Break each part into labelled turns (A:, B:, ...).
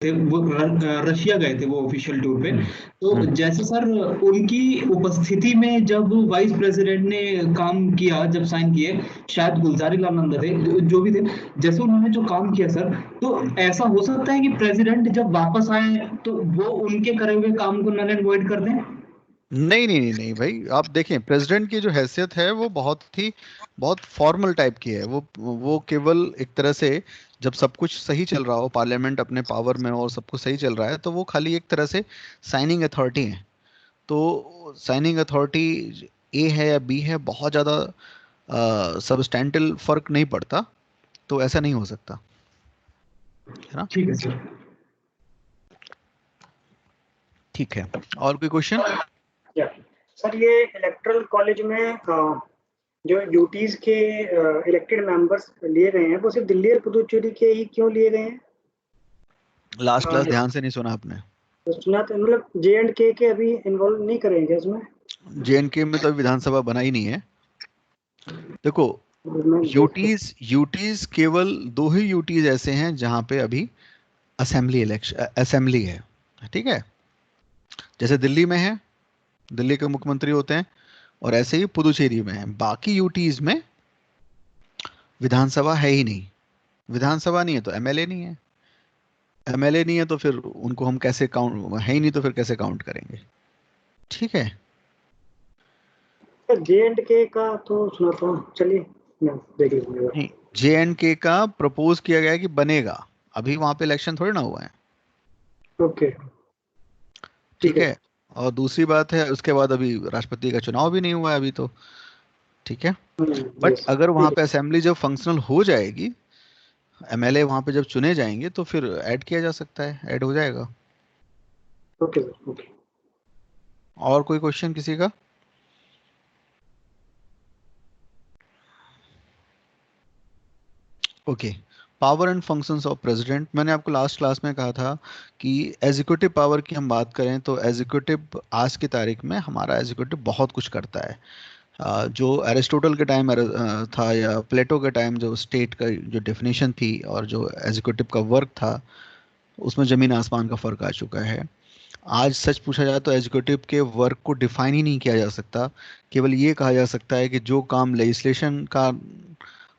A: थे, वो रशिया गए थे वो ऑफिशियल टूर पे। तो जैसे सर उनकी उपस्थिति में जब वाइस प्रेसिडेंट ने काम किया, जब साइन किए, शायद गुलजारी लाल नंदा थे, जो भी थे, जैसे उन्होंने जो काम किया सर, तो ऐसा हो सकता है कि प्रेसिडेंट जब वापस आए तो वो उनके करे हुए काम को नल एंड वॉइड कर दें?
B: नहीं नहीं नहीं नहीं भाई, आप देखें प्रेसिडेंट की जो हैसियत है वो बहुत फॉर्मल टाइप की है। वो केवल एक तरह से जब सब कुछ सही चल रहा हो, पार्लियामेंट अपने पावर में हो और सब कुछ सही चल रहा है, तो वो खाली एक तरह से साइनिंग अथॉरिटी है। तो साइनिंग अथॉरिटी ए है या बी है, बहुत ज़्यादा सबस्टैंटिल फर्क नहीं पड़ता। तो ऐसा नहीं हो सकता, है ना?
A: ठीक है सर।
B: ठीक है, और कोई क्वेश्चन?
C: या सर, ये इलेक्टोरल कॉलेज में जो यूटीज के इलेक्टेड मेंबर्स लिए गए हैं, वो सिर्फ दिल्ली और पुदुचेरी के ही क्यों लिए गए हैं?
B: लास्ट क्लास ध्यान से नहीं सुना आपने?
C: तो सुना तो, मतलब J&K के अभी इन्वॉल्व नहीं करेंगे इसमें?
B: JNK में तो अभी विधानसभा बना ही नहीं है। देखो, यूटीज केवल दो ही यूटीज ऐसे हैं जहां पे अभी असेंबली है, ठीक है? जैसे दिल्ली में है, दिल्ली के मुख्यमंत्री होते हैं, और ऐसे ही पुदुचेरी में है। बाकी यूटीज में विधानसभा है ही नहीं। विधानसभा नहीं है तो एमएलए नहीं है, एमएलए नहीं है तो फिर उनको हम कैसे काउंट, है ही नहीं तो फिर कैसे काउंट करेंगे? ठीक है।
C: J&K का तो सुना था, चलिए मैं देख लीजिएगा।
B: नहीं, JNK का प्रपोज किया गया है कि बनेगा, अभी वहां पे इलेक्शन थोड़ी ना हुआ है।
C: ओके,
B: ठीक है। और दूसरी बात है, उसके बाद अभी राष्ट्रपति का चुनाव भी नहीं हुआ है अभी तो, ठीक है? बट अगर वहां पे असेंबली जब फंक्शनल हो जाएगी, एमएलए वहां पे जब चुने जाएंगे, तो फिर ऐड किया जा सकता है, ऐड हो जाएगा।
C: Okay sir, okay.
B: और कोई क्वेश्चन किसी का? Okay, power and functions of president. मैंने आपको लास्ट क्लास में कहा था कि एग्जीक्यूटिव पावर की हम बात करें तो एग्जीक्यूटिव आज की तारीख में हमारा एग्जीक्यूटिव बहुत कुछ करता है। जो एरिस्टोटल के टाइम था, या प्लेटो के टाइम जो स्टेट का जो डेफिनेशन थी और जो एग्जीक्यूटिव का वर्क था, उसमें ज़मीन आसमान का फ़र्क आ चुका है। आज सच पूछा जाए तो एग्जीक्यूटिव के वर्क को डिफाइन ही नहीं किया जा सकता। केवल ये कहा जा सकता है कि जो काम लेजिस्लेशन का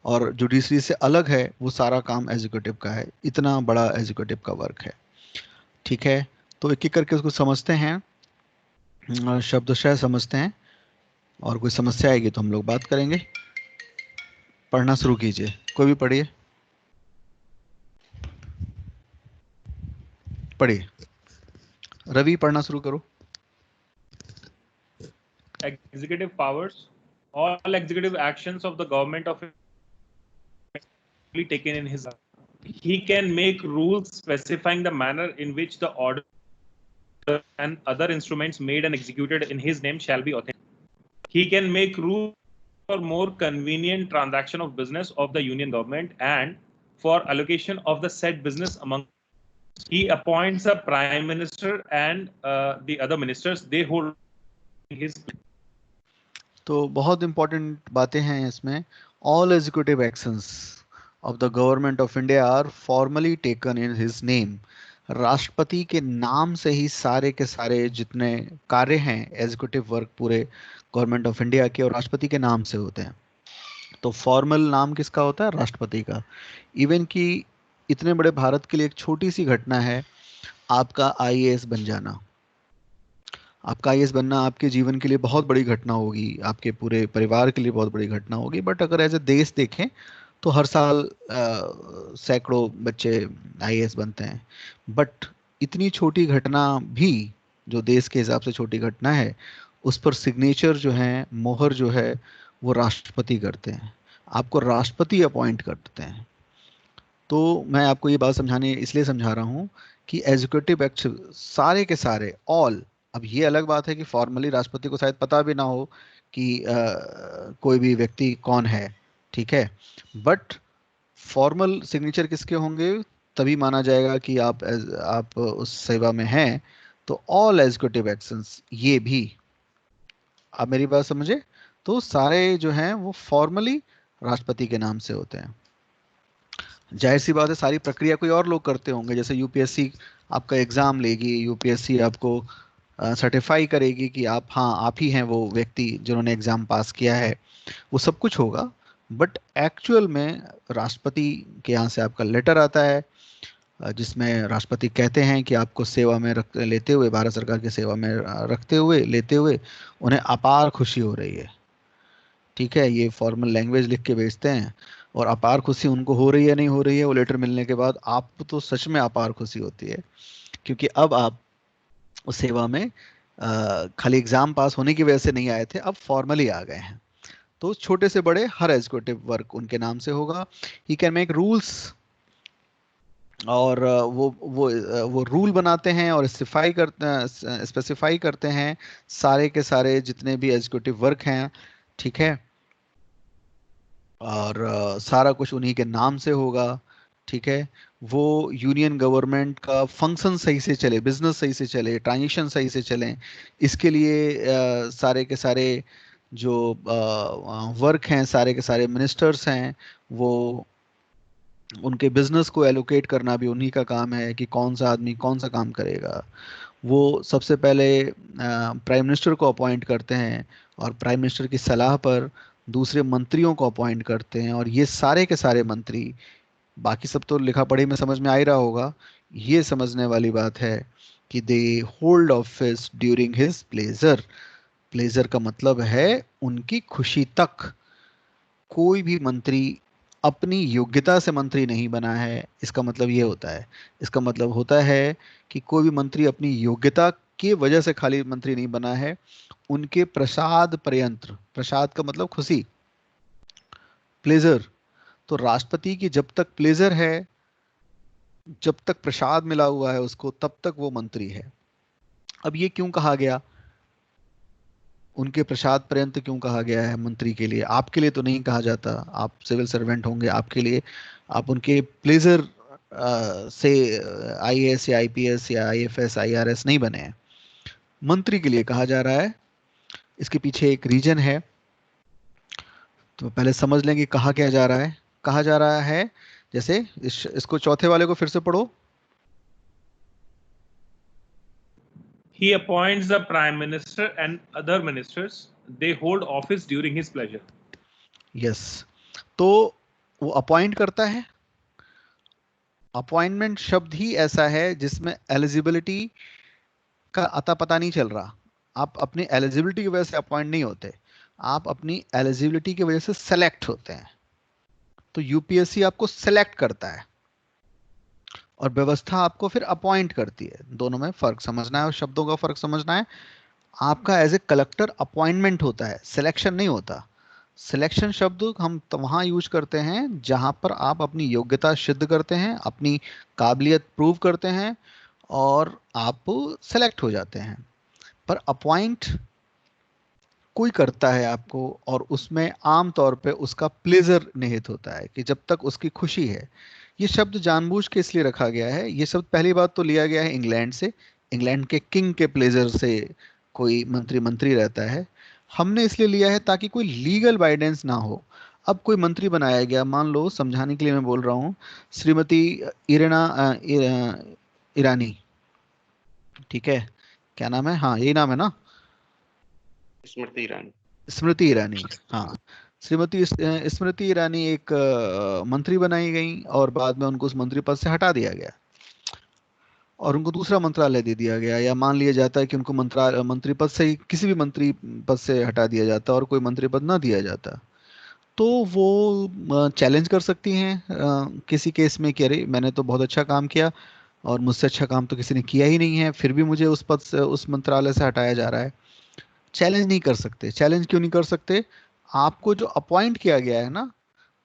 B: और जुडिशरी से अलग है, वो सारा काम एग्जीक्यूटिव का है। इतना बड़ा एग्जीक्यूटिव का वर्क है, ठीक है? तो एक एक करके उसको समझते हैं, शब्दशः समझते हैं, और कोई समस्या आएगी तो हम लोग बात करेंगे। पढ़ना शुरू कीजिए, कोई भी पढ़िए, पढ़िए। रवि, पढ़ना शुरू करो।
D: Executive powers. All executive actions of the government of taken in his. He can make rules specifying the manner in which the order and other instruments made and executed in his name shall be authentic. He can make rules for more convenient transaction of business of the union government and for allocation of the said business among. He appoints a prime minister and the other ministers. They hold his.
B: तो बहुत important बातें हैं इसमें। All executive actions of the government of India are formally taken in his name. राष्ट्रपति के नाम से ही सारे के सारे जितने कार्य हैं, एग्जीक्यूटिव वर्क पूरे गवर्नमेंट ऑफ इंडिया के, और राष्ट्रपति के नाम से होते हैं। तो फॉर्मल नाम किसका होता है? राष्ट्रपति का। इवन कि इतने बड़े भारत के लिए एक छोटी सी घटना है, आपका आईएएस बन जाना। आपका आईएएस बनना आपके जीवन के लिए बहुत बड़ी घटना होगी, आपके पूरे परिवार के लिए बहुत बड़ी घटना होगी। बट अगर एज ए देश देखें तो हर साल सैकड़ों बच्चे आईएएस बनते हैं। बट इतनी छोटी घटना भी, जो देश के हिसाब से छोटी घटना है, उस पर सिग्नेचर जो है, मोहर जो है, वो राष्ट्रपति करते हैं। आपको राष्ट्रपति अपॉइंट करते हैं। तो मैं आपको ये बात समझाने इसलिए समझा रहा हूँ कि एग्जीक्यूटिव एक्ट सारे के सारे, ऑल। अब ये अलग बात है कि फॉर्मली राष्ट्रपति को शायद पता भी ना हो कि कोई भी व्यक्ति कौन है, ठीक है? बट फॉर्मल सिग्नेचर किसके होंगे, तभी माना जाएगा कि आप उस सेवा में हैं। तो ऑल एग्जीक्यूटिव एक्शंस, ये भी, आप मेरी बात समझे? तो सारे जो हैं वो फॉर्मली राष्ट्रपति के नाम से होते हैं। जाहिर सी बात है सारी प्रक्रिया कोई और लोग करते होंगे, जैसे यूपीएससी आपका एग्जाम लेगी, यूपीएससी आपको सर्टिफाई करेगी कि आप, हाँ आप ही हैं वो व्यक्ति जिन्होंने एग्जाम पास किया है, वो सब कुछ होगा। बट एक्चुअल में राष्ट्रपति के यहाँ से आपका लेटर आता है जिसमें राष्ट्रपति कहते हैं कि आपको सेवा में रख लेते हुए, भारत सरकार की सेवा में रखते हुए, लेते हुए उन्हें अपार खुशी हो रही है। ठीक है, ये फॉर्मल लैंग्वेज लिख के भेजते हैं, और अपार खुशी उनको हो रही है नहीं हो रही है वो लेटर मिलने के बाद, आपको तो सच में अपार खुशी होती है, क्योंकि अब आप उस सेवा में खाली एग्जाम पास होने की वजह से नहीं आए थे, अब फॉर्मली आ गए हैं। तो छोटे से बड़े हर एग्जीक्यूटिव वर्क उनके नाम से होगा। ही कैन मेक रूल्स, और वो रूल बनाते हैं और स्पेसिफाई करते हैं सारे के सारे जितने भी एग्जीक्यूटिव वर्क हैं। ठीक है, और सारा कुछ उन्हीं के नाम से होगा। ठीक है, वो यूनियन गवर्नमेंट का फंक्शन सही से चले, बिजनेस सही से चले, ट्रांजिशन सही से चले, इसके लिए सारे के सारे जो वर्क हैं, सारे के सारे मिनिस्टर्स हैं, वो उनके बिजनेस को एलोकेट करना भी उन्हीं का काम है कि कौन सा आदमी कौन सा काम करेगा। वो सबसे पहले प्राइम मिनिस्टर को अपॉइंट करते हैं, और प्राइम मिनिस्टर की सलाह पर दूसरे मंत्रियों को अपॉइंट करते हैं, और ये सारे के सारे मंत्री, बाकी सब तो लिखा पढ़ी में समझ में आ ही रहा होगा, ये समझने वाली बात है कि they hold office during his pleasure. Pleasure का मतलब है उनकी खुशी तक। कोई भी मंत्री अपनी योग्यता से मंत्री नहीं बना है, इसका मतलब ये होता है। इसका मतलब होता है कि कोई भी मंत्री अपनी योग्यता की वजह से खाली मंत्री नहीं बना है, उनके प्रसाद पर्यंत, प्रसाद का मतलब खुशी, प्लेजर। तो राष्ट्रपति की जब तक प्लेजर है, जब तक प्रसाद मिला हुआ है उसको, तब तक वो मंत्री है। अब ये क्यों कहा गया, उनके प्रसाद पर्यंत क्यों कहा गया है मंत्री के लिए? आपके लिए तो नहीं कहा जाता, आप सिविल सर्वेंट होंगे, आपके लिए आप उनके प्लेजर से आईएएस या आईपीएस या आईएफएस आईआरएस नहीं बने हैं, मंत्री के लिए कहा जा रहा है। इसके पीछे एक रीजन है, तो पहले समझ लें कि कहा क्या जा रहा है। कहा जा रहा है, जैसे इसको चौथे वाले को फिर से पढ़ो।
D: He appoints the prime minister and other ministers. They hold office during his pleasure.
B: Yes, तो वो अपॉइंट करता है। अपॉइंटमेंट शब्द ही ऐसा है जिसमें एलिजिबिलिटी का अता पता नहीं चल रहा। आप अपनी एलिजिबिलिटी की वजह से अपॉइंट नहीं होते, आप अपनी एलिजिबिलिटी की वजह से सेलेक्ट होते हैं। तो यूपीएससी आपको सेलेक्ट करता है और व्यवस्था आपको फिर अपॉइंट करती है। दोनों में फर्क समझना है और शब्दों का फर्क समझना है। आपका एज ए कलेक्टर अपॉइंटमेंट होता है, सिलेक्शन नहीं होता। सिलेक्शन शब्द हम तो वहाँ यूज करते हैं जहाँ पर आप अपनी योग्यता सिद्ध करते हैं, अपनी काबिलियत प्रूव करते हैं और आप सेलेक्ट हो जाते हैं। पर अपॉइंट कोई करता है आपको, और उसमें आम तौर पे उसका प्लेजर निहित होता है कि जब तक उसकी खुशी है। ये शब्द जानबूझ के इसलिए रखा गया है। ये शब्द पहली बात तो लिया गया है इंग्लैंड से, इंग्लैंड के किंग के प्लेजर से कोई मंत्री रहता है। हमने इसलिए लिया है ताकि कोई लीगल बाइडेंस ना हो। अब कोई मंत्री बनाया गया, मान लो समझाने के लिए मैं बोल रहा हूँ, श्रीमती ईरानी, ठीक है, क्या नाम है, हाँ यही नाम है ना,
E: स्मृति ईरानी।
B: स्मृति ईरानी, हाँ श्रीमती स्मृति ईरानी एक मंत्री बनाई गई और बाद में उनको उस मंत्री पद से हटा दिया गया और उनको दूसरा मंत्रालय दे दिया गया। या मान लिया जाता है कि उनको मंत्री पद से ही, किसी भी मंत्री पद से हटा दिया जाता और कोई मंत्री पद ना दिया जाता, तो वो चैलेंज कर सकती हैं किसी केस में कि अरे मैंने तो बहुत अच्छा काम किया और मुझसे अच्छा काम तो किसी ने किया ही नहीं है, फिर भी मुझे उस पद से, उस मंत्रालय से हटाया जा रहा है। चैलेंज नहीं कर सकते। चैलेंज क्यों नहीं कर सकते? आपको जो अपॉइंट किया गया है ना,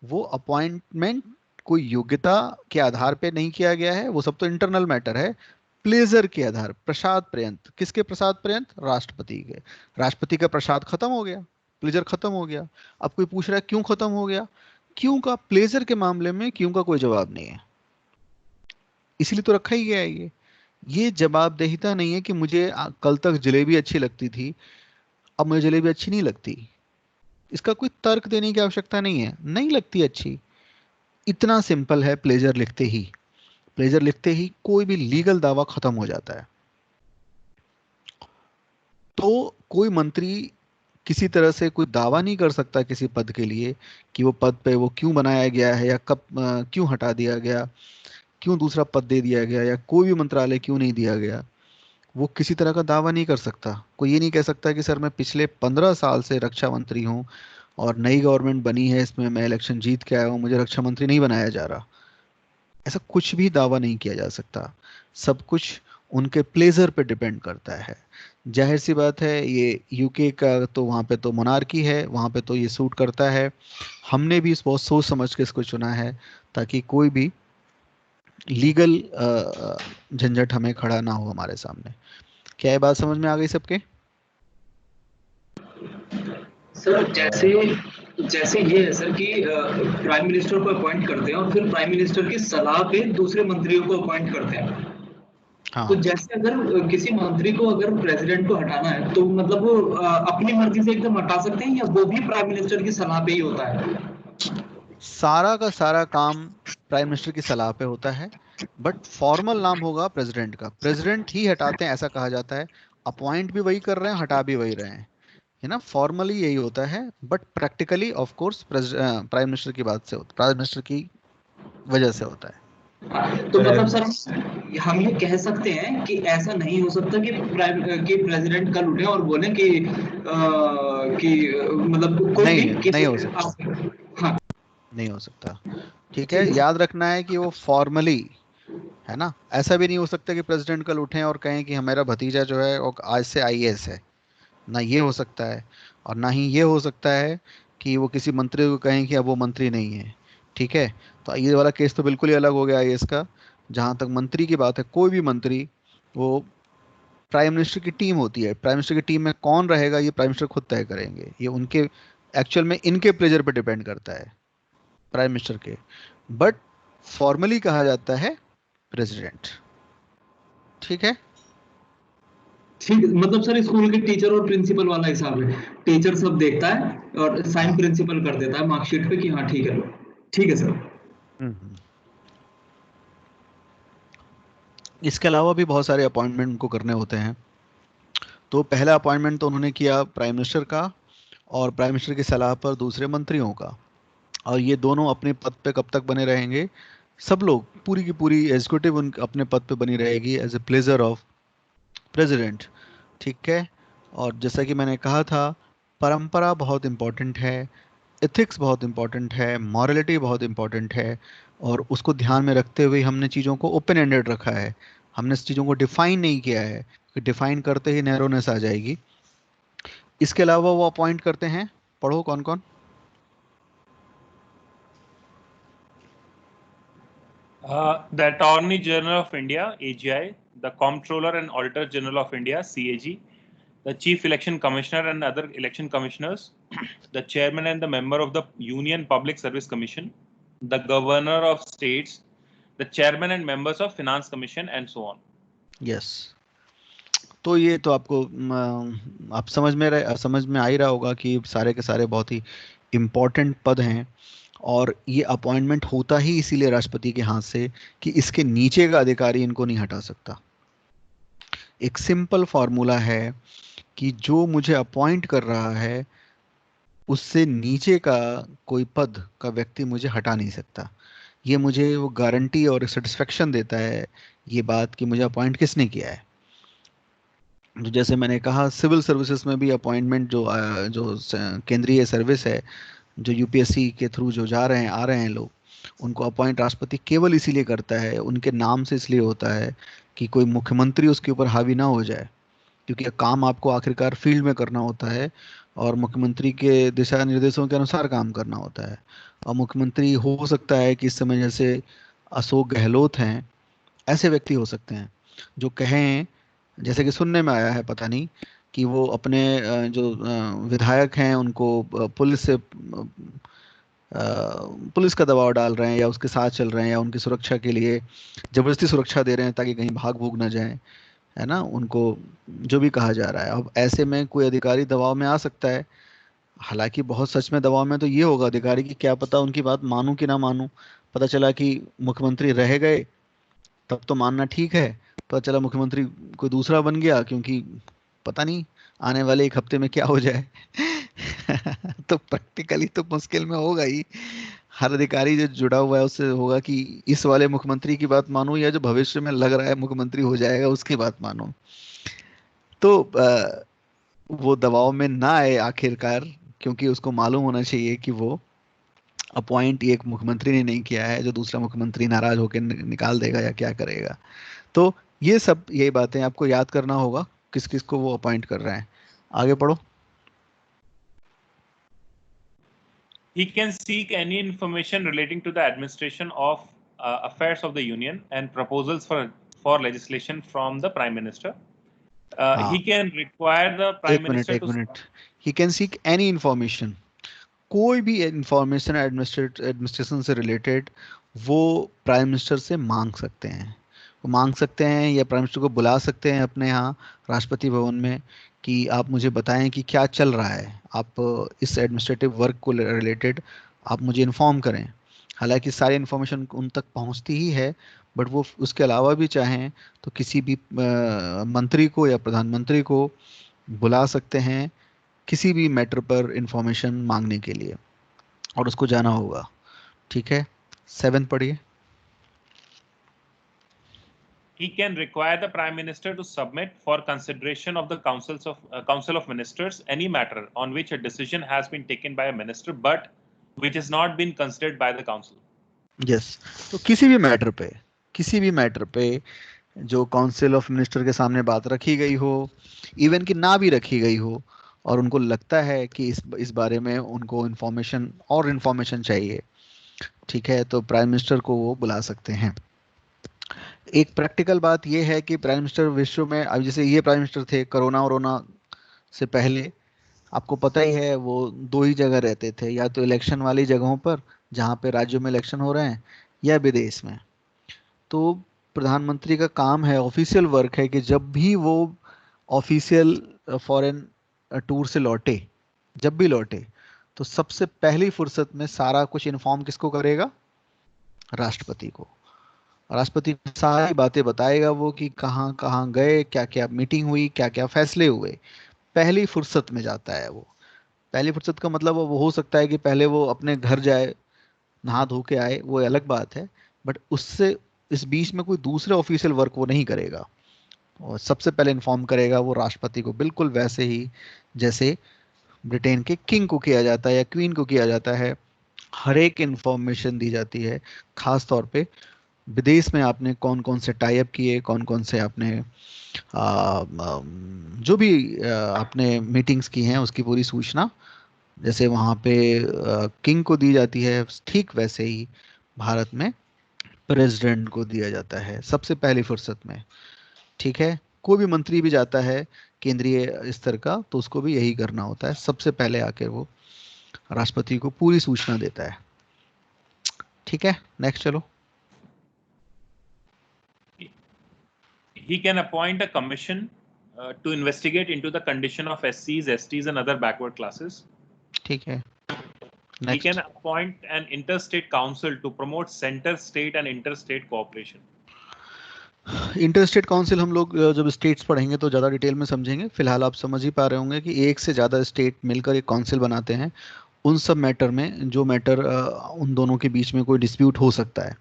B: वो अपॉइंटमेंट कोई योग्यता के आधार पे नहीं किया गया है, वो सब तो इंटरनल मैटर है। प्लेजर के आधार, प्रसाद पर्यंत। किसके प्रसाद पर्यंत? राष्ट्रपति के। राष्ट्रपति का प्रसाद खत्म हो गया, प्लेजर खत्म हो गया। अब कोई पूछ रहा है क्यों खत्म हो गया? क्यों का प्लेजर के मामले में क्यों का कोई जवाब नहीं है, इसीलिए तो रखा ही गया है। ये जवाबदेहिता नहीं है कि मुझे कल तक जलेबी अच्छी लगती थी, अब मुझे जलेबी अच्छी नहीं लगती। इसका कोई तर्क देने की आवश्यकता नहीं है, नहीं लगती अच्छी, इतना सिंपल है, प्लेजर लिखते ही कोई भी लीगल दावा खत्म हो जाता है। तो कोई मंत्री किसी तरह से कोई दावा नहीं कर सकता किसी पद के लिए कि वो पद पे वो क्यों बनाया गया है, या कब क्यों हटा दिया गया, क्यों दूसरा पद दे दिया गया, या कोई भी मंत्रालय क्यों नहीं दिया गया। वो किसी तरह का दावा नहीं कर सकता। कोई ये नहीं कह सकता कि सर मैं पिछले 15 साल से रक्षा मंत्री हूँ और नई गवर्नमेंट बनी है, इसमें मैं इलेक्शन जीत के आया हूँ, मुझे रक्षा मंत्री नहीं बनाया जा रहा। ऐसा कुछ भी दावा नहीं किया जा सकता। सब कुछ उनके प्लेजर पे डिपेंड करता है। जाहिर सी बात है, ये यूके का तो वहाँ पे तो मोनार्की है, वहाँ पे तो ये सूट करता है। हमने भी बहुत सोच समझ के इसको चुना है ताकि कोई भी लीगल झंझट हमें खड़ा ना हो हमारे सामने। क्या ये बात समझ में आ गई सबके?
A: सर जैसे जैसे ये है सर कि प्राइम मिनिस्टर को अपॉइंट करते हैं और फिर प्राइम मिनिस्टर की सलाह पे दूसरे मंत्रियों को अपॉइंट करते हैं।
B: हाँ,
A: तो जैसे अगर किसी मंत्री को अगर प्रेसिडेंट को हटाना है तो मतलब वो अपनी मर्जी से एकदम हटा सकते हैं, या वो भी प्राइम मिनिस्टर की सलाह पे ही होता है?
B: सारा का सारा काम प्राइम मिनिस्टर की सलाह पे होता है, बट फॉर्मल नाम होगा प्रेसिडेंट का। प्रेसिडेंट ही हटाते हैं ऐसा कहा जाता है। अपॉइंट भी वही कर रहे हैं, हटा भी वही रहे हैं, है ना। फॉर्मली यही होता है, but practically of course prime minister की बात से प्राइम मिनिस्टर की वजह से होता है।
A: तो मतलब सर हम ये कह सकते हैं कि ऐसा नहीं हो सकता कि प्रेसिडेंट कल उठे और बोले कि मतलब कोई
B: नहीं,
A: भी
B: नहीं हो सकता,
A: हाँ
B: नहीं हो सकता। ठीक है,
A: ठीक है
B: याद रखना है कि वो फॉर्मली है ना। ऐसा भी नहीं हो सकता कि प्रेसिडेंट कल उठें और कहें कि हमारा भतीजा जो है वो आज से आईएएस है। ना ये हो सकता है, और ना ही ये हो सकता है कि वो किसी मंत्री को कहें कि अब वो मंत्री नहीं है। ठीक है, तो ये वाला केस तो बिल्कुल ही अलग हो गया आईएएस का। जहाँ तक मंत्री की बात है, कोई भी मंत्री, वो प्राइम मिनिस्टर की टीम होती है। प्राइम मिनिस्टर की टीम में कौन रहेगा ये प्राइम मिनिस्टर खुद तय करेंगे। ये उनके एक्चुअल में इनके प्लेजर पे डिपेंड करता है, प्राइम मिनिस्टर के। बट फॉर्मली कहा जाता है प्रेसिडेंट। ठीक है।
A: ठीक मतलब सर स्कूल के टीचर और प्रिंसिपल वाला हिसाब है। टीचर सब देखता है और साइन
B: हाँ।
A: प्रिंसिपल कर देता है मार्कशीट पे कि हाँ ठीक है, लो ठीक है सर।
B: हम्म। इसके अलावा भी बहुत सारे अपॉइंटमेंट उनको करने होते हैं। तो पहला अपॉइंटमेंट तो उन्होंने किया प्राइम मिनिस्टर का, और प्राइम मिनिस्टर की सलाह पर दूसरे मंत्रियों का। और ये दोनों अपने पद पे कब तक बने रहेंगे? सब लोग, पूरी की पूरी एग्जीक्यूटिव उन अपने पद पे बनी रहेगी as a pleasure of president. ठीक है। और जैसा कि मैंने कहा था, परंपरा बहुत इंपॉर्टेंट है, एथिक्स बहुत इंपॉर्टेंट है, मॉरलिटी बहुत इंपॉर्टेंट है। और उसको ध्यान में रखते हुए हमने चीज़ों को ओपन एंडेड रखा है। हमने इस चीज़ों को डिफाइन नहीं किया है, कि डिफाइन करते ही नैरोनेस आ जाएगी। इसके अलावा वो अपॉइंट करते हैं, पढ़ो कौन कौन।
D: The Attorney General of India, AGI, the Comptroller and Auditor General of India, CAG, the Chief Election Commissioner and other election commissioners, the Chairman and the member of the Union Public Service Commission, the Governor of States, the Chairman and members of Finance Commission, and so on.
B: Yes. तो ये तो आपको आप समझ में आ ही रहा होगा कि सारे के सारे बहुत ही इम्पोर्टेंट पद हैं। और ये अपॉइंटमेंट होता ही इसीलिए राष्ट्रपति के हाथ से कि इसके नीचे का अधिकारी इनको नहीं हटा सकता। एक सिंपल फॉर्मूला है कि जो मुझे अपॉइंट कर रहा है उससे नीचे का कोई पद का व्यक्ति मुझे हटा नहीं सकता। ये मुझे वो गारंटी और सेटिस्फेक्शन देता है ये बात कि मुझे अपॉइंट किसने किया है। तो जैसे मैंने कहा, सिविल सर्विसेज में भी अपॉइंटमेंट जो केंद्रीय सर्विस है, जो यूपीएससी के थ्रू जो जा रहे हैं आ रहे हैं लोग, उनको अपॉइंट राष्ट्रपति केवल इसीलिए करता है, उनके नाम से इसलिए होता है कि कोई मुख्यमंत्री उसके ऊपर हावी ना हो जाए। क्योंकि काम आपको आखिरकार फील्ड में करना होता है और मुख्यमंत्री के दिशा निर्देशों के अनुसार काम करना होता है। और मुख्यमंत्री हो सकता है कि इस समय जैसे अशोक गहलोत हैं, ऐसे व्यक्ति हो सकते हैं जो कहें, जैसे कि सुनने में आया है, पता नहीं, कि वो अपने जो विधायक हैं उनको पुलिस का दबाव डाल रहे हैं, या उसके साथ चल रहे हैं, या उनकी सुरक्षा के लिए जबरदस्ती सुरक्षा दे रहे हैं ताकि कहीं भाग भूग ना जाए, है ना, उनको जो भी कहा जा रहा है। अब ऐसे में कोई अधिकारी दबाव में आ सकता है। हालांकि बहुत सच में दबाव में तो ये होगा अधिकारी की, क्या पता उनकी बात मानूं कि ना मानूं, पता चला कि मुख्यमंत्री रह गए, तब तो मानना ठीक है। पता चला मुख्यमंत्री कोई दूसरा बन गया, क्योंकि पता नहीं आने वाले एक हफ्ते में क्या हो जाए। तो प्रैक्टिकली तो मुश्किल में होगा ही। हर अधिकारी जो जुड़ा हुआ है उससे होगा कि इस वाले मुख्यमंत्री की बात मानो या जो भविष्य में लग रहा है मुख्यमंत्री हो जाएगा उसकी बात मानो। तो वो दबाव में ना आए आखिरकार, क्योंकि उसको मालूम होना चाहिए कि वो अपॉइंट एक मुख्यमंत्री ने नहीं किया है जो दूसरा मुख्यमंत्री नाराज होकर निकाल देगा या क्या करेगा। तो ये सब यही बातें आपको याद करना होगा, किस किस को वो अपॉइंट कर रहे हैं। आगे पढ़ो।
D: He can seek any information relating to the administration of affairs of the union and proposals for legislation from the prime minister.
B: हाँ,
D: He can require the prime minister
B: एक
D: to
B: minute. He can seek any information, कोई भी information administration से related वो prime minister से मांग सकते हैं। वो मांग सकते हैं या प्राइम मिनिस्टर को बुला सकते हैं अपने यहाँ राष्ट्रपति भवन में कि आप मुझे बताएं कि क्या चल रहा है, आप इस एडमिनिस्ट्रेटिव वर्क को रिलेटेड आप मुझे इन्फॉर्म करें। हालांकि सारी इन्फॉर्मेशन उन तक पहुँचती ही है, बट वो उसके अलावा भी चाहें तो किसी भी मंत्री को या प्रधानमंत्री को बुला सकते हैं किसी भी मैटर पर इंफॉर्मेशन मांगने के लिए, और उसको जाना होगा। ठीक है, 7 पढ़िए।
D: He can require the prime minister to submit for consideration of the council of ministers any matter on which a decision has been taken by a minister but which has not been considered by the council.
B: Yes, तो किसी भी matter पे जो council of minister के सामने बात रखी गई हो, इवन कि ना भी रखी गई हो, और उनको लगता है कि इस बारे में उनको इन्फॉर्मेशन चाहिए, ठीक है, तो प्राइम मिनिस्टर को वो बुला सकते हैं। एक प्रैक्टिकल बात ये है कि प्राइम मिनिस्टर विश्व में, अब जैसे ये प्राइम मिनिस्टर थे कोरोना से पहले, आपको पता ही है वो दो ही जगह रहते थे, या तो इलेक्शन वाली जगहों पर जहाँ पे राज्यों में इलेक्शन हो रहे हैं, या विदेश में। तो प्रधानमंत्री का काम है, ऑफिशियल वर्क है, कि जब भी वो ऑफिशियल फॉरेन टूर से लौटे, जब भी लौटे, तो सबसे पहली फुर्सत में सारा कुछ इन्फॉर्म किसको करेगा? राष्ट्रपति को। राष्ट्रपति को सारी बातें बताएगा वो कि कहाँ कहाँ गए, क्या क्या मीटिंग हुई, क्या क्या फैसले हुए। पहली फुर्सत में जाता है वो। पहली फुर्सत का मतलब वो हो सकता है कि पहले वो अपने घर जाए, नहा धो के आए, वो अलग बात है, बट उससे इस बीच में कोई दूसरे ऑफिशियल वर्क वो नहीं करेगा। और सबसे पहले इन्फॉर्म करेगा वो राष्ट्रपति को, बिल्कुल वैसे ही जैसे ब्रिटेन के किंग को किया जाता है या क्वीन को किया जाता है। हर एक इंफॉर्मेशन दी जाती है, खास तौर पे विदेश में आपने कौन कौन से टाई अप किए, कौन कौन से आपने जो भी आपने मीटिंग्स की हैं उसकी पूरी सूचना जैसे वहाँ पे किंग को दी जाती है, ठीक वैसे ही भारत में प्रेसिडेंट को दिया जाता है सबसे पहली फुर्सत में। ठीक है, कोई भी मंत्री भी जाता है केंद्रीय स्तर का तो उसको भी यही करना होता है, सबसे पहले आके वो राष्ट्रपति को पूरी सूचना देता है। ठीक है, नेक्स्ट चलो।
D: He can appoint a commission to investigate into the condition of SCs, STs and other backward classes.
B: ठीक है,
D: He
B: next.
D: can appoint an interstate council to promote center, state and interstate cooperation.
B: Interstate council हम लोग जब states पढ़ेंगे तो ज़्यादा detail में समझेंगे। फिलहाल आप समझ ही पा रहे होंगे कि एक से ज़्यादा स्टेट मिलकर एक काउंसिल बनाते हैं उन सब मैटर में जो मैटर उन दोनों के बीच में कोई डिस्प्यूट हो सकता है।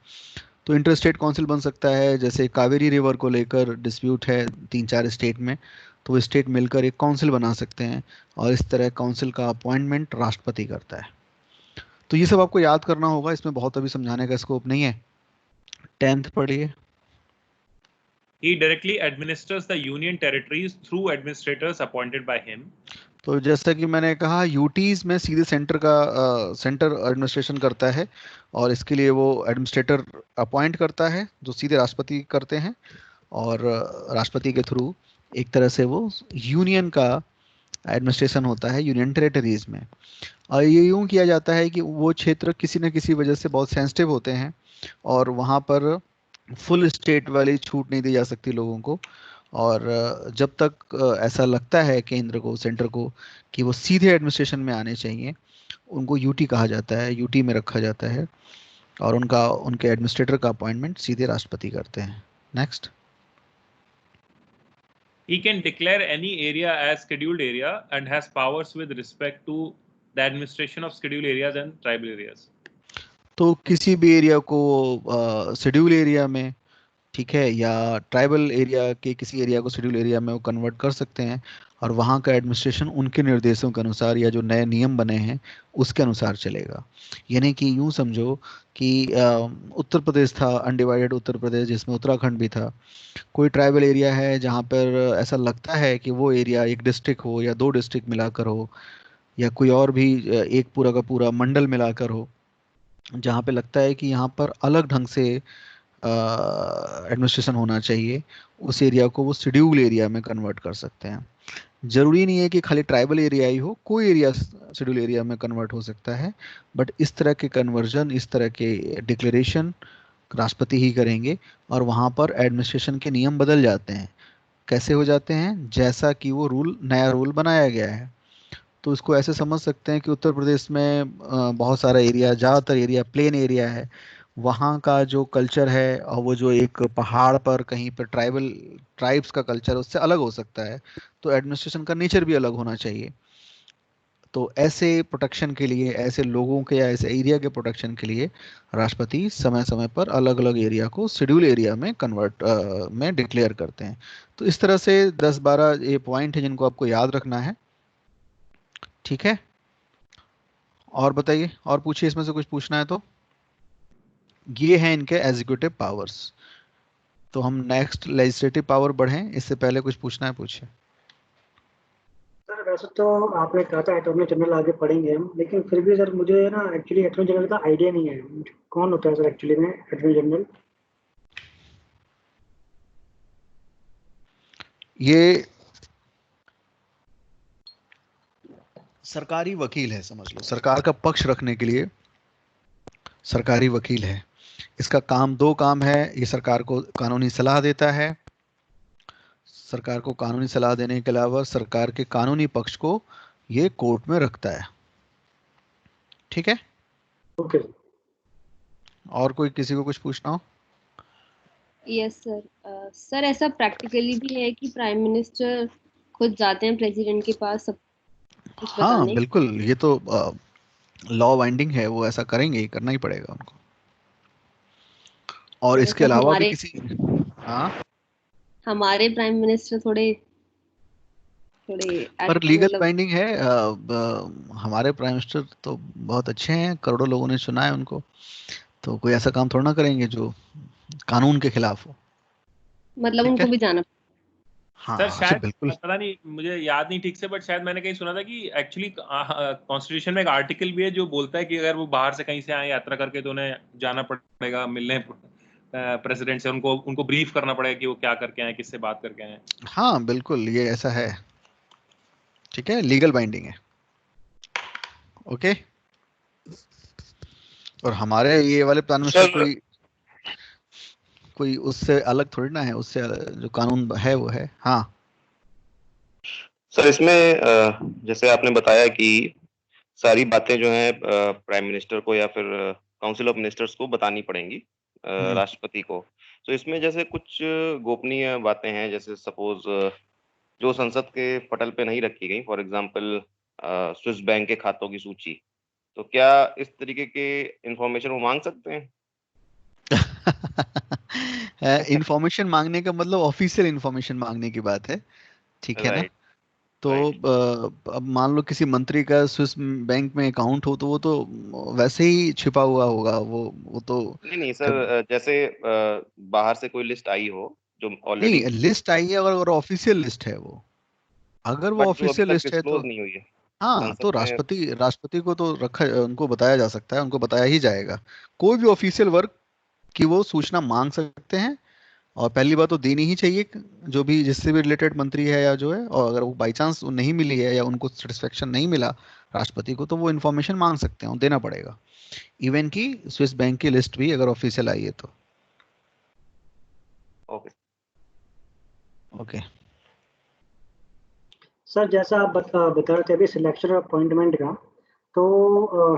B: तो इंटरस्टेट काउंसिल बन सकता है, जैसे कावेरी रिवर को लेकर डिस्प्यूट है 3-4 स्टेट में, तो वो स्टेट मिलकर एक काउंसिल बना सकते हैं और इस तरह काउंसिल का अपॉइंटमेंट राष्ट्रपति करता है। तो ये सब आपको याद करना होगा, इसमें बहुत अभी समझाने का स्कोप नहीं है। 10th पढ़िए।
D: He directly administers the union territories through administrators appointed by him.
B: तो जैसा कि मैंने कहा यूटीज में सीधे सेंटर एडमिनिस्ट्रेशन करता है और इसके लिए वो एडमिनिस्ट्रेटर अपॉइंट करता है जो सीधे राष्ट्रपति करते हैं, और राष्ट्रपति के थ्रू एक तरह से वो यूनियन का एडमिनिस्ट्रेशन होता है यूनियन टेरिटरीज में। और ये यूँ किया जाता है कि वो क्षेत्र किसी न किसी वजह से बहुत सेंसिटिव होते हैं और वहाँ पर फुल स्टेट वाली छूट नहीं दी जा सकती लोगों को, और जब तक ऐसा लगता है केंद्र को, सेंटर को, कि वो सीधे एडमिनिस्ट्रेशन में आने चाहिए, उनको यूटी कहा जाता है, यूटी में रखा जाता है। और उनके एडमिनिस्ट्रेटर का अपॉइंटमेंट सीधे राष्ट्रपति करते हैं। Next.
D: He can declare any area as scheduled area and has powers with respect to the administration of scheduled areas and tribal areas.
B: तो किसी भी एरिया को शेड्यूल एरिया में, ठीक है, या ट्राइबल एरिया के किसी एरिया को शेड्यूल एरिया में वो कन्वर्ट कर सकते हैं, और वहाँ का एडमिनिस्ट्रेशन उनके निर्देशों के अनुसार या जो नए नियम बने हैं उसके अनुसार चलेगा। यानी कि यूँ समझो कि उत्तर प्रदेश था, अनडिवाइडेड उत्तर प्रदेश, जिसमें उत्तराखंड भी था। कोई ट्राइबल एरिया है जहाँ पर ऐसा लगता है कि वो एरिया एक डिस्ट्रिक्ट हो या 2 डिस्ट्रिक्ट मिलाकर हो, या कोई और भी एक पूरा का पूरा मंडल मिलाकर हो, जहाँ पे लगता है कि यहाँ पर अलग ढंग से एडमिनिस्ट्रेशन होना चाहिए, उस एरिया को वो शेड्यूल एरिया में कन्वर्ट कर सकते हैं। जरूरी नहीं है कि खाली ट्राइबल एरिया ही हो, कोई एरिया शेड्यूल एरिया में कन्वर्ट हो सकता है, बट इस तरह के कन्वर्जन, इस तरह के डिक्लेरेशन राष्ट्रपति ही करेंगे, और वहाँ पर एडमिनिस्ट्रेशन के नियम बदल जाते हैं। कैसे हो जाते हैं? जैसा कि वो नया रूल बनाया गया है। तो इसको ऐसे समझ सकते हैं कि उत्तर प्रदेश में बहुत सारा एरिया, ज़्यादातर एरिया प्लेन एरिया है, वहाँ का जो कल्चर है और वो जो एक पहाड़ पर कहीं पर ट्राइब्स का कल्चर उससे अलग हो सकता है, तो एडमिनिस्ट्रेशन का नेचर भी अलग होना चाहिए। तो ऐसे प्रोटेक्शन के लिए, ऐसे लोगों के या ऐसे एरिया के प्रोटेक्शन के लिए राष्ट्रपति समय समय पर अलग अलग एरिया को शेड्यूल एरिया में में डिक्लेयर करते हैं। तो इस तरह से 10-12 ये पॉइंट है जिनको आपको याद रखना है। ठीक है, और बताइए, और पूछिए, इसमें से कुछ पूछना है तो। ये हैं इनके एग्जीक्यूटिव पावर्स। तो हम नेक्स्ट लेजिस्लेटिव पावर बढ़ें, इससे पहले कुछ पूछना है पूछिए।
C: सर वैसे तो आपने कहा था अटॉर्नी जनरल आगे पढ़ेंगे हम, लेकिन फिर भी सर मुझे ना एक्चुअली अटॉर्नी जनरल का आइडिया नहीं है, कौन होता है सर एक्चुअली में अटॉर्नी जनरल?
B: ये सरकारी वकील है, समझ लो, सरकार का पक्ष रखने के लिए सरकारी वकील है। इसका काम 2 काम है। ये सरकार को कानूनी सलाह देता है, सरकार को कानूनी सलाह देने के अलावा सरकार के कानूनी पक्ष को ये कोर्ट में रखता है। ठीक है,
C: ओके।
B: और कोई किसी को कुछ पूछना हो?
F: Yes sir. सर ऐसा प्रैक्टिकली भी है कि प्राइम मिनिस्टर खुद जाते हैं प्रेसिडेंट के पास सब कुछ
B: हाँ
F: बताने?
B: बिल्कुल, ये तो लॉ बाइंडिंग है, वो ऐसा करेंगे, करना ही पड़ेगा उनको। और इसके
F: मतलब
B: अलावा भी किसी, हाँ,
F: हमारे प्राइम मिनिस्टर थोड़े
B: पर लीगल
F: मतलब
B: बाइंडिंग है। हमारे प्राइम मिनिस्टर तो बहुत अच्छे हैं, करोड़ों लोगों ने चुना है उनको, तो कोई ऐसा काम थोड़ा ना करेंगे जो कानून के खिलाफ हो।
F: मतलब
B: ठीक
F: उनको
B: है,
F: भी जाना।
B: हाँ
D: सर
B: अच्छा,
D: शायद
B: बिल्कुल।
D: पता नहीं, मुझे याद नहीं ठीक से, बट शायद मैंने कहीं सुना था कि एक्चुअली कॉन्स्टिट्यूशन में एक आर्टिकल भी है जो बोलता है कि अगर वो बाहर से कहीं से आए यात्रा करके तो उन्हें जाना पड़ेगा मिलने प्रेसिडेंट से, उनको ब्रीफ करना पड़ेगा कि वो क्या करके आए, किससे बात करके आए।
B: हाँ बिल्कुल, ये ऐसा है। ठीक है, लीगल बाइंडिंग है। ओके, और हमारे ये वाले प्राइम मिनिस्टर
E: सर
B: कोई उससे अलग थोड़ी ना है, उससे जो कानून है वो है। हाँ
E: सर इसमें जैसे आपने बताया कि सारी बातें जो हैं प्राइम मिनिस्टर को या फिर काउंसिल ऑफ मिनिस्टर्स को बतानी पड़ेंगी राष्ट्रपति को। तो इसमें जैसे कुछ गोपनीय बातें हैं, जैसे सपोज जो संसद के पटल पे नहीं रखी गई, फॉर एग्जांपल स्विस बैंक के खातों की सूची, तो क्या इस तरीके के इंफॉर्मेशन वो मांग सकते हैं?
B: इंफॉर्मेशन मांगने का मतलब ऑफिशियल इंफॉर्मेशन मांगने की बात है, ठीक है ना?
E: राइट,
B: तो
E: राइट।
B: अब मान लो किसी मंत्री का स्विस बैंक में अकाउंट हो, तो वो तो वैसे ही छिपा हुआ होगा, वो तो
E: नहीं नहीं सर,
B: कब,
E: जैसे बाहर से कोई लिस्ट आई हो जो ऑलरेडी,
B: नहीं लिस्ट आई है, और ऑफिशियल लिस्ट है वो, अगर वो
E: बट जो अभी
B: ऑफिशियल
E: तक
B: लिस्ट है तो
E: डिस्क्लोज नहीं हुई है
B: हाँ,
E: संसद
B: तो
E: में।
B: राष्ट्रपति को तो रखा, उनको बताया जा सकता है, उनको बताया ही जाएगा। कोई भी ऑफिशियल वर्क की वो सूचना मांग सकते हैं, और पहली बात तो देनी ही चाहिए, जो भी जिससे भी रिलेटेड मंत्री है या जो है, और अगर वो बाई चांस नहीं मिली है या उनको सेटिस्फेक्शन नहीं मिला राष्ट्रपति को, तो वो इन्फॉर्मेशन मांग सकते हैं, देना पड़ेगा। इवन की स्विस बैंक की लिस्ट भी अगर ऑफिशियल आई है तो।
E: ओके
B: ओके,
C: सर जैसा आप बता रहे थे अभी सिलेक्शन और अपॉइंटमेंट का, तो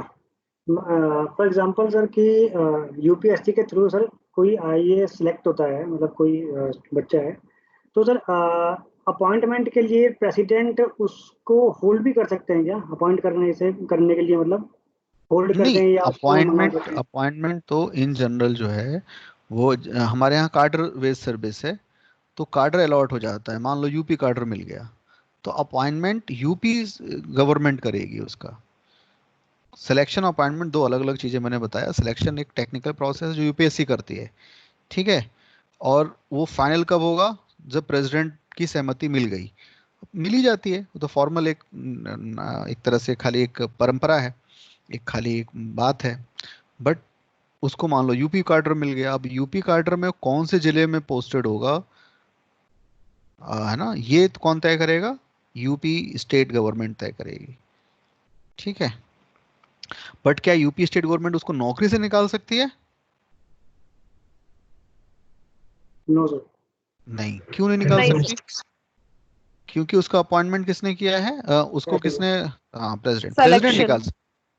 C: फॉर एग्जांपल सर कि यूपीएससी के थ्रू सर कोई आईएएस सिलेक्ट होता है, मतलब कोई बच्चा है, तो सर अपॉइंटमेंट के लिए प्रेसिडेंट उसको होल्ड भी कर सकते हैं क्या? अपॉइंट करने के लिए मतलब होल्ड करते
B: नहीं,
C: हैं या उसको मना
B: अपॉइंटमेंट
C: करते हैं?
B: अपॉइंटमेंट तो इन जनरल जो है वो हमारे यहाँ कार्डर बेस्ड सर्विस है, तो कार्डर अलॉट हो जाता है। मान लो यूपी कार्डर मिल गया, तो अपॉइंटमेंट यूपी गवर्नमेंट करेगी उसका। सिलेक्शन अपॉइंटमेंट दो अलग अलग चीजें मैंने बताया। सिलेक्शन एक टेक्निकल प्रोसेस है जो यूपीएससी करती है, ठीक है, और वो फाइनल कब होगा? जब प्रेसिडेंट की सहमति मिल गई, मिल ही जाती है, वो तो फॉर्मल एक तरह से खाली एक परंपरा है, एक खाली एक बात है। बट उसको मान लो यूपी कार्डर मिल गया, अब यूपी कार्डर में कौन से जिले में पोस्टेड होगा, है ना, ये तो कौन तय करेगा? यूपी स्टेट गवर्नमेंट तय करेगी, ठीक है। बट क्या यूपी स्टेट गवर्नमेंट उसको नौकरी से निकाल सकती है?
C: No sir.
B: नहीं। क्यों नहीं निकाल
F: नहीं
B: सकती? क्योंकि उसका अपॉइंटमेंट किसने किया है? उसको किसने? हाँ,
F: सिलेक्शन।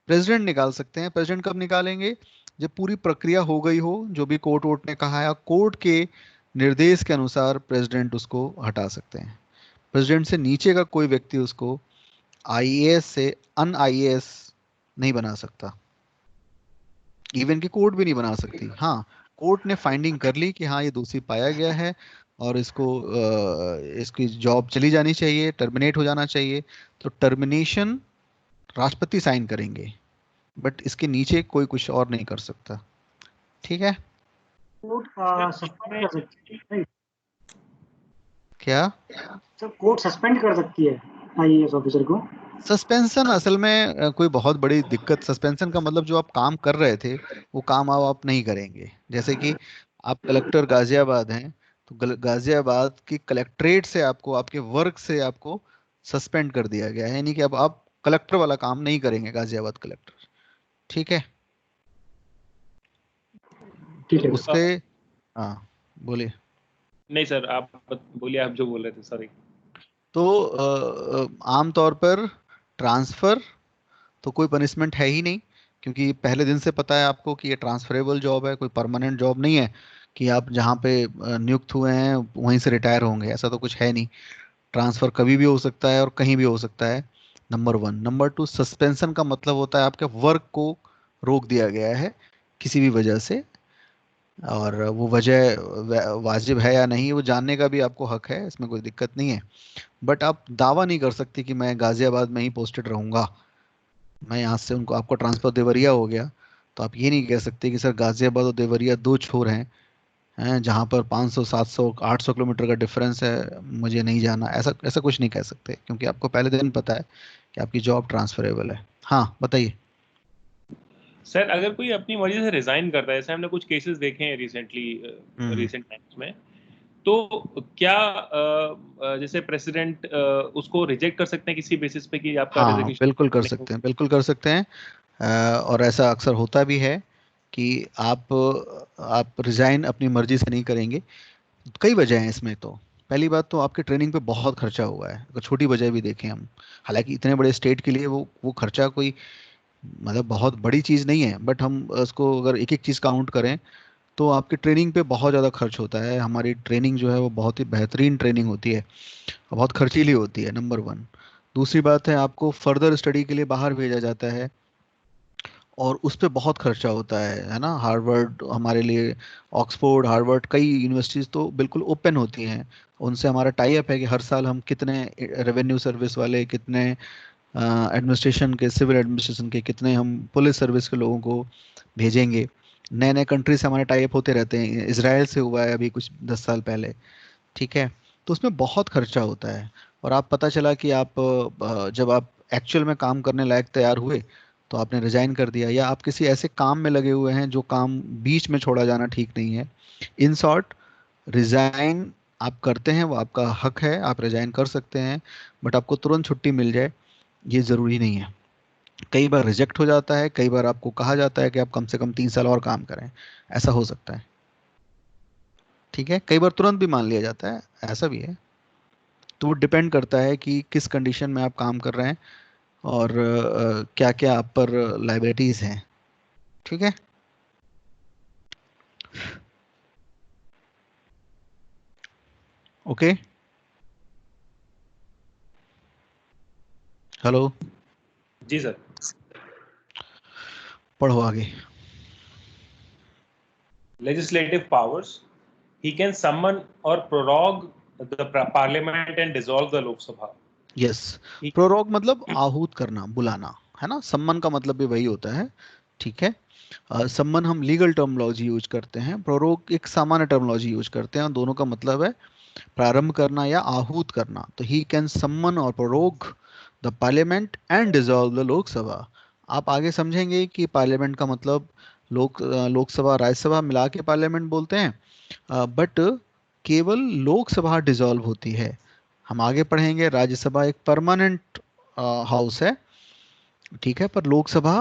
B: प्रेसिडेंट निकाल सकते हैं। प्रेसिडेंट कब निकालेंगे? जब पूरी प्रक्रिया हो गई हो, जो भी कोर्ट वोट ने कहा है, कोर्ट के निर्देश के अनुसार प्रेसिडेंट उसको हटा सकते हैं। प्रेसिडेंट से नीचे का कोई व्यक्ति उसको आईएएस से अन आईएएस नहीं बना सकता, इवन की कोर्ट भी नहीं बना सकती। हाँ, कोर्ट ने फाइंडिंग कर ली कि हाँ ये दोषी पाया गया है और इसकी जॉब चली जानी चाहिए, टर्मिनेट हो जाना चाहिए, तो टर्मिनेशन राष्ट्रपति साइन करेंगे, बट इसके नीचे कोई कुछ और नहीं कर सकता, ठीक है।
C: कोर्ट सस्पेंड कर सकती है नहीं?
B: क्या?
C: सर कोर्ट सस्पेंड कर सकती है आईएएस ऑफिसर को?
B: सस्पेंशन असल में कोई बहुत बड़ी दिक्कत, सस्पेंशन का मतलब जो आप काम कर रहे थे वो काम अब आप नहीं करेंगे। जैसे कि आप कलेक्टर गाजियाबाद हैं, तो गाजियाबाद की कलेक्ट्रेट से आपको, आपके वर्क से आपको सस्पेंड कर दिया गया है, यानी कि अब आप कलेक्टर वाला काम नहीं करेंगे, गाजियाबाद कलेक्टर, ठीक है।
C: ठीक
B: तो
C: है।
B: उससे, हाँ बोलिए।
D: नहीं सर, आप बोलिए, आप जो बोल रहे थे, सॉरी।
B: तो आमतौर पर ट्रांसफर तो कोई पनिशमेंट है ही नहीं, क्योंकि पहले दिन से पता है आपको कि ये ट्रांसफरेबल जॉब है, कोई परमानेंट जॉब नहीं है कि आप जहाँ पे नियुक्त हुए हैं वहीं से रिटायर होंगे, ऐसा तो कुछ है नहीं। ट्रांसफर कभी भी हो सकता है और कहीं भी हो सकता है, number one. Number two, suspension का मतलब होता है आपके वर्क को रोक दिया गया है किसी भी वजह से, और वो वजह वाजिब है या नहीं वो जानने का भी आपको हक है, इसमें कोई दिक्कत नहीं है। बट आप दावा नहीं कर सकते कि मैं गाजियाबाद में ही पोस्टेड रहूंगा, मैं यहाँ से उनको, आपको ट्रांसफर देवरिया हो गया, तो आप ये नहीं कह सकते कि सर गाजियाबाद और देवरिया दो छोर हैं जहाँ पर 500 700 800 किलोमीटर का डिफरेंस है, मुझे नहीं जाना, ऐसा ऐसा कुछ नहीं कह सकते, क्योंकि आपको पहले दिन पता है कि आपकी जॉब ट्रांसफरेबल है। हाँ बताइए।
D: सर अगर कोई अपनी मर्जी से रिजाइन करता है, जैसे हमने कुछ केसेस देखे हैं
B: हम्म
D: रिसेंट टाइम्स में, तो क्या जैसे प्रेसिडेंट उसको रिजेक्ट कर सकते हैं किसी बेसिस पे कि आपका
B: हाँ बिल्कुल कर
D: रेजिग्नेशन?
B: सकते हैं, बिल्कुल कर सकते हैं। और ऐसा अक्सर होता भी है कि आप रिजाइन अपनी मर्जी से नहीं करेंगे। कई वजह हैं इसमें। तो पहली बात तो आपके ट्रेनिंग पे बहुत खर्चा हुआ है, अगर छोटी वजह भी देखें हम, हालांकि इतने बड़े स्टेट के लिए वो खर्चा कोई मतलब बहुत बड़ी चीज़ नहीं है, बट हम उसको अगर एक एक चीज़ काउंट करें तो आपकी ट्रेनिंग पे बहुत ज़्यादा खर्च होता है। हमारी ट्रेनिंग जो है वो बहुत ही बेहतरीन ट्रेनिंग होती है और बहुत खर्चीली होती है, नंबर वन। दूसरी बात है, आपको फर्दर स्टडी के लिए बाहर भेजा जाता है और उस पे बहुत खर्चा होता है ना। हार्वर्ड हमारे लिए, ऑक्सफोर्ड, हार्वर्ड, कई यूनिवर्सिटीज़ तो बिल्कुल ओपन होती हैं, उनसे हमारा टाई अप है कि हर साल हम कितने रेवेन्यू सर्विस वाले, कितने एडमिनिस्ट्रेशन के, सिविल एडमिनिस्ट्रेशन के, कितने हम पुलिस सर्विस के लोगों को भेजेंगे। नए नए कंट्री से हमारे टाई अप होते रहते हैं, इसराइल से हुआ है अभी कुछ 10 साल पहले, ठीक है। तो उसमें बहुत खर्चा होता है। और आप, पता चला कि आप जब आप एक्चुअल में काम करने लायक तैयार हुए तो आपने रिजाइन कर दिया, या आप किसी ऐसे काम में लगे हुए हैं जो काम बीच में छोड़ा जाना ठीक नहीं है। इन शॉर्ट, रिजाइन आप करते हैं वो आपका हक है, आप रिजाइन कर सकते हैं, बट आपको तुरंत छुट्टी मिल जाए ये ज़रूरी नहीं है। कई बार रिजेक्ट हो जाता है, कई बार आपको कहा जाता है कि आप कम से कम 3 साल और काम करें, ऐसा हो सकता है, ठीक है। कई बार तुरंत भी मान लिया जाता है, ऐसा भी है। तो वो डिपेंड करता है कि किस कंडीशन में आप काम कर रहे हैं और क्या क्या आप पर लाइबिलिटीज़ हैं, ठीक है, ओके, हेलो,
D: जी सर।
B: पढ़ो आगे।
D: Legislative powers. He can summon or prorogue the parliament and dissolve the Lok Sabha.
B: Yes,
D: He-
B: prorogue मतलब आहूत करना, बुलाना, है ना। सम्मन का मतलब भी वही होता है, ठीक है। सम्मन हम लीगल टर्मिनोलॉजी यूज करते हैं, प्रोरोग एक सामान्य टर्मिनोलॉजी यूज करते हैं, और दोनों का मतलब है प्रारंभ करना या आहूत करना। तो ही कैन सम्मन और prorogue the parliament and dissolve the Lok Sabha. आप आगे समझेंगे कि पार्लियामेंट का मतलब लोकसभा राज्यसभा मिला के पार्लियामेंट बोलते हैं, बट केवल लोकसभा डिसॉल्व होती है। हम आगे पढ़ेंगे, राज्यसभा एक परमानेंट हाउस है, ठीक है, पर लोकसभा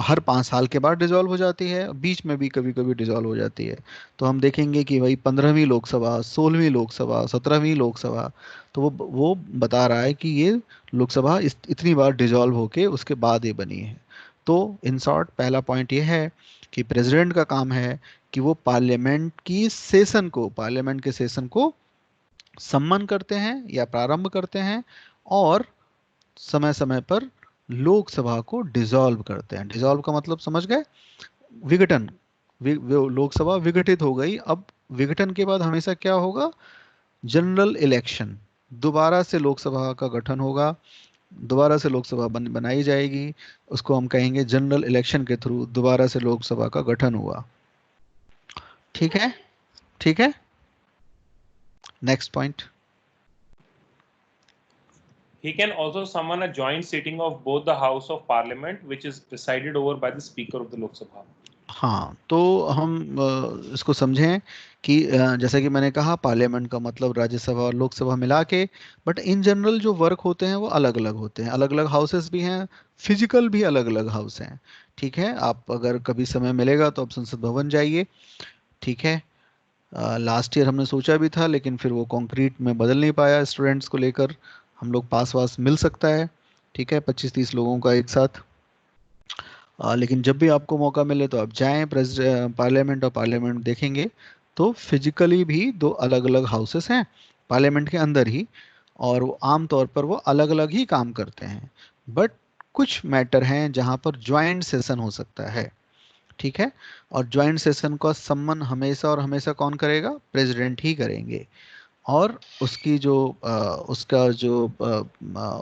B: हर 5 साल के बाद डिसॉल्व हो जाती है, बीच में भी कभी कभी डिसॉल्व हो जाती है। तो हम देखेंगे कि भाई 15वीं लोकसभा, 16वीं लोकसभा, 17वीं लोकसभा, तो वो बता रहा है कि ये लोकसभा इतनी बार डिसॉल्व होके उसके बाद ये बनी है। तो इन शॉर्ट पहला पॉइंट ये है कि प्रेसिडेंट का काम है कि वो पार्लियामेंट के सेशन को सम्मन करते हैं या प्रारंभ करते हैं, और समय समय पर लोकसभा को डिसॉल्व करते हैं। डिसॉल्व का मतलब समझ गए, विघटन। लोकसभा विघटित हो गई, अब विघटन के बाद हमेशा क्या होगा, जनरल इलेक्शन, दोबारा से लोकसभा का गठन होगा, दोबारा से लोकसभा बनाई जाएगी, उसको हम कहेंगे जनरल इलेक्शन के थ्रू दोबारा से लोकसभा का गठन हुआ। ठीक है, ठीक है, next point.
D: He can also summon a joint sitting of both the House of Parliament, which is presided over by the Speaker of the Lok Sabha.
B: हाँ, तो हम इसको समझें कि जैसे कि मैंने कहा, पार्लियामेंट का मतलब राज्यसभा और लोकसभा मिला के, बट इन जनरल जो वर्क होते हैं वो अलग अलग होते हैं, अलग अलग हाउसेस भी हैं, फिजिकल भी अलग अलग हाउस हैं। ठीक है, आप अगर कभी समय मिलेगा तो आप संसद भवन जाइए, ठीक है। लास्ट ईयर हमने सोचा भी था, लेकिन फिर वो कंक्रीट में बदल नहीं पाया, स्टूडेंट्स को लेकर हम लोग पास वास मिल सकता है, ठीक है, 25-30 लोगों का एक साथ। लेकिन जब भी आपको मौका मिले तो आप जाएं पार्लियामेंट, और पार्लियामेंट देखेंगे तो फिजिकली भी दो अलग अलग हाउसेस हैं पार्लियामेंट के अंदर ही, और वो आम तौर पर वो अलग अलग ही काम करते हैं, बट कुछ मैटर हैं जहां पर ज्वाइंट सेशन हो सकता है, ठीक है। और ज्वाइंट सेशन का सम्मन हमेशा और हमेशा कौन करेगा, प्रेसिडेंट ही करेंगे, और उसकी जो उसका जो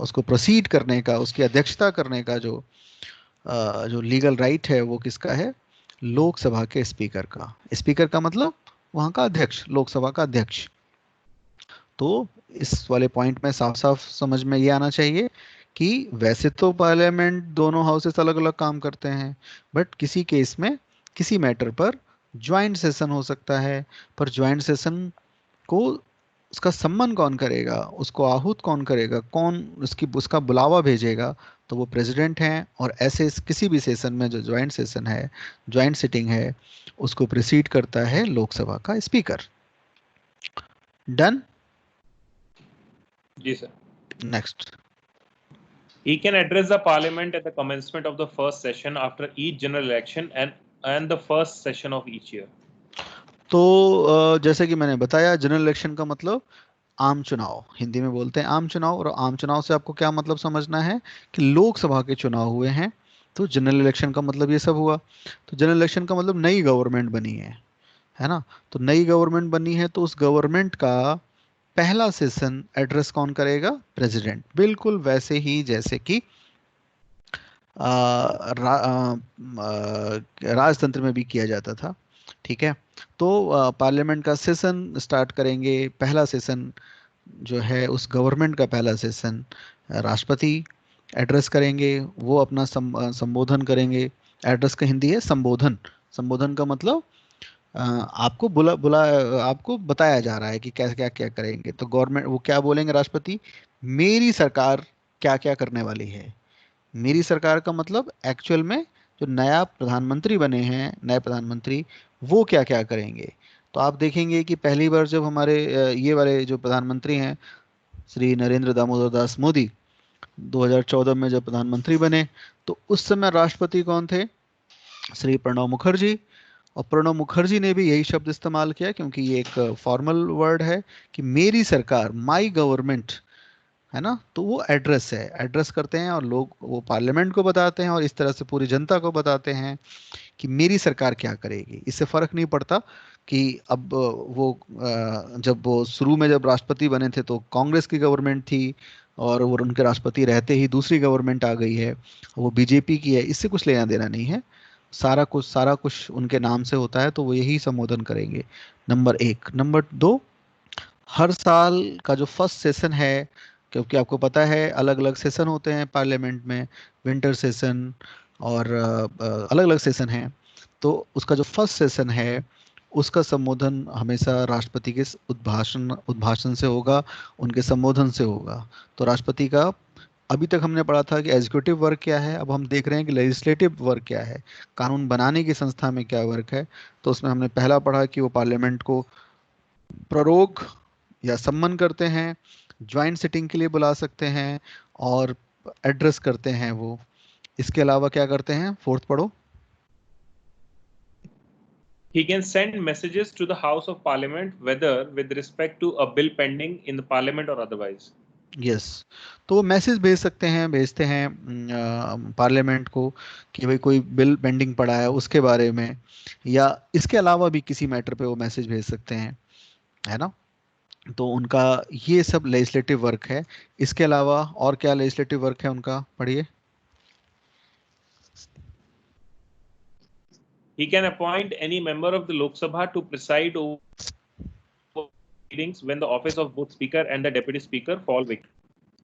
B: उसको प्रोसीड करने का, उसकी अध्यक्षता करने का जो लीगल राइट है वो किसका है, लोकसभा के स्पीकर का। स्पीकर का मतलब वहां का अध्यक्ष, लोकसभा का अध्यक्ष। तो इस वाले पॉइंट में साफ साफ समझ में ये आना चाहिए कि वैसे तो पार्लियामेंट दोनों हाउसेस अलग अलग काम करते हैं, बट किसी केस में, किसी मैटर पर ज्वाइंट सेशन हो सकता है, पर ज्वाइंट सेशन को उसका सम्मान कौन करेगा, उसको आहूत कौन करेगा, कौन उसका बुलावा भेजेगा, तो वो प्रेसिडेंट हैं। और ऐसे किसी भी सेशन में जो ज्वाइंट सेशन है, ज्वाइंट सिटिंग है, उसको प्रिसीड करता है लोकसभा का स्पीकर। डन,
D: जी sir.
B: Next.
D: He can address the Parliament at the commencement of the first session after each general election and the first session of each year.
B: तो जैसे कि मैंने बताया, जनरल इलेक्शन का मतलब आम चुनाव, हिंदी में बोलते हैं आम चुनाव, और आम चुनाव से आपको क्या मतलब समझना है कि लोकसभा के चुनाव हुए हैं, तो जनरल इलेक्शन का मतलब ये सब हुआ। तो जनरल इलेक्शन का मतलब नई गवर्नमेंट बनी है ना। तो नई गवर्नमेंट बनी है, तो उस गवर्नमेंट का पहला सेशन एड्रेस कौन करेगा, प्रेसिडेंट, बिल्कुल वैसे ही जैसे कि राजतंत्र में भी किया जाता था, ठीक है। तो पार्लियामेंट का सेशन स्टार्ट करेंगे, पहला सेशन जो है उस गवर्नमेंट का पहला सेशन राष्ट्रपति एड्रेस करेंगे, वो अपना संबोधन करेंगे। एड्रेस का हिंदी है संबोधन। संबोधन का मतलब आपको आपको बताया जा रहा है कि कैसे क्या क्या करेंगे। तो गवर्नमेंट वो क्या बोलेंगे, राष्ट्रपति, मेरी सरकार क्या क्या करने वाली है। मेरी सरकार का मतलब एक्चुअल में जो नया प्रधानमंत्री बने हैं, नए प्रधानमंत्री, वो क्या क्या करेंगे। तो आप देखेंगे कि पहली बार जब हमारे ये वाले जो प्रधानमंत्री हैं, श्री नरेंद्र दामोदर दास मोदी, 2014 में जब प्रधानमंत्री बने, तो उस समय राष्ट्रपति कौन थे, श्री प्रणब मुखर्जी। और प्रणब मुखर्जी ने भी यही शब्द इस्तेमाल किया क्योंकि ये एक फॉर्मल वर्ड है कि मेरी सरकार, माई गवर्नमेंट, है ना। तो वो एड्रेस है, एड्रेस करते हैं और लोग वो पार्लियामेंट को बताते हैं और इस तरह से पूरी जनता को बताते हैं कि मेरी सरकार क्या करेगी। इससे फर्क नहीं पड़ता कि अब जब वो शुरू में जब राष्ट्रपति बने थे तो कांग्रेस की गवर्नमेंट थी और वो उनके राष्ट्रपति रहते ही दूसरी गवर्नमेंट आ गई है, वो बीजेपी की है, इससे कुछ लेना देना नहीं है। सारा कुछ उनके नाम से होता है, तो वो यही संबोधन करेंगे। नंबर 1। नंबर 2, हर साल का जो फर्स्ट सेशन है, क्योंकि आपको पता है अलग अलग सेशन होते हैं पार्लियामेंट में, विंटर सेशन और अलग अलग सेशन हैं, तो उसका जो फर्स्ट सेशन है उसका संबोधन हमेशा राष्ट्रपति के उद्भाषण से होगा, उनके संबोधन से होगा। तो राष्ट्रपति का अभी तक हमने पढ़ा था कि एग्जीक्यूटिव वर्क क्या है, अब हम देख रहे हैं कि लेजिस्लेटिव वर्क क्या है, कानून बनाने की संस्था में क्या वर्क है। तो उसमें हमने पहला पढ़ा कि वो पार्लियामेंट को प्ररोग या सम्मन करते हैं, ज्वाइंट सिटिंग के लिए बुला सकते हैं और एड्रेस करते हैं वो। इसके अलावा क्या करते हैं, फोर्थ पढ़ो।
D: He can send messages to the House of Parliament, whether with respect to a bill pending in the Parliament or otherwise.
B: Yes, तो मैसेज भेजते हैं पार्लियामेंट को कि भाई कोई बिल पेंडिंग पड़ा है उसके बारे में, या इसके अलावा भी किसी मैटर पे वो मैसेज भेज सकते हैं, है ना। तो उनका ये सब लेजिस्लेटिव वर्क है। इसके अलावा और क्या लेजिस्लेटिव वर्क है उनका, पढ़िए।
D: He can appoint any member of the Lok Sabha to preside over meetings when the office of both Speaker and the Deputy Speaker fall vacant.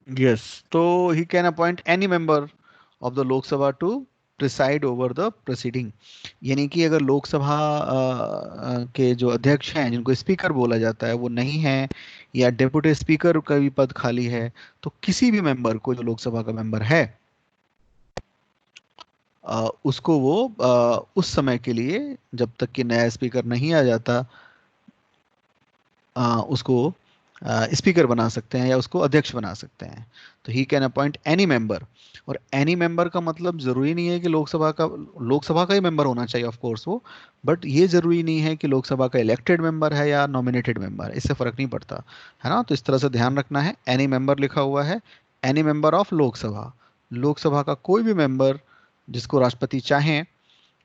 B: Yes, तो he can appoint any member of the Lok Sabha to preside over the proceeding। यानी कि अगर लोकसभा के जो अध्यक्ष हैं, जिनको speaker बोला जाता है, वो नहीं है या डेप्यूटी स्पीकर का भी पद खाली है, तो किसी भी मेंबर को जो लोकसभा का मेंबर है उसको वो उस समय के लिए, जब तक कि नया स्पीकर नहीं आ जाता, उसको स्पीकर बना सकते हैं या उसको अध्यक्ष बना सकते हैं। तो ही कैन अपॉइंट एनी मेंबर। और एनी मेंबर का मतलब जरूरी नहीं है कि लोकसभा का ही मेंबर होना चाहिए ऑफ कोर्स वो, बट ये जरूरी नहीं है कि लोकसभा का इलेक्टेड मेंबर है या नॉमिनेटेड मेंबर, इससे फर्क नहीं पड़ता, है ना। तो इस तरह से ध्यान रखना है, एनी मेंबर लिखा हुआ है, any member of Lok Sabha, Lok Sabha का कोई भी मेंबर जिसको राष्ट्रपति चाहें,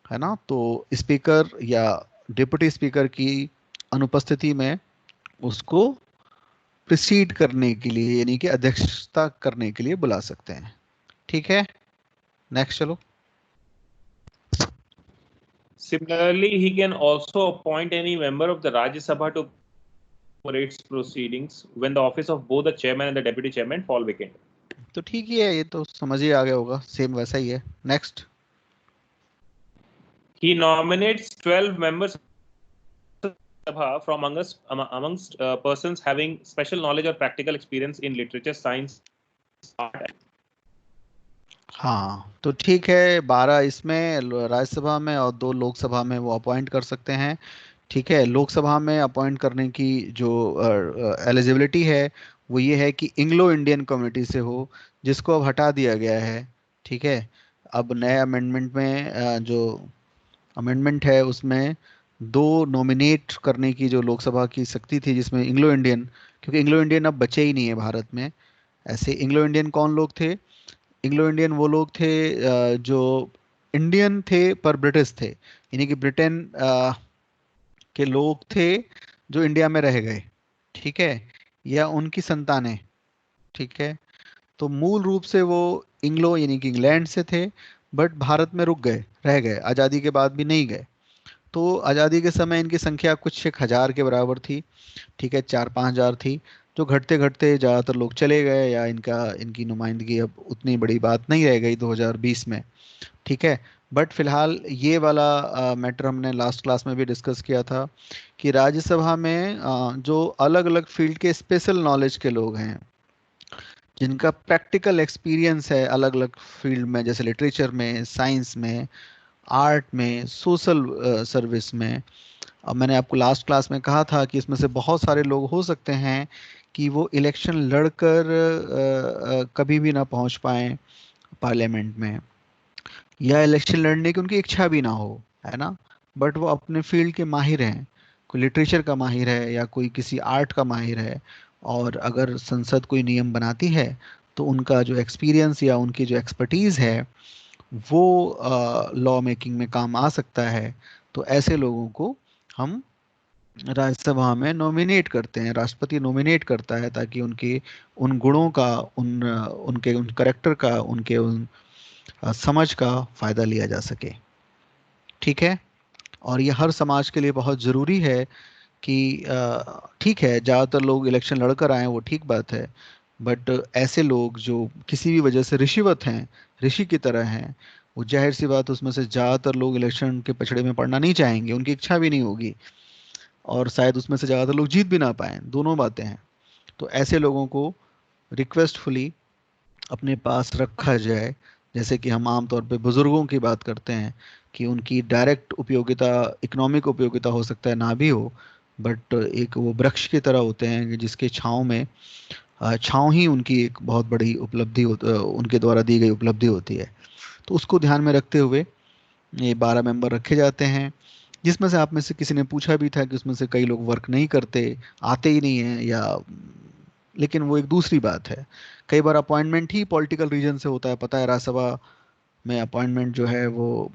B: है ना। तो स्पीकर या डिप्टी स्पीकर की अनुपस्थिति में उसको प्रिसीड करने के लिए, यानी कि अध्यक्षता करने के लिए बुला सकते हैं। ठीक है, नेक्स्ट चलो।
D: Similarly, he can also appoint any member of the Rajya Sabha to for its proceedings when the office of both the chairman and the deputy chairman fall vacant.
B: तो ठीक ही है, ये तो समझ ही आ गया होगा, सेम वैसा ही है। Next.
D: He nominates 12 members from amongst persons having special knowledge or practical experience in literature, science, art.
B: हाँ, तो ठीक है, 12 इसमें राज्यसभा में और 2 लोकसभा में वो अपॉइंट कर सकते हैं। ठीक है, लोकसभा में अपॉइंट करने की जो एलिजिबिलिटी है वो ये है कि इंग्लो इंडियन कम्युनिटी से हो, जिसको अब हटा दिया गया है। ठीक है, अब नए अमेंडमेंट में जो अमेंडमेंट है उसमें 2 नॉमिनेट करने की जो लोकसभा की शक्ति थी, जिसमें इंग्लो इंडियन, क्योंकि इंग्लो इंडियन अब बचे ही नहीं है भारत में। ऐसे इंग्लो इंडियन कौन लोग थे? इंग्लो इंडियन वो लोग थे जो इंडियन थे पर ब्रिटिश थे, यानी कि ब्रिटेन के लोग थे जो इंडिया में रह गए, ठीक है, या उनकी संतानें। ठीक है, तो मूल रूप से वो इंग्लो यानी कि इंग्लैंड से थे, बट भारत में रुक गए, रह गए, आज़ादी के बाद भी नहीं गए। तो आज़ादी के समय इनकी संख्या कुछ 1000 के बराबर थी। ठीक है, 4-5 हज़ार थी, जो घटते घटते ज़्यादातर लोग चले गए या इनकी नुमाइंदगी अब उतनी बड़ी बात नहीं रह गई 2020 में। ठीक है, बट फिलहाल ये वाला मैटर हमने लास्ट क्लास में भी डिस्कस किया था कि राज्यसभा में जो अलग अलग फील्ड के स्पेशल नॉलेज के लोग हैं, जिनका प्रैक्टिकल एक्सपीरियंस है अलग अलग फील्ड में, जैसे लिटरेचर में, साइंस में, आर्ट में, सोशल सर्विस में। अब मैंने आपको लास्ट क्लास में कहा था कि इसमें से बहुत सारे लोग हो सकते हैं कि वो इलेक्शन लड़कर कभी भी ना पहुंच पाएं पार्लियामेंट में, या इलेक्शन लड़ने की उनकी इच्छा भी ना हो, है ना, बट वो अपने फील्ड के माहिर हैं, कोई लिटरेचर का माहिर है या कोई किसी आर्ट का माहिर है, और अगर संसद कोई नियम बनाती है तो उनका जो एक्सपीरियंस या उनकी जो एक्सपर्टीज़ है वो लॉ मेकिंग में काम आ सकता है, तो ऐसे लोगों को हम राज्यसभा में नॉमिनेट करते हैं, राष्ट्रपति नॉमिनेट करता है, ताकि उनके उन गुणों का, उनके उन करेक्टर का, उनके उन समझ का फायदा लिया जा सके। ठीक है, और ये हर समाज के लिए बहुत ज़रूरी है कि ठीक है ज़्यादातर लोग इलेक्शन लड़कर आए वो ठीक बात है, बट ऐसे लोग जो किसी भी वजह से ऋषिवत हैं, ऋषि की तरह हैं, वो जाहिर सी बात उसमें से ज़्यादातर लोग इलेक्शन के पछड़े में पड़ना नहीं चाहेंगे, उनकी इच्छा भी नहीं होगी, और शायद उसमें से ज़्यादातर लोग जीत भी ना पाएँ, दोनों बातें हैं। तो ऐसे लोगों को रिक्वेस्टफुली अपने पास रखा जाए, जैसे कि हम आमतौर पे बुज़ुर्गों की बात करते हैं कि उनकी डायरेक्ट उपयोगिता, इकोनॉमिक उपयोगिता हो सकता है ना भी हो, बट एक वो वृक्ष की तरह होते हैं कि जिसके छाँव में, छाँव ही उनकी एक बहुत बड़ी उपलब्धि उनके द्वारा दी गई उपलब्धि होती है। तो उसको ध्यान में रखते हुए ये 12 मेंबर रखे जाते हैं, जिसमें से आप में से किसी ने पूछा भी था कि उसमें से कई लोग वर्क नहीं करते, आते ही नहीं हैं, या लेकिन वो एक दूसरी बात है। कई बार अपॉइंटमेंट ही पॉलिटिकल रीजन से होता है, पता है राज्यसभा में अपॉइंटमेंट जो है वो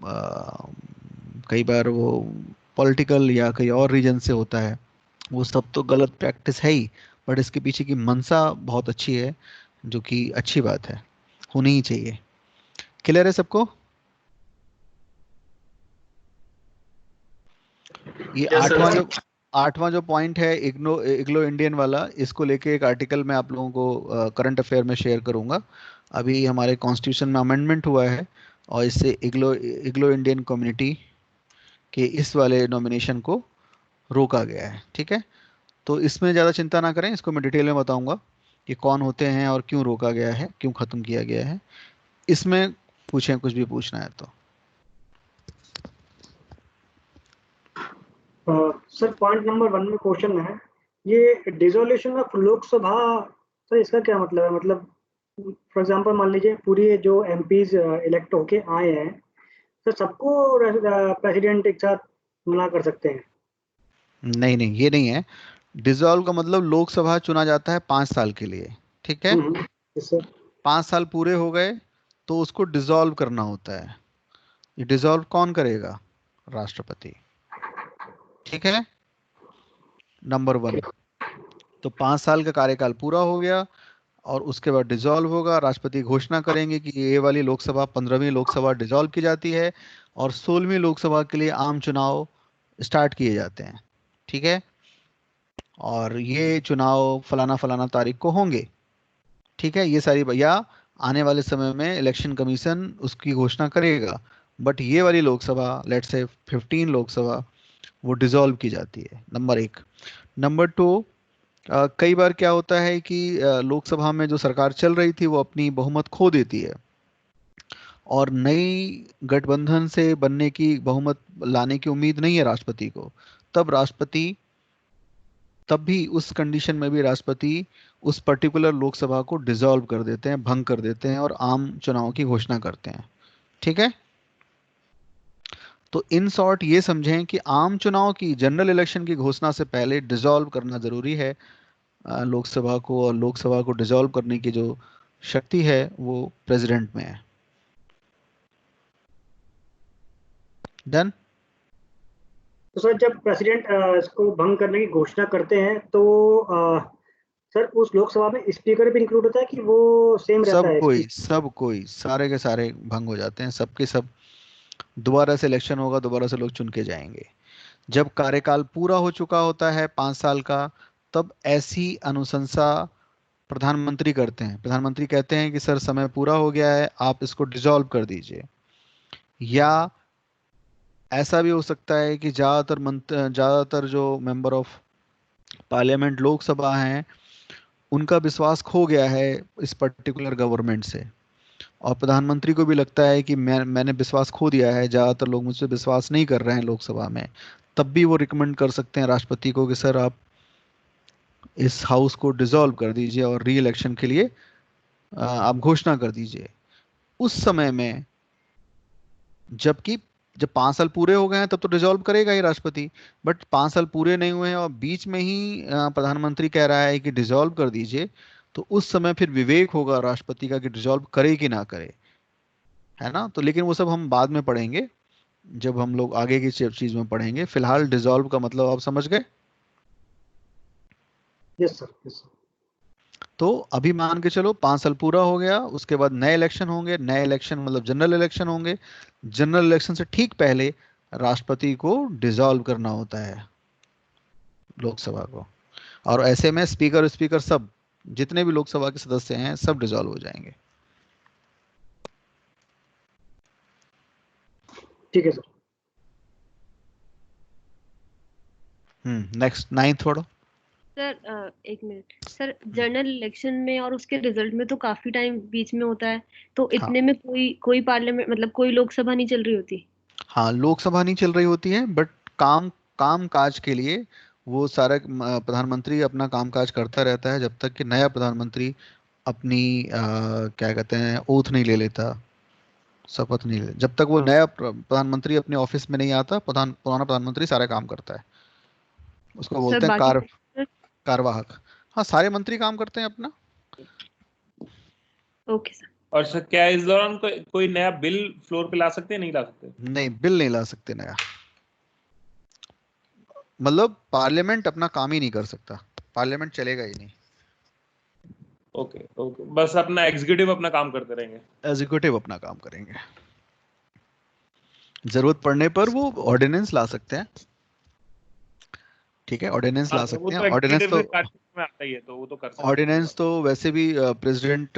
B: कई बार वो पॉलिटिकल या कई और रीजन से होता है, वो सब तो गलत प्रैक्टिस है ही, बट इसके पीछे की मंशा बहुत अच्छी है, जो कि अच्छी बात है, होनी ही चाहिए। क्लियर है सबको? ये आठवां जो पॉइंट है इग्लो इंडियन वाला, इसको लेके एक आर्टिकल मैं आप लोगों को करंट अफेयर में शेयर करूंगा। अभी हमारे कॉन्स्टिट्यूशन में अमेंडमेंट हुआ है और इससे इग्लो इंडियन कम्युनिटी के इस वाले नॉमिनेशन को रोका गया है। ठीक है, तो इसमें ज़्यादा चिंता ना करें, इसको मैं डिटेल में बताऊंगा कि कौन होते हैं और क्यों रोका गया है, क्यों ख़त्म किया गया है। इसमें पूछें, कुछ भी पूछना है तो।
C: सर पॉइंट नंबर 1 में क्वेश्चन है, ये डिसोल्यूशन ऑफ लोकसभा, सर इसका क्या मतलब है? मतलब फॉर एग्जांपल मान लीजिए पूरी जो एमपीज इलेक्ट होके आए हैं, तो सबको प्रेसिडेंट एक साथ मना कर सकते हैं?
B: नहीं नहीं, ये नहीं है। डिसॉल्व का मतलब लोकसभा चुना जाता है 5 साल के लिए। ठीक है,
C: yes, sir.
B: 5 साल पूरे हो गए तो उसको डिसॉल्व करना होता है। ये डिसॉल्व कौन करेगा? राष्ट्रपति। ठीक है, नंबर 1। तो 5 साल का कार्यकाल पूरा हो गया और उसके बाद डिसॉल्व होगा, राष्ट्रपति घोषणा करेंगे कि ये वाली लोकसभा 15वीं लोकसभा डिसॉल्व की जाती है और 16वीं लोकसभा के लिए आम चुनाव स्टार्ट किए जाते हैं। ठीक है, और ये चुनाव फलाना फलाना तारीख को होंगे। ठीक है, ये सारी या आने वाले समय में इलेक्शन कमीशन उसकी घोषणा करेगा, बट ये वाली लोकसभा, लेट्स से 15 लोकसभा, वो डिसॉल्व की जाती है। नंबर 1। नंबर 2, कई बार क्या होता है कि लोकसभा में जो सरकार चल रही थी वो अपनी बहुमत खो देती है और नई गठबंधन से बनने की, बहुमत लाने की उम्मीद नहीं है राष्ट्रपति को, तब भी उस कंडीशन में भी राष्ट्रपति उस पर्टिकुलर लोकसभा को डिसॉल्व कर देते हैं, भंग कर देते हैं और आम चुनाव की घोषणा करते हैं। ठीक है, तो इन शॉर्ट ये समझें कि आम चुनाव की, जनरल इलेक्शन की घोषणा से पहले डिसॉल्व करना जरूरी है लोकसभा को, और लोकसभा को डिसॉल्व करने की जो शक्ति है वो प्रेसिडेंट में है। डन?
C: तो सर जब प्रेसिडेंट इसको भंग करने की घोषणा करते हैं तो सर उस लोकसभा में स्पीकर भी इंक्लूड होता है कि वो सेम रहता है?
B: सब कोई सारे के सारे भंग हो जाते हैं, सबके सब दोबारा से इलेक्शन होगा, दोबारा से लोग चुन के जाएंगे। जब कार्यकाल पूरा हो चुका होता है 5 साल का, तब ऐसी अनुशंसा प्रधानमंत्री करते हैं। प्रधानमंत्री कहते हैं कि सर समय पूरा हो गया है, आप इसको डिसॉल्व कर दीजिए। या ऐसा भी हो सकता है कि ज़्यादातर जो मेंबर ऑफ पार्लियामेंट लोकसभा हैं उनका विश्वास खो गया है इस पर्टिकुलर गवर्नमेंट से, और प्रधानमंत्री को भी लगता है कि मैंने विश्वास खो दिया है, ज़्यादातर लोग मुझसे विश्वास नहीं कर रहे हैं लोकसभा में, तब भी वो रिकमेंड कर सकते हैं राष्ट्रपति को कि सर आप इस हाउस को डिसॉल्व कर दीजिए और री इलेक्शन के लिए आप घोषणा कर दीजिए। उस समय में जबकि जब 5 साल पूरे हो गए हैं तब तो डिसॉल्व करेगा ही राष्ट्रपति, बट 5 साल पूरे नहीं हुए हैं और बीच में ही प्रधानमंत्री कह रहा है कि डिसॉल्व कर दीजिए, तो उस समय फिर विवेक होगा राष्ट्रपति का कि डिसॉल्व करे कि ना करे, है ना। तो लेकिन वो सब हम बाद में पढ़ेंगे, जब हम लोग आगे की चीज में पढ़ेंगे। फिलहाल डिसॉल्व का मतलब आप समझ गए?
C: Yes sir, yes sir.
B: तो अभी मान के चलो 5 साल पूरा हो गया, उसके बाद नए इलेक्शन होंगे, नए इलेक्शन मतलब जनरल इलेक्शन होंगे। जनरल इलेक्शन से ठीक पहले राष्ट्रपति को डिसॉल्व करना होता है लोकसभा को, और ऐसे में स्पीकर स्पीकर सब जितने भी लोकसभा के सदस्य हैं सब डिसॉल्व हो जाएंगे।
C: ठीक है सर।
B: नेक्स्ट 9th पढ़ो।
F: सर एक मिनट सर, जनरल इलेक्शन में और उसके रिजल्ट में तो काफी टाइम बीच में होता है, तो
B: हाँ
F: इतने में कोई पार्लियामेंट मतलब कोई लोकसभा नहीं चल रही होती?
B: हाँ, लोकसभा नहीं चल रही होती है, बट काम काज के लिए वो सारा प्रधानमंत्री अपना काम काज करता रहता है जब तक कि नया प्रधानमंत्री अपनी क्या कहते हैं ओथ नहीं ले लेता, शपथ नहीं ले। जब तक वो नया प्रधानमंत्री अपने ऑफिस में नहीं आता, पुराना प्रधानमंत्री सारा काम करता है, उसको
F: सर
B: बोलते हैं
F: बाकी minister?
B: कार्यवाहक। हाँ, सारे मंत्री काम करते हैं अपना।
F: Okay sir.
D: और सर क्या इस दौरान कोई नया बिल फ्लोर पे ला सकते हैं, नहीं ला सकते?
B: नहीं, बिल नहीं ला सकते नया, मतलब पार्लियामेंट अपना काम ही नहीं कर सकता, पार्लियामेंट चलेगा ही नहीं।
D: ओके ओके, बस अपना एग्जीक्यूटिव अपना काम करते रहेंगे।
B: एग्जीक्यूटिव अपना काम करेंगे, जरूरत पड़ने पर वो ऑर्डिनेंस ला सकते हैं। ठीक है, ऑर्डिनेंस ला
D: वो
B: सकते हैं।
D: तो
B: ऑर्डिनेंस
D: एग्जीक्यूटिव
B: तो
D: के कार्यक्षेत्र में आता ही है, तो वो तो कर सकते हैं।
B: ऑर्डिनेंस तो वैसे भी प्रेसिडेंट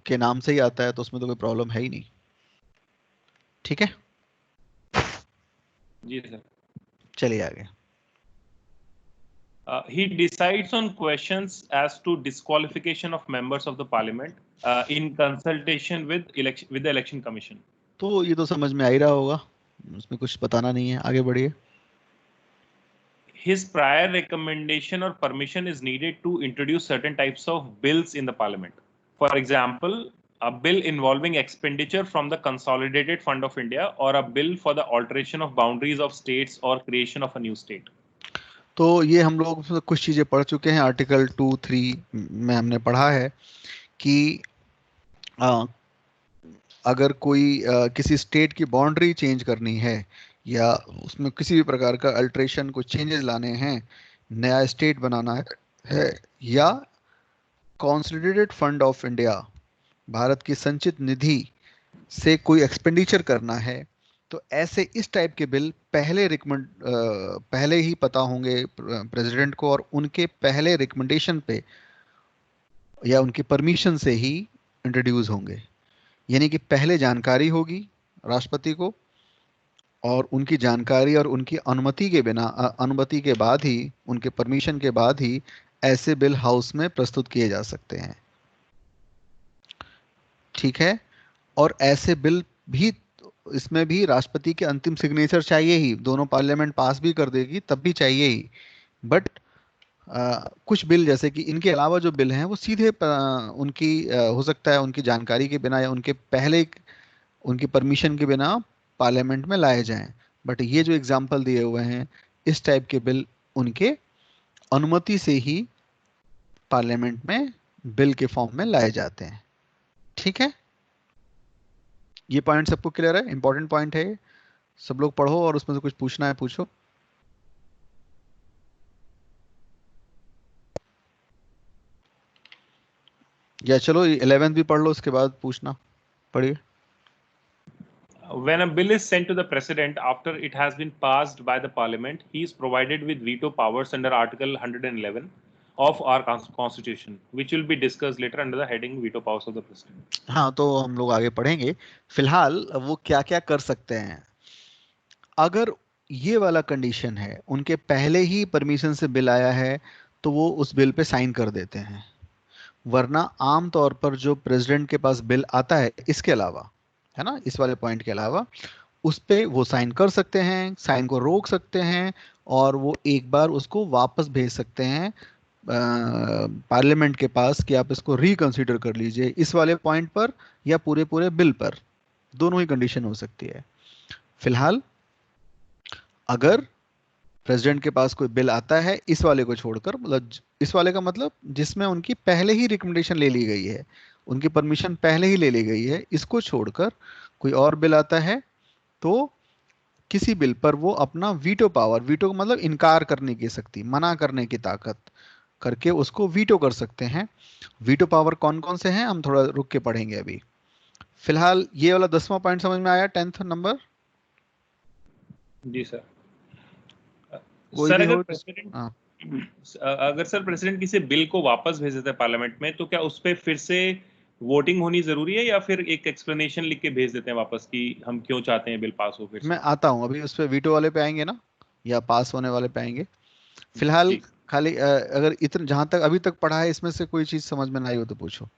B: के नाम से ही आता है, तो उसमें तो कोई प्रॉब्लम है ही नहीं। ठीक है,
D: जी सर।
B: चलिए आगे।
D: He decides on questions as to disqualification of members of the parliament in consultation with the election commission.
B: तो ये तो समझ में आ ही रहा होगा, उसमें कुछ बताना नहीं है, आगे बढ़िए।
D: His prior recommendation or permission is needed to introduce certain types of bills in the parliament. For example, a bill involving expenditure from the Consolidated Fund of India or a bill for the alteration of boundaries of states or creation of a new state.
B: तो ये हम लोग कुछ चीजें पढ़ चुके हैं। Article 2-3 में हमने पढ़ा है कि अगर कोई किसी स्टेट की बाउंड्री चेंज करनी है या उसमें किसी भी प्रकार का अल्ट्रेशन, कुछ चेंजेस लाने हैं, नया स्टेट बनाना है या consolidated fund of India, Bharat की संचित निधि से कोई एक्सपेंडिचर करना है, तो ऐसे इस टाइप के बिल पहले ही पता होंगे प्रेसिडेंट को, और उनके पहले रिकमेंडेशन पे या उनकी परमिशन से ही इंट्रोड्यूस होंगे। यानी कि पहले जानकारी होगी राष्ट्रपति को, और उनकी जानकारी और उनकी अनुमति के बिना, अनुमति के बाद ही, उनके परमिशन के बाद ही ऐसे बिल हाउस में प्रस्तुत किए जा सकते हैं। ठीक है, और ऐसे बिल भी, इसमें भी राष्ट्रपति के अंतिम सिग्नेचर चाहिए ही, दोनों पार्लियामेंट पास भी कर देगी तब भी चाहिए ही। बट कुछ बिल, जैसे कि इनके अलावा जो बिल हैं वो सीधे उनकी हो सकता है उनकी जानकारी के बिना या उनके पहले उनकी परमिशन के बिना पार्लियामेंट में लाए जाएं। बट ये जो एग्जाम्पल दिए हुए हैं, इस टाइप के बिल उनके अनुमति से ही पार्लियामेंट में बिल के फॉर्म में लाए जाते हैं। ठीक है, ये पॉइंट सबको क्लियर है? इंपॉर्टेंट पॉइंट है, सब लोग पढ़ो और उसमें से कुछ पूछना है पूछो। या चलो 11th भी पढ़ लो, उसके बाद पूछना। पढ़िए।
D: When a bill is sent to the president after it has been passed by the parliament, he is provided with veto powers under Article 111 of our constitution, which will be discussed later under the heading veto powers of the president.
B: हाँ, तो हम लोग आगे पढ़ेंगे। फिलहाल वो क्या क्या कर सकते हैं, अगर ये वाला कंडीशन है, उनके पहले ही परमिशन से बिल आया है, तो वो उस बिल पे साइन कर देते हैं। वरना आम तौर पर जो प्रेसिडेंट के पास बिल आता है, इसके अलावा, है ना, इस वाले पॉइंट के अलावा, उस पे वो साइन कर सकते हैं, साइन को रोक सकते हैं, और वो एक बार उसको वापस भेज सकते हैं पार्लियामेंट के पास कि आप इसको रिकंसीडर कर लीजिए, इस वाले पॉइंट पर या पूरे पूरे बिल पर, दोनों ही कंडीशन हो सकती है। फिलहाल अगर प्रेसिडेंट के पास कोई बिल आता है इस वाले को छोड़कर, मतलब इस वाले का मतलब जिसमें उनकी पहले ही रिकमेंडेशन ले ली गई है, उनकी परमिशन पहले ही ले ली गई है, इसको छोड़कर कोई और बिल आता है तो किसी बिल पर वो अपना वीटो पावर, वीटो का मतलब इनकार करने की शक्ति, मना करने की ताकत करके उसको वीटो कर सकते हैं। वीटो पावर कौन कौन से हैं हम थोड़ा रुक के पढ़ेंगे अभी। फिलहाल ये वाला 10वां पॉइंट समझ में आया, 10th नंबर?
D: जी सर।
B: कोई
D: सर
B: भी
D: अगर
B: हो
D: प्रेसिडेंट
B: हाँ।
D: अगर सर प्रेसिडेंट किसी बिल को वापस भेज देता है पार्लियामेंट में, तो क्या उस पर फिर से वोटिंग होनी जरूरी है, या फिर एक एक्सप्लेनेशन लिख के भेज देते हैं वापस कि हम क्यों चाहते हैं बिल पास हो फिर
B: मैं
D: से?
B: आता हूँ अभी उस पर, वीटो वाले पे आएंगे ना, या पास होने वाले पे आएंगे। फिलहाल
D: जी।
B: खाली अगर इतना जहां तक अभी तक पढ़ा है इसमें से कोई चीज समझ में ना आई हो तो पूछो।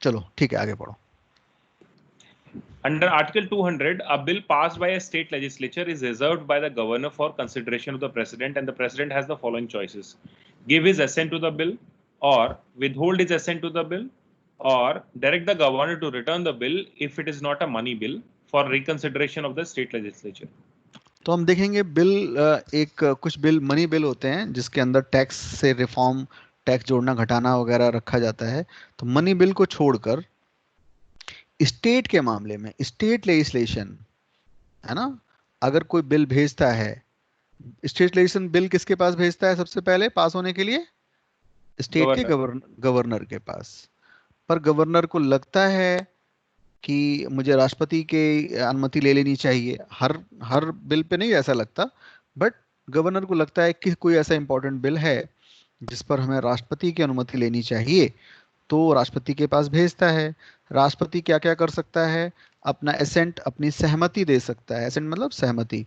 B: चलो ठीक है, आगे पढ़ो।
D: Under Article 200, a bill passed by a state legislature is reserved by the governor for consideration of the president, and the president has the following choices: give his assent to the bill, or withhold his assent to the bill, or direct the governor to return the bill if it is not a money bill for reconsideration of the state legislature.
B: तो हम देखेंगे bill, कुछ bill money bill होते हैं जिसके अंदर tax से reform, tax जोड़ना घटाना वगैरह रखा जाता है। तो मनी बिल को छोड़कर स्टेट के मामले में, स्टेट लेजिस्लेशन है ना, अगर कोई बिल भेजता है, स्टेट लेजिस्लेशन बिल किसके पास भेजता है सबसे पहले पास होने के लिए? स्टेट के गवर्नर के पास। पर गवर्नर को लगता है कि मुझे राष्ट्रपति की अनुमति ले लेनी चाहिए, हर हर बिल पे नहीं ऐसा लगता, बट गवर्नर को लगता है कि कोई ऐसा इंपॉर्टेंट बिल है जिस पर हमें राष्ट्रपति की अनुमति लेनी चाहिए, तो राष्ट्रपति के पास भेजता है। राष्ट्रपति क्या क्या कर सकता है? अपना एसेंट, अपनी सहमति दे सकता है। एसेंट मतलब सहमति,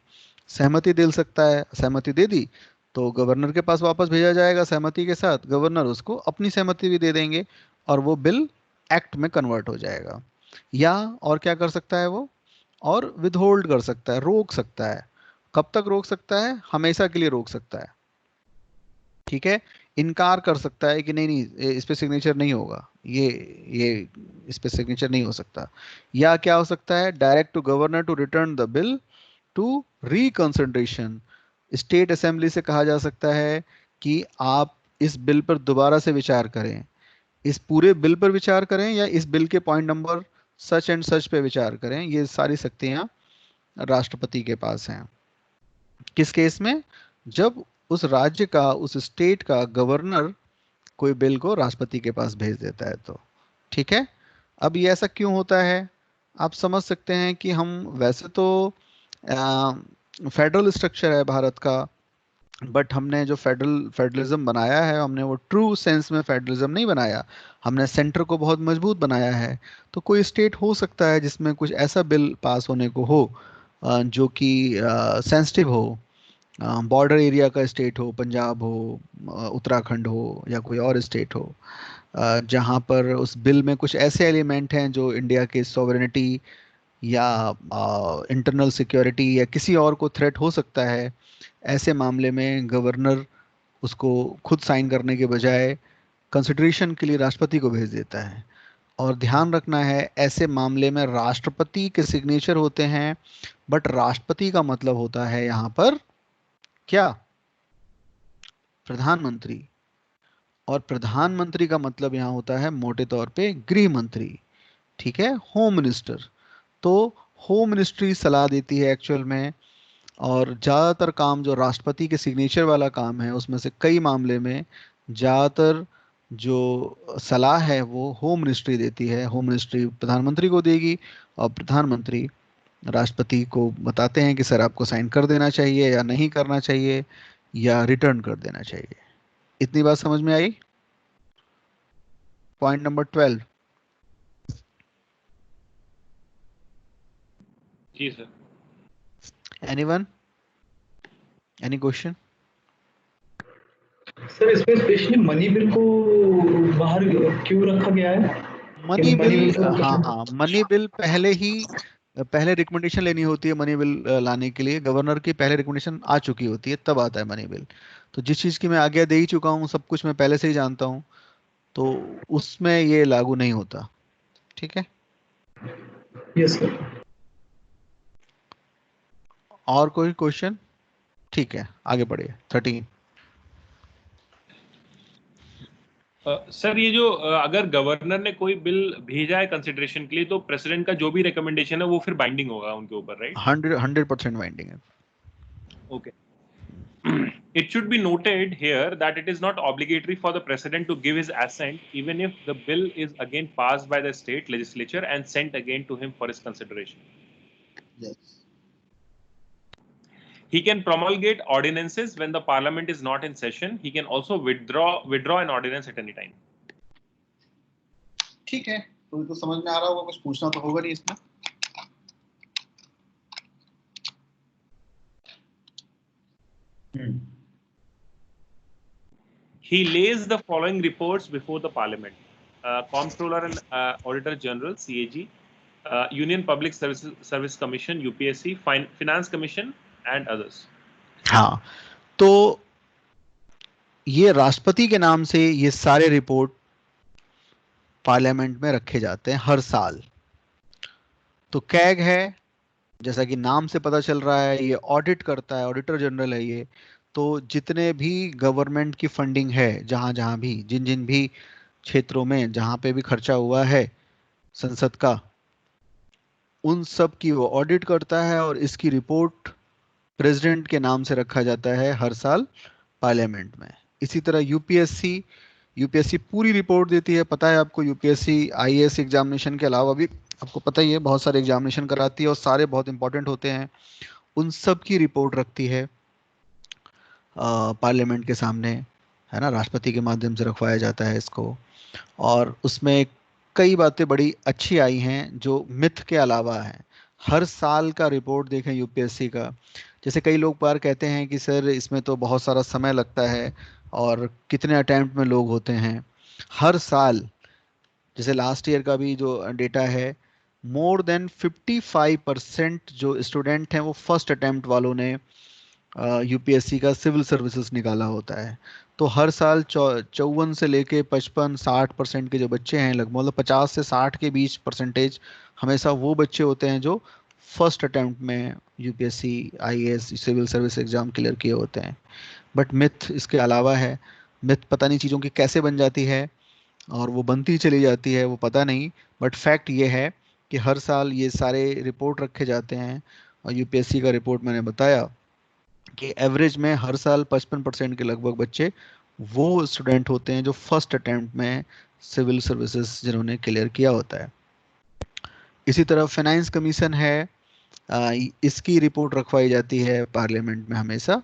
B: सहमति दे सकता है। सहमति दे दी तो गवर्नर के पास वापस भेजा जाएगा सहमति के साथ, गवर्नर उसको अपनी सहमति भी दे देंगे और वो बिल एक्ट में कन्वर्ट हो जाएगा। या और क्या कर सकता है वो? और विदहोल्ड कर सकता है, रोक सकता है। कब तक रोक सकता है? हमेशा के लिए रोक सकता है, ठीक है। इनकार कर सकता है कि नहीं नहीं इस पे सिग्नेचर नहीं होगा, ये इस पे सिग्नेचर नहीं हो सकता। या क्या हो सकता है? Direct to governor to return the bill to reconsideration. State assembly से कहा जा सकता है कि आप इस बिल पर दोबारा से विचार करें, इस पूरे बिल पर विचार करें, या इस बिल के point number such and such पे विचार करें। ये सारी शक्तियां राष्ट्रपति के पास हैं। किस केस में? जब उस राज्य का, उस स्टेट का गवर्नर कोई बिल को राष्ट्रपति के पास भेज देता है तो, ठीक है। अब ये ऐसा क्यों होता है? आप समझ सकते हैं कि हम वैसे तो फेडरल स्ट्रक्चर है भारत का, बट हमने जो फेडरलिज्म बनाया है, हमने वो ट्रू सेंस में फेडरलिज्म नहीं बनाया, हमने सेंटर को बहुत मजबूत बनाया है। तो कोई स्टेट हो सकता है जिसमें कुछ ऐसा बिल पास होने को हो जो कि सेंसिटिव हो, बॉर्डर एरिया का स्टेट हो, पंजाब हो, उत्तराखंड हो, या कोई और स्टेट हो, जहाँ पर उस बिल में कुछ ऐसे एलिमेंट हैं जो इंडिया के सॉवरेनिटी या इंटरनल सिक्योरिटी या किसी और को थ्रेट हो सकता है। ऐसे मामले में गवर्नर उसको खुद साइन करने के बजाय कंसिडरेशन के लिए राष्ट्रपति को भेज देता है। और ध्यान रखना है, ऐसे मामले में राष्ट्रपति के सिग्नेचर होते हैं, बट राष्ट्रपति का मतलब होता है यहाँ पर क्या? प्रधानमंत्री। और प्रधानमंत्री का मतलब यहाँ होता है मोटे तौर पे गृह मंत्री, ठीक है, होम मिनिस्टर। तो होम मिनिस्ट्री सलाह देती है एक्चुअल में, और ज़्यादातर काम जो राष्ट्रपति के सिग्नेचर वाला काम है उसमें से कई मामले में ज़्यादातर जो सलाह है वो होम मिनिस्ट्री देती है। होम मिनिस्ट्री प्रधानमंत्री को देगी और प्रधानमंत्री राष्ट्रपति को बताते हैं कि सर आपको साइन कर देना चाहिए या नहीं करना चाहिए, या रिटर्न कर देना चाहिए। इतनी बात समझ में आई? Point number 12।
D: जी sir.
B: Anyone, any question?
A: Sir इसमें स्पेशली मनी बिल को बाहर क्यों रखा गया है?
B: मनी बिल,
A: को
B: हाँ, मनी बिल पहले रिकमेंडेशन लेनी होती है मनी बिल लाने के लिए, गवर्नर की पहले रिकमेंडेशन आ चुकी होती है तब आता है मनी बिल। तो जिस चीज़ की मैं आज्ञा दे ही चुका हूँ, सब कुछ मैं पहले से ही जानता हूँ, तो उसमें ये लागू नहीं होता, ठीक है।
A: Yes sir.
B: और कोई क्वेश्चन? ठीक है, आगे बढ़िए। 13।
D: सर ये जो अगर गवर्नर ने कोई बिल भेजा है कंसिडरेशन के लिए, तो प्रेसिडेंट का जो भी रिकमेंडेशन है वो फिर बाइंडिंग होगा उनके ऊपर, राइट?
B: 100% बाइंडिंग है।
D: Okay. It should be noted here that it is not obligatory for the president to give his assent even if the bill is again passed by the state legislature and sent again to him for his consideration.
B: Yes.
D: He can promulgate ordinances when the parliament is not in session. He can also withdraw an ordinance at any time.
B: ठीक है, तो समझ में आ रहा होगा, कुछ पूछना तो होगा नहीं इसमें।
D: He lays the following reports before the parliament: Comptroller and Auditor General (CAG), Union Public Service Commission (UPSC), Finance Commission and others.
B: हाँ, तो ये राष्ट्रपति के नाम से ये सारे रिपोर्ट पार्लियामेंट में रखे जाते हैं हर साल। तो कैग है, जैसा कि नाम से पता चल रहा है, ये ऑडिट करता है, ऑडिटर जनरल है ये। तो जितने भी गवर्नमेंट की फंडिंग है, जहां जहां भी, जिन जिन भी क्षेत्रों में जहां पे भी खर्चा हुआ है संसद का, उन सब की वो ऑडिट करता है और इसकी रिपोर्ट प्रेसिडेंट के नाम से रखा जाता है हर साल पार्लियामेंट में। इसी तरह यूपीएससी पूरी रिपोर्ट देती है। पता है आपको, यूपीएससी आईएएस एग्जामिनेशन के अलावा भी आपको पता ही है बहुत सारे एग्जामिनेशन कराती है और सारे बहुत इंपॉर्टेंट होते हैं। उन सब की रिपोर्ट रखती है पार्लियामेंट के सामने, है ना, राष्ट्रपति के माध्यम से रखवाया जाता है इसको। और उसमें कई बातें बड़ी अच्छी आई हैं जो मिथ के अलावा हैं। हर साल का रिपोर्ट देखें यूपीएससी का, जैसे कई लोग बार कहते हैं कि सर इसमें तो बहुत सारा समय लगता है और कितने अटेम्प्ट में लोग होते हैं। हर साल, जैसे लास्ट ईयर का भी जो डेटा है, मोर देन 55% जो स्टूडेंट हैं वो फर्स्ट अटेम्प्ट वालों ने यूपीएससी का सिविल सर्विसेज निकाला होता है। तो हर साल 54 से लेके 55-60% के जो बच्चे हैं, लगभग मतलब 50 से 60 के बीच परसेंटेज हमेशा वो बच्चे होते हैं जो फर्स्ट अटेम्प्ट में UPSC IAS civil service exam clear किए होते हैं। बट मिथ इसके अलावा है। मिथ पता नहीं चीज़ों की कैसे बन जाती है और वो बनती चली जाती है, वो पता नहीं। बट फैक्ट ये है कि हर साल ये सारे रिपोर्ट रखे जाते हैं। और यूपीएससी का रिपोर्ट मैंने बताया कि एवरेज में हर साल 55% के लगभग बच्चे वो स्टूडेंट होते हैं जो फर्स्ट अटेम्प्ट में सिविल सर्विसेज जिन्होंने क्लियर किया होता है। इसी तरह फाइनेंस कमीशन है, इसकी रिपोर्ट रखवाई जाती है पार्लियामेंट में हमेशा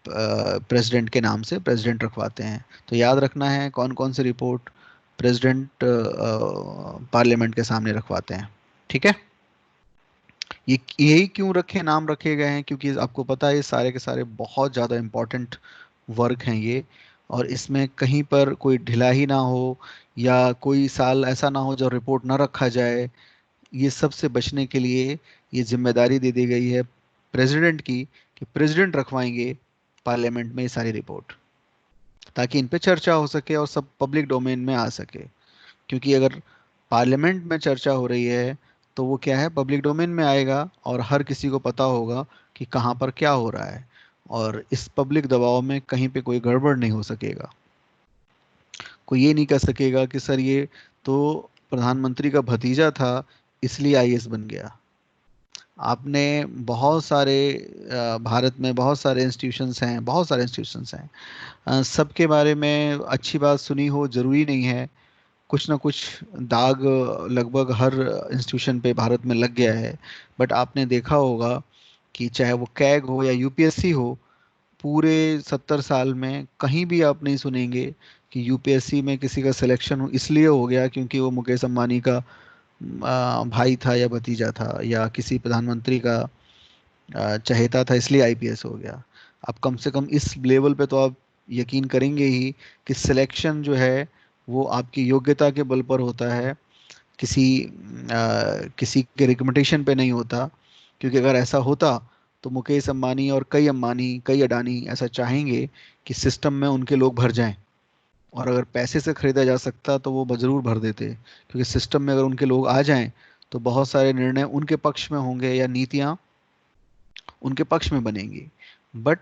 B: प्रेसिडेंट के नाम से, प्रेसिडेंट रखवाते हैं। तो याद रखना है कौन कौन सी रिपोर्ट प्रेसिडेंट पार्लियामेंट के सामने रखवाते हैं। ठीक है, ये यही क्यों नाम रखे गए हैं, क्योंकि आपको पता है ये सारे के सारे बहुत ज़्यादा इम्पोर्टेंट वर्क हैं ये, और इसमें कहीं पर कोई ढिलाई ना हो या कोई साल ऐसा ना हो जब रिपोर्ट ना रखा जाए। ये सब से बचने के लिए ये जिम्मेदारी दे दी गई है प्रेसिडेंट की कि प्रेसिडेंट रखवाएंगे पार्लियामेंट में ये सारी रिपोर्ट, ताकि इन पे चर्चा हो सके और सब पब्लिक डोमेन में आ सके। क्योंकि अगर पार्लियामेंट में चर्चा हो रही है तो वो क्या है, पब्लिक डोमेन में आएगा और हर किसी को पता होगा कि कहाँ पर क्या हो रहा है, और इस पब्लिक दबाव में कहीं पे कोई गड़बड़ नहीं हो सकेगा। कोई ये नहीं कह सकेगा कि सर ये तो प्रधानमंत्री का भतीजा था इसलिए आईएएस बन गया। आपने बहुत सारे भारत में बहुत सारे इंस्टीट्यूशंस हैं, सबके बारे में अच्छी बात सुनी हो जरूरी नहीं है। कुछ ना कुछ दाग लगभग हर इंस्टीट्यूशन पे भारत में लग गया है। बट आपने देखा होगा कि चाहे वो कैग हो या यूपीएससी हो, पूरे 70 साल में कहीं भी आप नहीं सुनेंगे कि यूपीएससी में किसी का सिलेक्शन इसलिए हो गया क्योंकि वो मुकेश अंबानी का भाई था या भतीजा था या किसी प्रधानमंत्री का चहेता था इसलिए आईपीएस हो गया। अब कम से कम इस लेवल पे तो आप यकीन करेंगे ही कि सिलेक्शन जो है वो आपकी योग्यता के बल पर होता है, किसी के रिकमेंडेशन पे नहीं होता। क्योंकि अगर ऐसा होता तो मुकेश अंबानी और कई अडानी ऐसा चाहेंगे कि सिस्टम में उनके लोग भर जाएं, और अगर पैसे से खरीदा जा सकता तो वो ज़रूर भर देते। क्योंकि सिस्टम में अगर उनके लोग आ जाएं तो बहुत सारे निर्णय उनके पक्ष में होंगे या नीतियाँ उनके पक्ष में बनेंगी। बट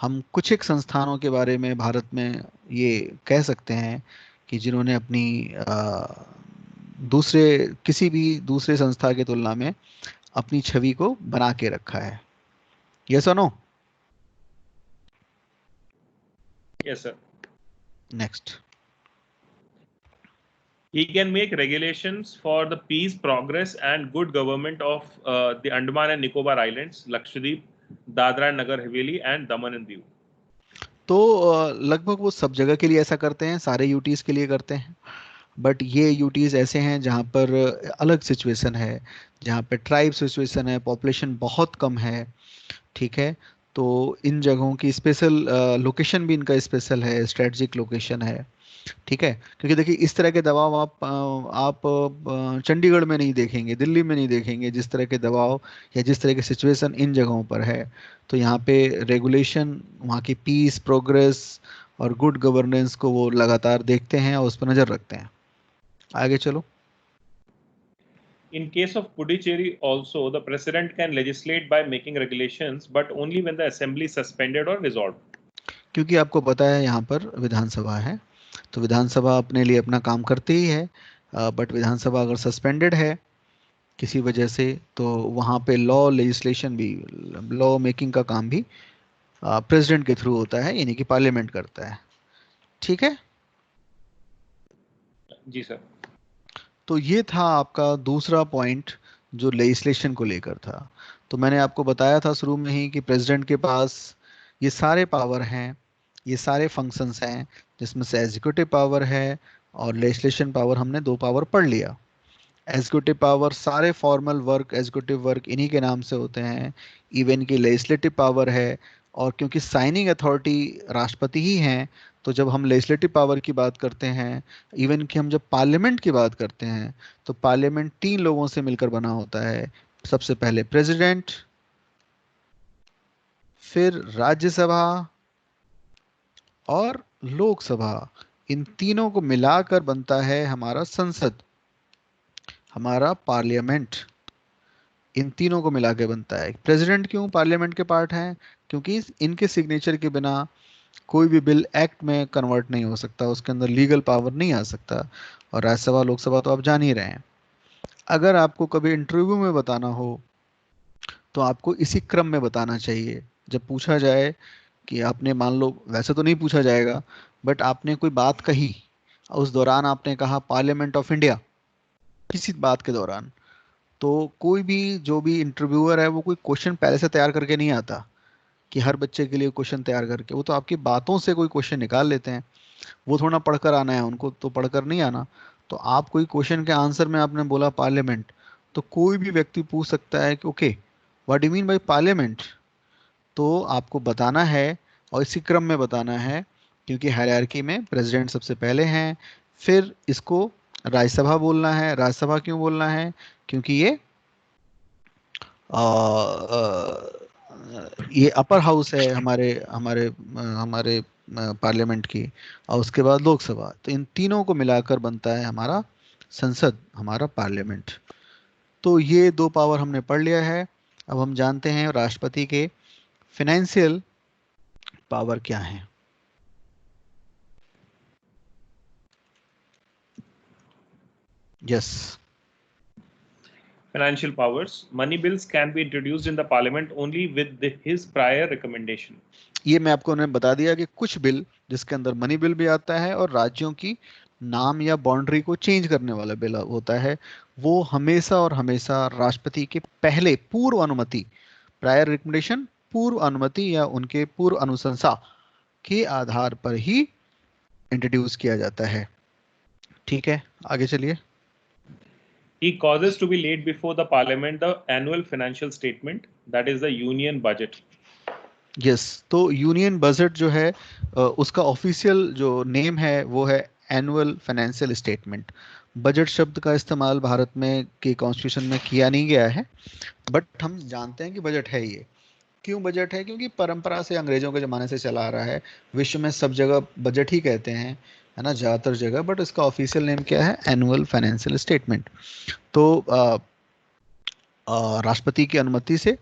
B: हम कुछ एक संस्थानों के बारे में भारत में ये कह सकते हैं कि जिन्होंने अपनी किसी भी दूसरे संस्था की तुलना में अपनी छवि को बना के रखा है। यस और no?
D: Yes, sir.
B: Next.
D: He can make regulations for the peace, progress, and good government of the Andaman and Nicobar Islands, Lakshadweep, Dadra and Nagar Haveli, and Daman and Diu.
B: तो लगभग वो सब जगह के लिए ऐसा करते हैं, सारे यूटीज के लिए करते हैं। बट ये यूटीज ऐसे हैं जहाँ पर अलग सिचुएशन है, जहाँ पे ट्राइब सिचुएशन है, पॉपुलेशन बहुत कम है, ठीक है। तो इन जगहों की स्पेशल लोकेशन भी इनका स्पेशल है, स्ट्रेटजिक लोकेशन है, ठीक है। क्योंकि देखिए इस तरह के दबाव आप चंडीगढ़ में नहीं देखेंगे, दिल्ली में नहीं देखेंगे, जिस तरह के दबाव या जिस तरह की सिचुएशन इन जगहों पर है। तो यहाँ पे रेगुलेशन, वहाँ की पीस, प्रोग्रेस और गुड गवर्नेंस को वो लगातार देखते हैं और उस पर नज़र रखते हैं। आगे चलो।
D: In case of Puducherry also, the president can legislate by making regulations, but only when the assembly is suspended or dissolved.
B: क्योंकि आपको पता है यहाँ पर विधानसभा है, तो विधानसभा अपने लिए अपना काम करती ही है, बट विधानसभा अगर सस्पेंडेड है किसी वजह से, तो वहाँ पे लॉ लेजिस्लेशन भी, लॉ मेकिंग का काम भी प्रेसिडेंट के थ्रू होता है, यानी कि पार्लियामेंट करता है, ठीक है
D: जी सर।
B: तो ये था आपका दूसरा पॉइंट जो लेजिस्लेशन को लेकर था। तो मैंने आपको बताया था शुरू में ही कि प्रेसिडेंट के पास ये सारे पावर हैं, ये सारे फंक्शंस हैं, जिसमें से एग्जीक्यूटिव पावर है और लेजिस्लेशन पावर, हमने 2 पावर पढ़ लिया। एग्जीक्यूटिव पावर, सारे फॉर्मल वर्क, एग्जीक्यूटिव वर्क इन्हीं के नाम से होते हैं। इवन की लेजिस्लेटिव पावर है, और क्योंकि साइनिंग अथॉरिटी राष्ट्रपति ही हैं, तो जब हम लेजिस्लेटिव पावर की बात करते हैं, इवन कि हम जब पार्लियामेंट की बात करते हैं, तो पार्लियामेंट 3 लोगों से मिलकर बना होता है। सबसे पहले प्रेसिडेंट, फिर राज्यसभा और लोकसभा। इन तीनों को मिलाकर बनता है हमारा संसद, हमारा पार्लियामेंट। इन तीनों को मिला के बनता है। प्रेसिडेंट क्यों पार्लियामेंट के पार्ट हैं? क्योंकि इनके सिग्नेचर के बिना कोई भी बिल एक्ट में कन्वर्ट नहीं हो सकता, उसके अंदर लीगल पावर नहीं आ सकता। और राज्यसभा लोकसभा तो आप जान ही रहे हैं। अगर आपको कभी इंटरव्यू में बताना हो तो आपको इसी क्रम में बताना चाहिए। जब पूछा जाए कि आपने, मान लो, वैसे तो नहीं पूछा जाएगा, बट आपने कोई बात कही, उस दौरान आपने कहा पार्लियामेंट ऑफ इंडिया किसी बात के दौरान, तो कोई भी जो भी इंटरव्यूअर है वो कोई क्वेश्चन पहले से तैयार करके नहीं आता कि हर बच्चे के लिए क्वेश्चन तैयार करके, वो तो आपकी बातों से कोई क्वेश्चन निकाल लेते हैं। वो थोड़ा पढ़कर आना है उनको, तो पढ़कर नहीं आना। तो आप कोई क्वेश्चन के आंसर में आपने बोला पार्लियामेंट, तो कोई भी व्यक्ति पूछ सकता है कि okay what do mean by parliament. तो आपको बताना है और इसी क्रम में बताना है, क्योंकि हायरार्की में प्रेसिडेंट सबसे पहले हैं, फिर इसको राज्यसभा बोलना है। राज्यसभा क्यों बोलना है? क्योंकि ये अपर हाउस है हमारे हमारे हमारे पार्लियामेंट की, और उसके बाद लोकसभा। तो इन तीनों को मिलाकर बनता है हमारा संसद, हमारा पार्लियामेंट। तो ये 2 पावर हमने पढ़ लिया है। अब हम जानते हैं राष्ट्रपति के फाइनेंशियल पावर क्या है। Yes.
D: Financial powers. Money bills can be introduced in the parliament only with his prior recommendation.
B: ये मैं आपको ने बता दिया कि कुछ बिल जिसके अंदर मनी बिल भी आता है और राज्यों की नाम या बाउंड्री को चेंज करने वाला बिल होता है, वो हमेशा और हमेशा राष्ट्रपति के पहले पूर्व अनुमति, प्रायर रिकमेंडेशन, पूर्व अनुमति या उनके पूर्व अनुशंसा के आधार पर ही इंट्रोड्यूस किया जाता है। ठीक है, आगे चलिए।
D: He causes to be laid before the parliament the annual financial statement, that is the union budget.
B: Yes, तो यूनियन बजट जो है उसका ऑफिशियल जो नेम है वो है एनुअल फाइनेंशियल स्टेटमेंट। बजट शब्द का इस्तेमाल भारत में के कॉन्स्टिट्यूशन में किया नहीं गया है, बट हम जानते हैं कि बजट है ये। क्यों बजट है? क्योंकि परंपरा से अंग्रेजों के ज़माने से चला आ रहा है। विश्व में सब जगह बजट ही कहते हैं, है ना, ज़्यादातर जगह, बट इसका ऑफिशियल नेम क्या है? Annual financial statement. तो राष्ट्रपति की अनुमति से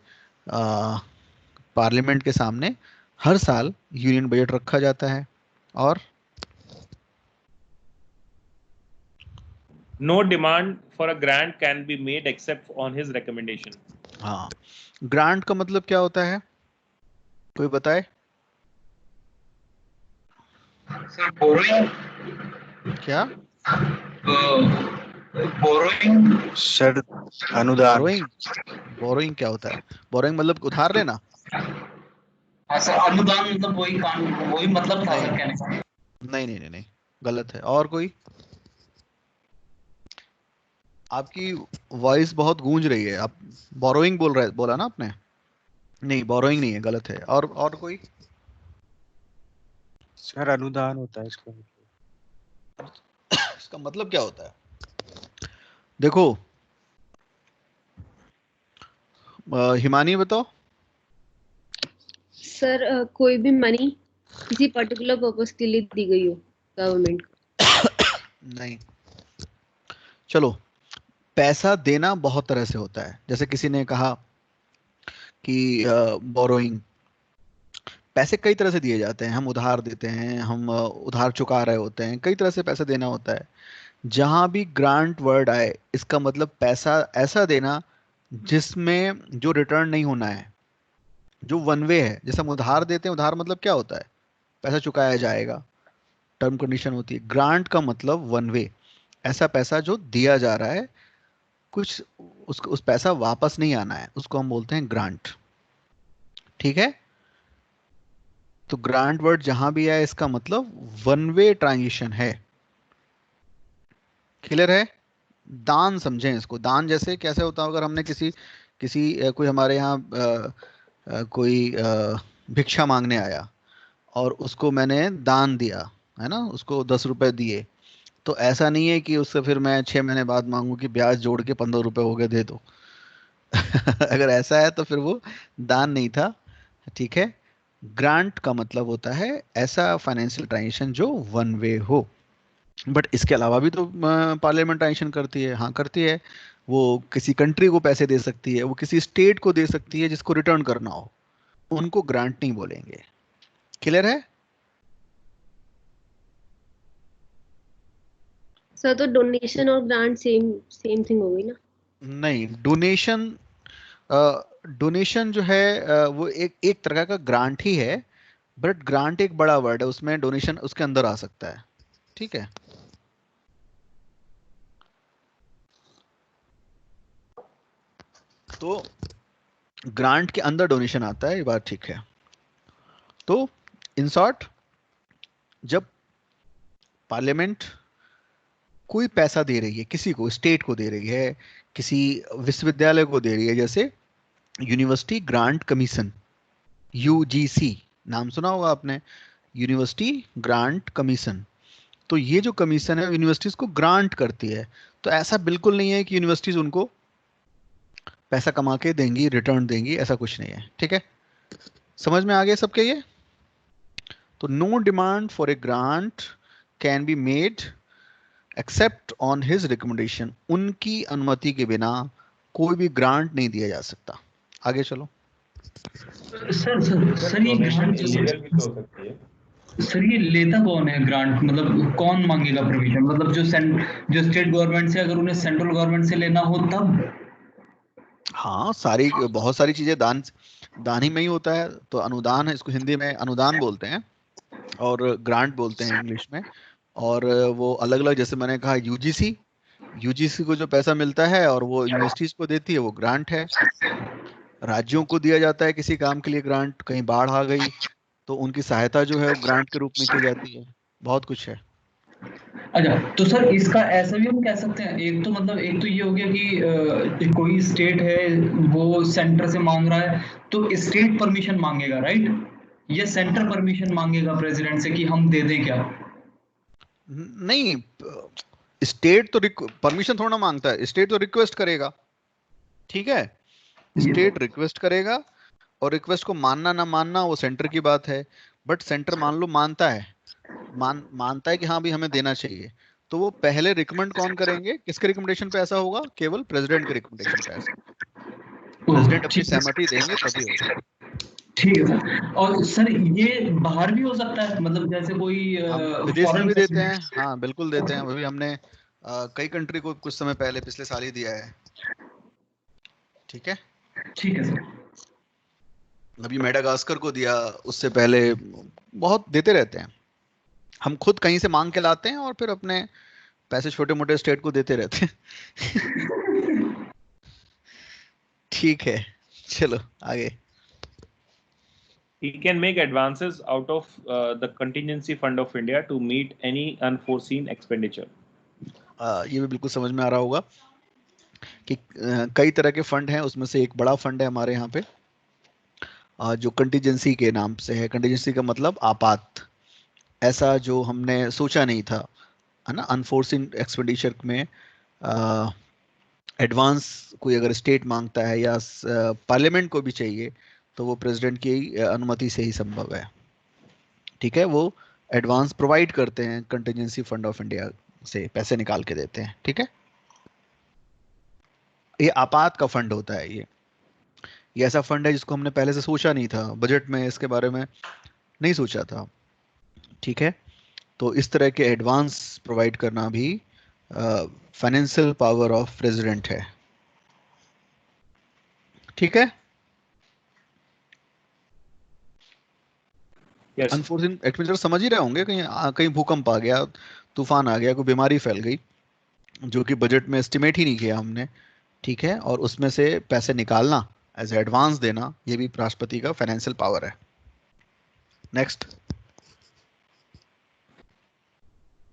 B: पार्लियामेंट के सामने हर साल यूनियन बजट रखा जाता है। और
D: No demand for a grant can be made except on his recommendation.
B: हाँ, ग्रांट का मतलब क्या होता है, कोई बताए?
A: सर बोरोइंग,
B: क्या?
A: बोरोइंग,
G: सर अनुदान।
B: बोरोइंग? बोरोइंग क्या होता है? बोरोइंग मतलब उधार लेना?
A: हाँ सर, अनुदान मतलब वही काम, वही मतलब था सर कहने का।
B: नहीं नहीं नहीं नहीं, गलत है। और कोई? आपकी वॉइस बहुत गूंज रही है, आप बोरोइंग बोला ना आपने? नहीं, बोरोइंग नहीं है, गलत है। और कोई?
G: सर अनुदान होता है इसका मतलब।
B: इसका मतलब क्या होता है? देखो, हिमानी बताओ।
F: सर कोई भी मनी किसी पर्टिकुलर पर्पस के लिए दी गई हो गवर्नमेंट को।
B: नहीं, चलो, पैसा देना बहुत तरह से होता है। जैसे किसी ने कहा कि बोरोइंग, पैसे कई तरह से दिए जाते हैं। हम उधार देते हैं, हम उधार चुका रहे होते हैं, कई तरह से पैसा देना होता है। जहां भी ग्रांट वर्ड आए, इसका मतलब पैसा ऐसा देना जिसमें जो रिटर्न नहीं होना है, जो वन वे है। जैसे हम उधार देते हैं, उधार मतलब क्या होता है? पैसा चुकाया जाएगा, टर्म कंडीशन होती है। ग्रांट का मतलब वन वे, ऐसा पैसा जो दिया जा रहा है, कुछ उस पैसा वापस नहीं आना है, उसको हम बोलते हैं ग्रांट। ठीक है? तो ग्रांट वर्ड जहां भी आए, इसका मतलब वन वे ट्रांजिशन है। क्लियर है? दान समझें इसको। दान जैसे कैसे होता है? अगर हमने किसी किसी कोई हमारे यहाँ कोई भिक्षा मांगने आया और उसको मैंने दान दिया, है ना, उसको 10 रुपए दिए, तो ऐसा नहीं है कि उससे फिर मैं 6 महीने बाद मांगू कि ब्याज जोड़ के 15 रुपए हो गए, दे दो। अगर ऐसा है तो फिर वो दान नहीं था। ठीक है? ग्रांट का मतलब होता है ऐसा फाइनेंशियल ट्रांजेक्शन जो वन वे हो। बट इसके अलावा भी तो पार्लियामेंट ट्रांजेक्शन करती है। हाँ, करती है। वो किसी कंट्री को पैसे दे सकती है, वो किसी स्टेट को दे सकती है जिसको रिटर्न करना हो, उनको ग्रांट नहीं बोलेंगे। क्लियर है?
F: सर तो डोनेशन और ग्रांट सेम सेम थिंग हो गई ना?
B: नहीं, डोनेशन, डोनेशन जो है वो एक एक तरह का ग्रांट ही है। बट ग्रांट एक बड़ा वर्ड है, उसमें डोनेशन उसके अंदर आ सकता है। ठीक है? तो ग्रांट के अंदर डोनेशन आता है, ये बात ठीक है। तो इन शॉर्ट, जब पार्लियामेंट कोई पैसा दे रही है, किसी को, स्टेट को दे रही है, किसी विश्वविद्यालय को दे रही है, जैसे यूनिवर्सिटी ग्रांट कमीशन, यूजीसी, नाम सुना होगा आपने, यूनिवर्सिटी ग्रांट कमीशन। तो ये जो कमीशन है यूनिवर्सिटीज को ग्रांट करती है। तो ऐसा बिल्कुल नहीं है कि यूनिवर्सिटीज उनको पैसा कमा के देंगी, रिटर्न देंगी, ऐसा कुछ नहीं है। ठीक है? समझ में आ गया सबके ये? तो no demand for a grant can be made except on his recommendation. उनकी अनुमति के बिना कोई भी ग्रांट नहीं दिया जा सकता। आगे चलो।
A: सर ये ग्रांट
D: illegal भी तो हो सकती है।
A: सर ये लेता कौन है ग्रांट? मतलब कौन मांगेगा परमिशन? मतलब जो स्टेट गवर्नमेंट से, अगर उन्हें सेंट्रल गवर्नमेंट से लेना हो तब?
B: हाँ, बहुत सारी चीजें दान ही में ही होता है। तो अनुदान है, इसको हिंदी में अनुदान बोलते हैं और ग्रांट बोलते हैं इंग्लिश में। और वो अलग अलग, जैसे मैंने कहा यूजीसी को जो पैसा मिलता है और वो यूनिवर्सिटीज को देती है, वो ग्रांट है। राज्यों को दिया जाता है किसी काम के लिए ग्रांट, कहीं बाढ़ आ गई तो उनकी सहायता जो है वो ग्रांट के रूप में की जाती है। बहुत कुछ है।
A: अच्छा, तो सर इसका ऐसा भी हम कह सकते हैं, एक तो मतलब एक तो ये हो गया कि कोई स्टेट है वो सेंटर से मांग रहा है, तो स्टेट परमिशन मांगेगा, राइट? या सेंटर परमिशन मांगेगा प्रेसिडेंट से कि हम दे दें क्या?
B: नहीं, स्टेट तो परमिशन थोड़ा मांगता है, स्टेट तो रिक्वेस्ट करेगा। ठीक है? स्टेट रिक्वेस्ट करेगा और रिक्वेस्ट को मानना ना मानना वो सेंटर की बात है। बट सेंटर मान लो मानता है, मानता है कि हाँ भी हमें देना चाहिए, तो वो पहले रिकमेंड कौन करेंगे? किसके रिकमेंडेशन पे ऐसा होगा? केवल प्रेसिडेंट के रिकमेंडेशन पे ऐसा। प्रेसिडेंट अपनी सहमति देंगे तभी होगा।
A: ठीक है सर। और सर ये बाहर भी हो सकता है, मतलब जैसे कोई
B: हम विदेश में
A: फॉरेन
B: भी देते हैं, हाँ बिल्कुल देते हैं। अभी हमने कई कंट्री को कुछ समय पहले पिछले साल ही दिया है। ठीक है,
A: ठीक है सर।
B: अभी मेडागास्कर को दिया, उससे पहले बहुत देते रहते हैं। हम खुद कहीं से मांग के लाते हैं और फिर अपने पैसे छोटे मोटे स्टेट को देते रहते हैं। ठीक है, चलो आगे।
D: He can make advances out of the contingency fund of India to meet any unforeseen expenditure.
B: ये भी बिल्कुल समझ में आ रहा होगा कि कई तरह के फंड हैं, उसमें से एक बड़ा फंड है हमारे यहाँ पे जो कंटीजेंसी के नाम से है। कंटीजेंसी का मतलब आपात, ऐसा जो हमने सोचा नहीं था, है ना। अनफोर्सिन एक्सपेंडिचर में एडवांस कोई अगर स्टेट मांगता है या पार्लियामेंट को भी चाहिए तो वो प्रेसिडेंट की अनुमति से ही संभव है। ठीक है, वो एडवांस प्रोवाइड करते हैं, कंटीजेंसी फंड ऑफ इंडिया से पैसे निकाल के देते हैं। ठीक है, ये आपात का फंड होता है। ये ऐसा फंड है जिसको हमने पहले से सोचा नहीं था, बजट में इसके बारे में नहीं सोचा था। ठीक है, तो इस तरह के एडवांस प्रोवाइड करना भी फाइनेंशियल पावर ऑफ प्रेसिडेंट है। ठीक है,
D: Yes.
B: अनफोर्सिन एक्सपेंडिचर समझ ही रहे होंगे, कहीं कहीं भूकंप आ गया, तूफान आ गया, कोई बीमारी फैल गई जो कि बजट में एस्टिमेट ही नहीं किया हमने। ठीक है, और उसमें से पैसे निकालना, एज एडवांस देना, ये भी राष्ट्रपति का फाइनेंशियल पावर है। Next,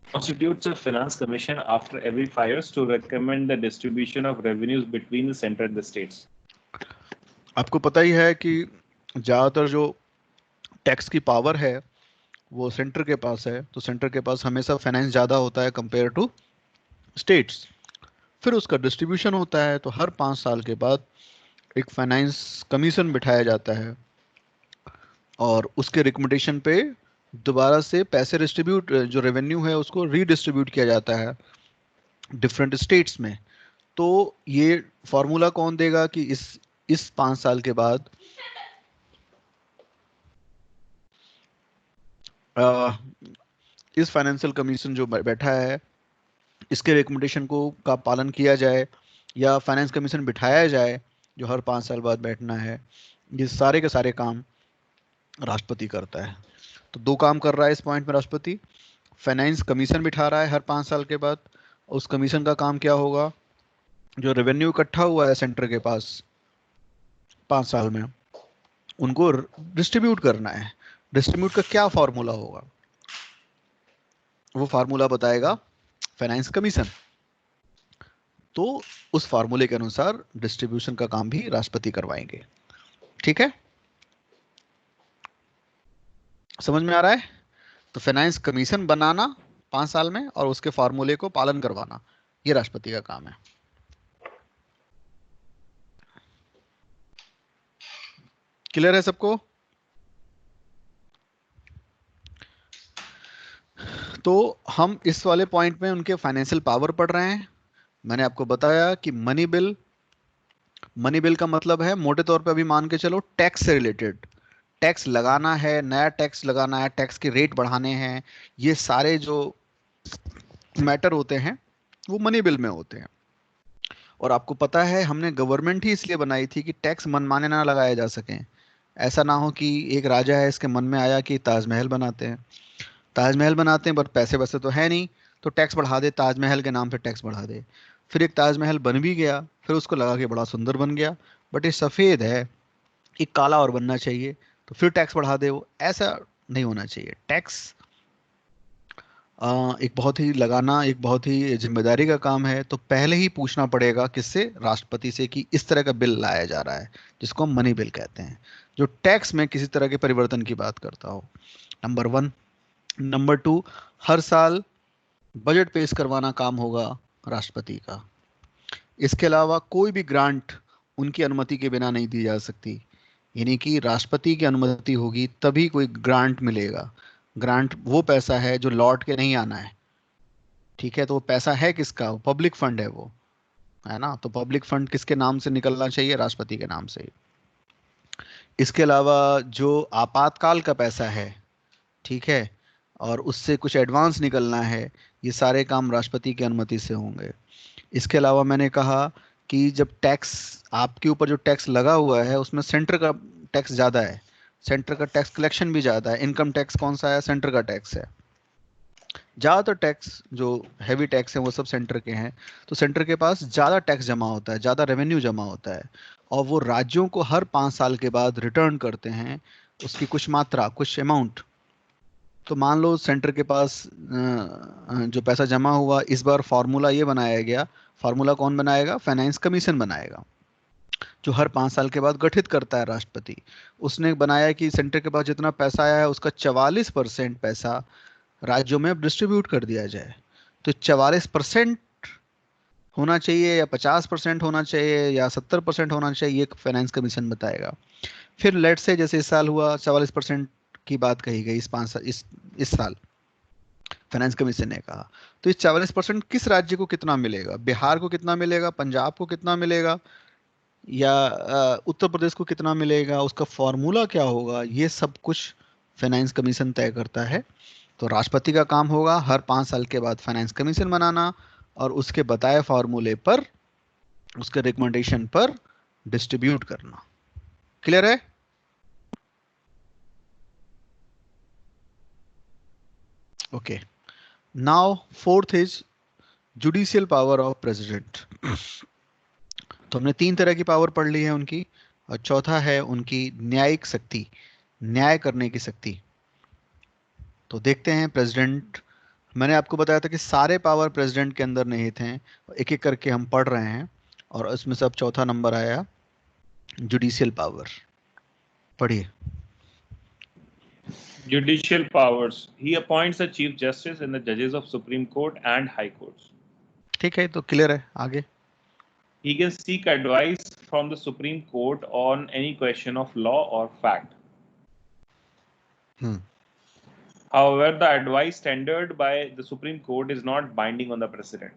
D: Constitutes a finance commission after every 5 years to recommend the distribution of revenues between the center and the states.
B: आपको पता ही है कि ज़्यादातर जो टैक्स की पावर है वो सेंटर के पास है, तो सेंटर के पास हमेशा फाइनेंस ज़्यादा होता है कंपेयर टू स्टेट्स। फिर उसका डिस्ट्रीब्यूशन होता है, तो हर 5 साल के बाद एक फाइनेंस कमीशन बिठाया जाता है और उसके रिकमेंडेशन पे दोबारा से पैसे डिस्ट्रीब्यूट, जो रेवेन्यू है उसको रीडिस्ट्रीब्यूट किया जाता है डिफरेंट स्टेट्स में। तो ये फॉर्मूला कौन देगा कि इस 5 साल के बाद इस फाइनेंशियल कमीशन जो बैठा है इसके रिकमेंडेशन को का पालन किया जाए या फाइनेंस कमीशन बिठाया जाए जो हर 5 साल बाद बैठना है। ये सारे के सारे काम राष्ट्रपति करता है। तो दो काम कर रहा है इस पॉइंट में राष्ट्रपति, फाइनेंस कमीशन बिठा रहा है हर 5 साल के बाद। उस कमीशन का काम क्या होगा, जो रेवेन्यू इकट्ठा हुआ है सेंटर के पास 5 साल में, उनको डिस्ट्रीब्यूट करना है। डिस्ट्रीब्यूट का क्या फॉर्मूला होगा, वो फार्मूला बताएगा फाइनेंस कमीशन। तो उस फार्मूले के अनुसार डिस्ट्रीब्यूशन का काम भी राष्ट्रपति करवाएंगे। ठीक है, समझ में आ रहा है। तो फाइनेंस कमीशन बनाना 5 साल में और उसके फार्मूले को पालन करवाना, ये राष्ट्रपति का काम है। क्लियर है सबको। तो हम इस वाले पॉइंट में उनके फाइनेंशियल पावर पढ़ रहे हैं। मैंने आपको बताया कि मनी बिल का मतलब है मोटे तौर पे अभी मान के चलो टैक्स से रिलेटेड, टैक्स लगाना है, नया टैक्स लगाना है, टैक्स के रेट बढ़ाने हैं, ये सारे जो मैटर होते हैं वो मनी बिल में होते हैं। और आपको पता है हमने गवर्नमेंट ही इसलिए बनाई थी कि टैक्स मनमाने ना लगाए जा सकें। ऐसा ना हो कि एक राजा है, इसके मन में आया कि ताजमहल बनाते हैं, बट पैसे वैसे तो है नहीं, तो टैक्स बढ़ा दे, ताजमहल के नाम पे टैक्स बढ़ा दे। फिर एक ताजमहल बन भी गया, फिर उसको लगा के बड़ा सुंदर बन गया, बट ये सफ़ेद है, एक काला और बनना चाहिए, तो फिर टैक्स बढ़ा दे। वो ऐसा नहीं होना चाहिए। टैक्स एक बहुत ही लगाना एक बहुत ही जिम्मेदारी का काम है। तो पहले ही पूछना पड़ेगा किससे, राष्ट्रपति से, कि इस तरह का बिल लाया जा रहा है जिसको हम मनी बिल कहते हैं, जो टैक्स में किसी तरह के परिवर्तन की बात करता हो। नंबर 1। नंबर 2, हर साल बजट पेश करवाना काम होगा राष्ट्रपति का। इसके अलावा कोई भी ग्रांट उनकी अनुमति के बिना नहीं दी जा सकती, यानी कि राष्ट्रपति की अनुमति होगी तभी कोई ग्रांट मिलेगा। ग्रांट वो पैसा है जो लौट के नहीं आना है। ठीक है, तो वो पैसा है किसका, पब्लिक फंड है वो, है ना। तो पब्लिक फंड किसके नाम से निकलना चाहिए, राष्ट्रपति के नाम से। इसके अलावा जो आपातकाल का पैसा है, ठीक है, और उससे कुछ एडवांस निकलना है, ये सारे काम राष्ट्रपति की अनुमति से होंगे। इसके अलावा मैंने कहा कि जब टैक्स आपके ऊपर जो टैक्स लगा हुआ है उसमें सेंटर का टैक्स ज़्यादा है, सेंटर का टैक्स कलेक्शन भी ज़्यादा है। इनकम टैक्स कौन सा है? सेंटर का टैक्स है। ज़्यादातर टैक्स जो हैवी टैक्स हैं वो सब सेंटर के हैं, तो सेंटर के पास ज़्यादा टैक्स जमा होता है, ज़्यादा रेवेन्यू जमा होता है, और वो राज्यों को हर 5 साल के बाद रिटर्न करते हैं उसकी कुछ मात्रा, कुछ अमाउंट। तो मान लो सेंटर के पास जो पैसा जमा हुआ, इस बार फॉर्मूला ये बनाया गया, फार्मूला कौन बनाएगा? फाइनेंस कमीशन बनाएगा, जो हर 5 साल के बाद गठित करता है राष्ट्रपति। उसने बनाया कि सेंटर के पास जितना पैसा आया है उसका 44% पैसा राज्यों में अब डिस्ट्रीब्यूट कर दिया जाए। तो 44% होना चाहिए या 50% होना चाहिए या 70% होना चाहिए, ये फाइनेंस कमीशन बताएगा। फिर लेट से जैसे इस साल हुआ 44% की बात कही गई, इस साल फाइनेंस कमीशन ने कहा। तो इस 44% किस राज्य को कितना मिलेगा? बिहार को कितना मिलेगा, पंजाब को कितना मिलेगा, या उत्तर प्रदेश को कितना मिलेगा, उसका फॉर्मूला क्या होगा, ये सब कुछ फाइनेंस कमीशन तय करता है। तो राष्ट्रपति का काम होगा हर 5 साल के बाद फाइनेंस कमीशन बनाना और उसके बताए फॉर्मूले पर, उसके रिकमेंडेशन पर डिस्ट्रीब्यूट करना। क्लियर है? Okay, now fourth is judicial power of president. तो हमने 3 तरह की पावर पढ़ ली है उनकी, और चौथा है उनकी न्यायिक शक्ति, न्याय करने की शक्ति। तो देखते हैं प्रेसिडेंट, मैंने आपको बताया था कि सारे पावर प्रेसिडेंट के अंदर निहित हैं, एक एक करके हम पढ़ रहे हैं, और उसमें से अब चौथा नंबर आया जुडिशियल पावर। पढ़िए।
D: Judicial powers. He appoints the Chief Justice and the judges of Supreme Court and High Courts.
B: ठीक है, तो क्लियर है। आगे।
D: He can seek advice from the Supreme Court on any question of law or fact. However, the advice tendered by the Supreme Court is not binding on the President.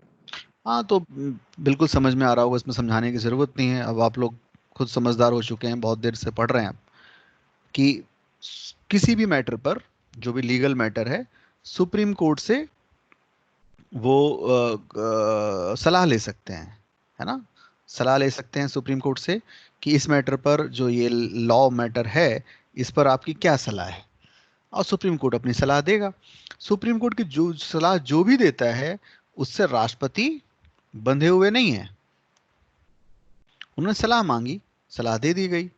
B: हाँ, तो बिल्कुल समझ में आ रहा होगा, इसमें समझाने की ज़रूरत नहीं है। अब आप लोग खुद समझदार हो चुके हैं, बहुत देर से पढ़ रहे हैं आप, कि किसी भी मैटर पर, जो भी लीगल मैटर है, सुप्रीम कोर्ट से वो सलाह ले सकते हैं, है ना? सलाह ले सकते हैं सुप्रीम कोर्ट से कि इस मैटर पर, जो ये लॉ मैटर है, इस पर आपकी क्या सलाह है, और सुप्रीम कोर्ट अपनी सलाह देगा। सुप्रीम कोर्ट की जो सलाह जो भी देता है उससे राष्ट्रपति बंधे हुए नहीं है। उन्होंने सलाह मांगी, सलाह दे दी गई।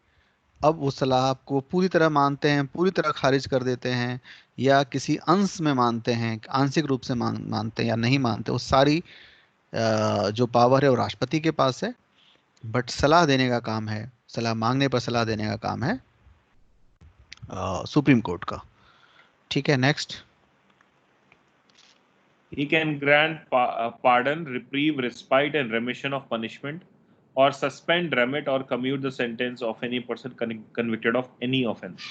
B: अब वो सलाह को पूरी तरह मानते हैं, पूरी तरह खारिज कर देते हैं, या किसी अंश में मानते हैं, आंशिक रूप से मानते हैं या नहीं मानते, वो सारी जो पावर है वो राष्ट्रपति के पास है। बट सलाह देने का काम है, सलाह मांगने पर सलाह देने का काम है सुप्रीम कोर्ट का। ठीक है, next.
D: He can grant pardon, reprieve, respite, and remission of punishment, or suspend, remit, or commute the sentence of any person convicted of any offense.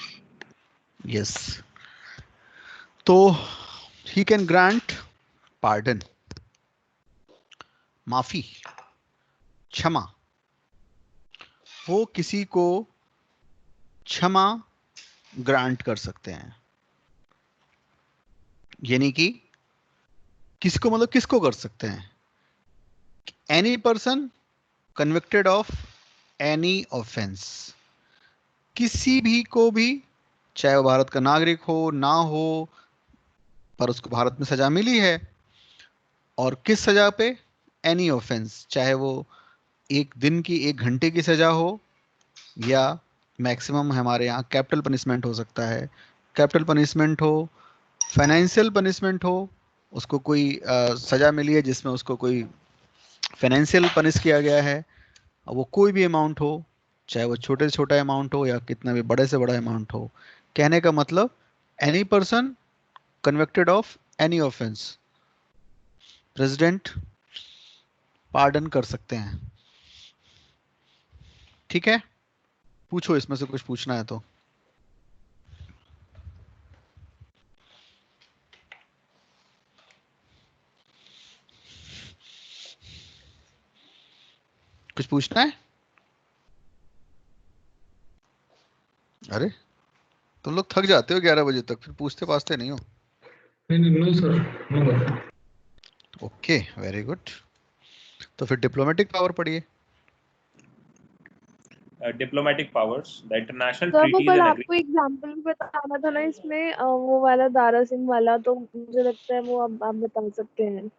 B: Yes. तो he can grant pardon, माफी, क्षमा। वो किसी को क्षमा ग्रांट कर सकते हैं, यानी कि किसको, मतलब किसको कर सकते हैं? Any person convicted of any offence, किसी भी को भी, चाहे वो भारत का नागरिक हो ना हो, पर उसको भारत में सजा मिली है, और किस सजा पे? एनी ऑफेंस, चाहे वो 1 दिन की 1 घंटे की सजा हो, या मैक्सिमम हमारे यहाँ कैपिटल पनिशमेंट हो सकता है, कैपिटल पनिशमेंट हो, फाइनेंशियल पनिशमेंट हो, उसको कोई सजा मिली है जिसमें उसको कोई फाइनेंशियल पनिश किया गया है, वो कोई भी अमाउंट हो, चाहे वो छोटे से छोटा अमाउंट हो या कितना भी बड़े से बड़ा अमाउंट हो। कहने का मतलब, any person convicted of any offence president pardon कर सकते हैं। ठीक है, पूछो, इसमें से कुछ पूछना है तो। कुछ पूछना है? अरे तुम लोग थक जाते हो 11 बजे तक, फिर पूछते पाछते नहीं हो।
A: No sir.
B: Okay, very good. तो फिर डिप्लोमेटिक पावर पढ़िए।
D: Diplomatic powers, the international
H: sir वो
D: treaties
H: कल
D: and
H: आपको एग्जाम्पल भी बताना था ना इसमें, वो वाला दारा सिंह वाला, तो मुझे लगता है वो अब आप बता सकते हैं।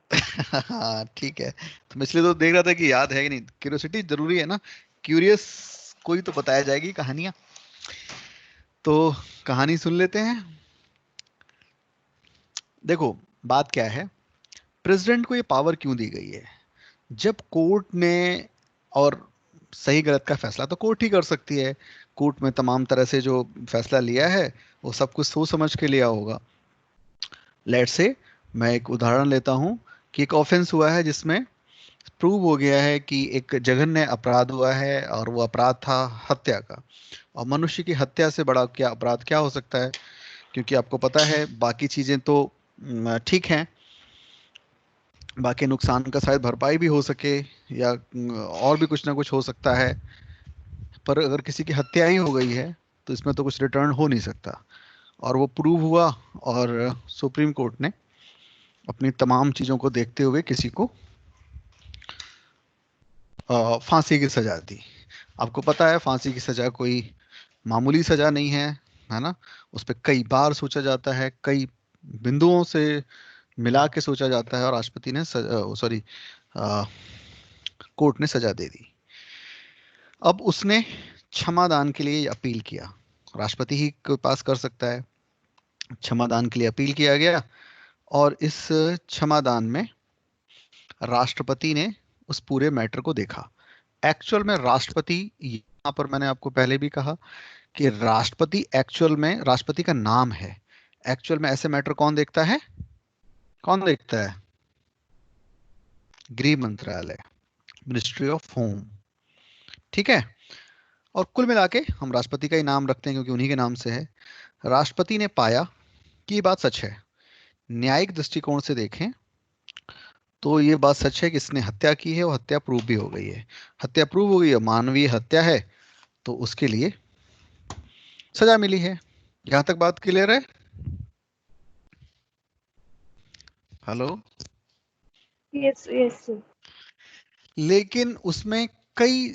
B: हाँ ठीक है, तो मैं इसलिए तो देख रहा था कि याद है कि नहीं। क्यूरियोसिटी जरूरी है ना, क्यूरियस कोई तो बताया जाएगी कहानियां। तो कहानी सुन लेते हैं। देखो बात क्या है, प्रेसिडेंट को ये पावर क्यों दी गई है? जब कोर्ट ने, और सही गलत का फैसला तो कोर्ट ही कर सकती है, कोर्ट में तमाम तरह से जो फैसला लिया है वो सब कुछ सोच समझ के लिया होगा। लेट्स से मैं एक उदाहरण लेता हूँ कि एक ऑफेंस हुआ है जिसमें प्रूव हो गया है कि एक जघन्य अपराध हुआ है, और वो अपराध था हत्या का। और मनुष्य की हत्या से बड़ा क्या अपराध क्या हो सकता है? क्योंकि आपको पता है बाकी चीजें तो ठीक हैं, बाकी नुकसान का शायद भरपाई भी हो सके, या और भी कुछ ना कुछ हो सकता है, पर अगर किसी की हत्या ही हो गई है तो इसमें तो कुछ रिटर्न हो नहीं सकता। और वो प्रूव हुआ, और सुप्रीम कोर्ट ने अपनी तमाम चीज़ों को देखते हुए किसी को फांसी की सजा दी। आपको पता है फांसी की सजा कोई मामूली सजा नहीं है ना? उस पर कई बार सोचा जाता है, कई बिंदुओं से मिला के सोचा जाता है, और राष्ट्रपति ने सॉरी कोर्ट ने सजा दे दी। अब उसने क्षमादान के लिए अपील किया, राष्ट्रपति ही के पास कर सकता है। क्षमादान के लिए अपील किया गया, और इस क्षमादान में राष्ट्रपति ने उस पूरे मैटर को देखा। एक्चुअल में राष्ट्रपति, यहाँ पर मैंने आपको पहले भी कहा कि राष्ट्रपति एक्चुअल में, राष्ट्रपति का नाम है, एक्चुअल में ऐसे मैटर कौन देखता है? कौन देखता है? गृह मंत्रालय, मिनिस्ट्री ऑफ होम। ठीक है, और कुल मिला के हम राष्ट्रपति का ही नाम रखते हैं क्योंकि उन्हीं के नाम से है। राष्ट्रपति ने पाया कि ये बात सच है, न्यायिक दृष्टिकोण से देखें तो ये बात सच है कि इसने हत्या की है, और हत्या प्रूव भी हो गई है। हत्या प्रूव हो गई है, मानवीय हत्या है, तो उसके लिए सजा मिली है। यहां तक बात क्लियर है? हेलो?
H: Yes yes sir.
B: लेकिन उसमें कई,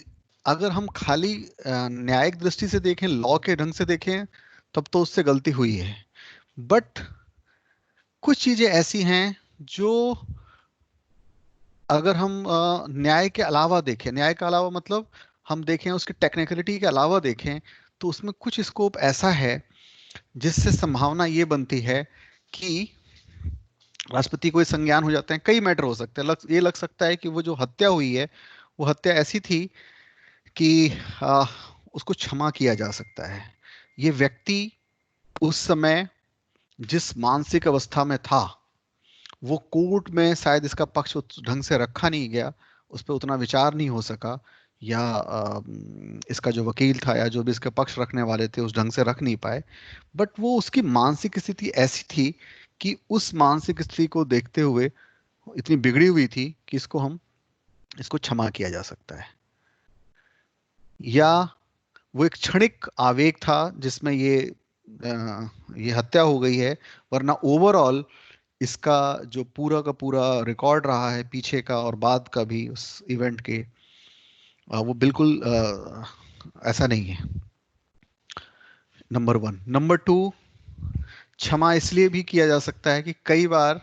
B: अगर हम खाली न्यायिक दृष्टि से देखें, लॉ के ढंग से देखें, तब तो उससे गलती हुई है। बट कुछ चीजें ऐसी हैं जो अगर हम न्याय के अलावा देखें, न्याय के अलावा मतलब हम देखें उसकी टेक्निकलिटी के अलावा देखें, तो उसमें कुछ स्कोप ऐसा है जिससे संभावना ये बनती है कि राष्ट्रपति को संज्ञान हो जाते हैं। कई मैटर हो सकते हैं, ये लग सकता है कि वो जो हत्या हुई है वो हत्या ऐसी थी कि उसको क्षमा किया जा सकता है। ये व्यक्ति उस समय जिस मानसिक अवस्था में था, वो कोर्ट में शायद इसका पक्ष उस ढंग से रखा नहीं गया, उस पर उतना विचार नहीं हो सका, या इसका जो वकील था या जो भी इसके पक्ष रखने वाले थे उस ढंग से रख नहीं पाए। बट वो उसकी मानसिक स्थिति ऐसी थी कि उस मानसिक स्थिति को देखते हुए इतनी बिगड़ी हुई थी कि इसको क्षमा किया जा सकता है। या वो एक क्षणिक आवेग था जिसमें ये हत्या हो गई है, वरना ओवरऑल इसका जो पूरा का पूरा रिकॉर्ड रहा है पीछे का और बाद का भी उस इवेंट के, वो बिल्कुल ऐसा नहीं है। नंबर 1। नंबर 2, क्षमा इसलिए भी किया जा सकता है कि कई बार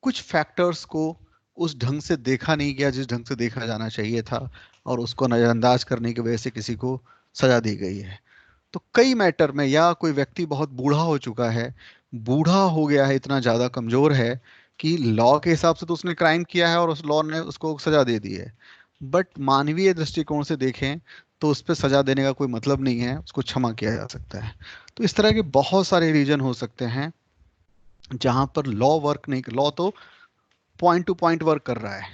B: कुछ फैक्टर्स को उस ढंग से देखा नहीं गया जिस ढंग से देखा जाना चाहिए था, और उसको नजरअंदाज करने की वजह से किसी को सजा दी गई है। तो कई मैटर में, या कोई व्यक्ति बहुत बूढ़ा हो चुका है, बूढ़ा हो गया है, इतना ज्यादा कमजोर है कि लॉ के हिसाब से तो उसने क्राइम किया है और उस लॉ ने उसको सजा दे दी है, बट मानवीय दृष्टिकोण से देखें तो उस पर सजा देने का कोई मतलब नहीं है, उसको क्षमा किया जा सकता है। तो इस तरह के बहुत सारे रीजन हो सकते हैं जहां पर लॉ वर्क नहीं, लॉ तो पॉइंट टू पॉइंट वर्क कर रहा है,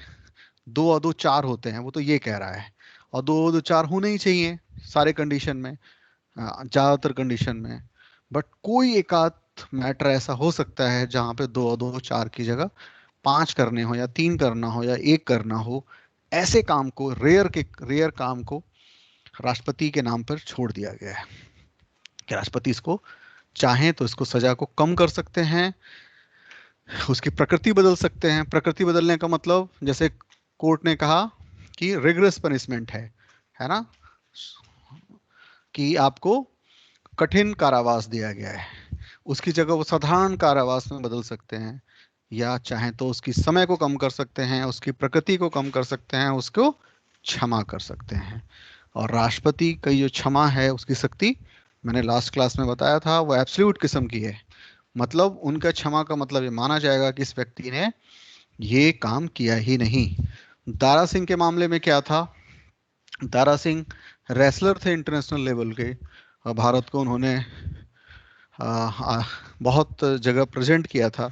B: 2 और 2 4 होते हैं, वो तो ये कह रहा है, और 2 और 2 4 होने ही चाहिए सारे कंडीशन में, ज्यादातर कंडीशन में। बट कोई एक आध मैटर ऐसा हो सकता है जहां पे 2 और 2 4 की जगह 5 करने हो, या 3 करना हो, या 1 करना हो। ऐसे काम को, रेयर काम को राष्ट्रपति के नाम पर छोड़ दिया गया है कि राष्ट्रपति इसको चाहें तो इसको सजा को कम कर सकते हैं, उसकी प्रकृति बदल सकते हैं। प्रकृति बदलने का मतलब जैसे कोर्ट ने कहा कि रिगरस पनिशमेंट है ना, कि आपको कठिन कारावास दिया गया है, उसकी जगह वो साधारण कारावास में बदल सकते हैं, या चाहे तो उसकी समय को कम कर सकते हैं, उसकी प्रकृति को कम कर सकते हैं, उसको क्षमा कर सकते हैं। और राष्ट्रपति का जो क्षमा है उसकी शक्ति मैंने लास्ट क्लास में बताया था, वो एब्सोल्यूट किस्म की है। मतलब उनका क्षमा का मतलब ये माना जाएगा कि इस व्यक्ति ने ये काम किया ही नहीं। दारा सिंह के मामले में क्या था, दारा सिंह रेसलर थे इंटरनेशनल लेवल के, और भारत को उन्होंने बहुत जगह प्रेजेंट किया था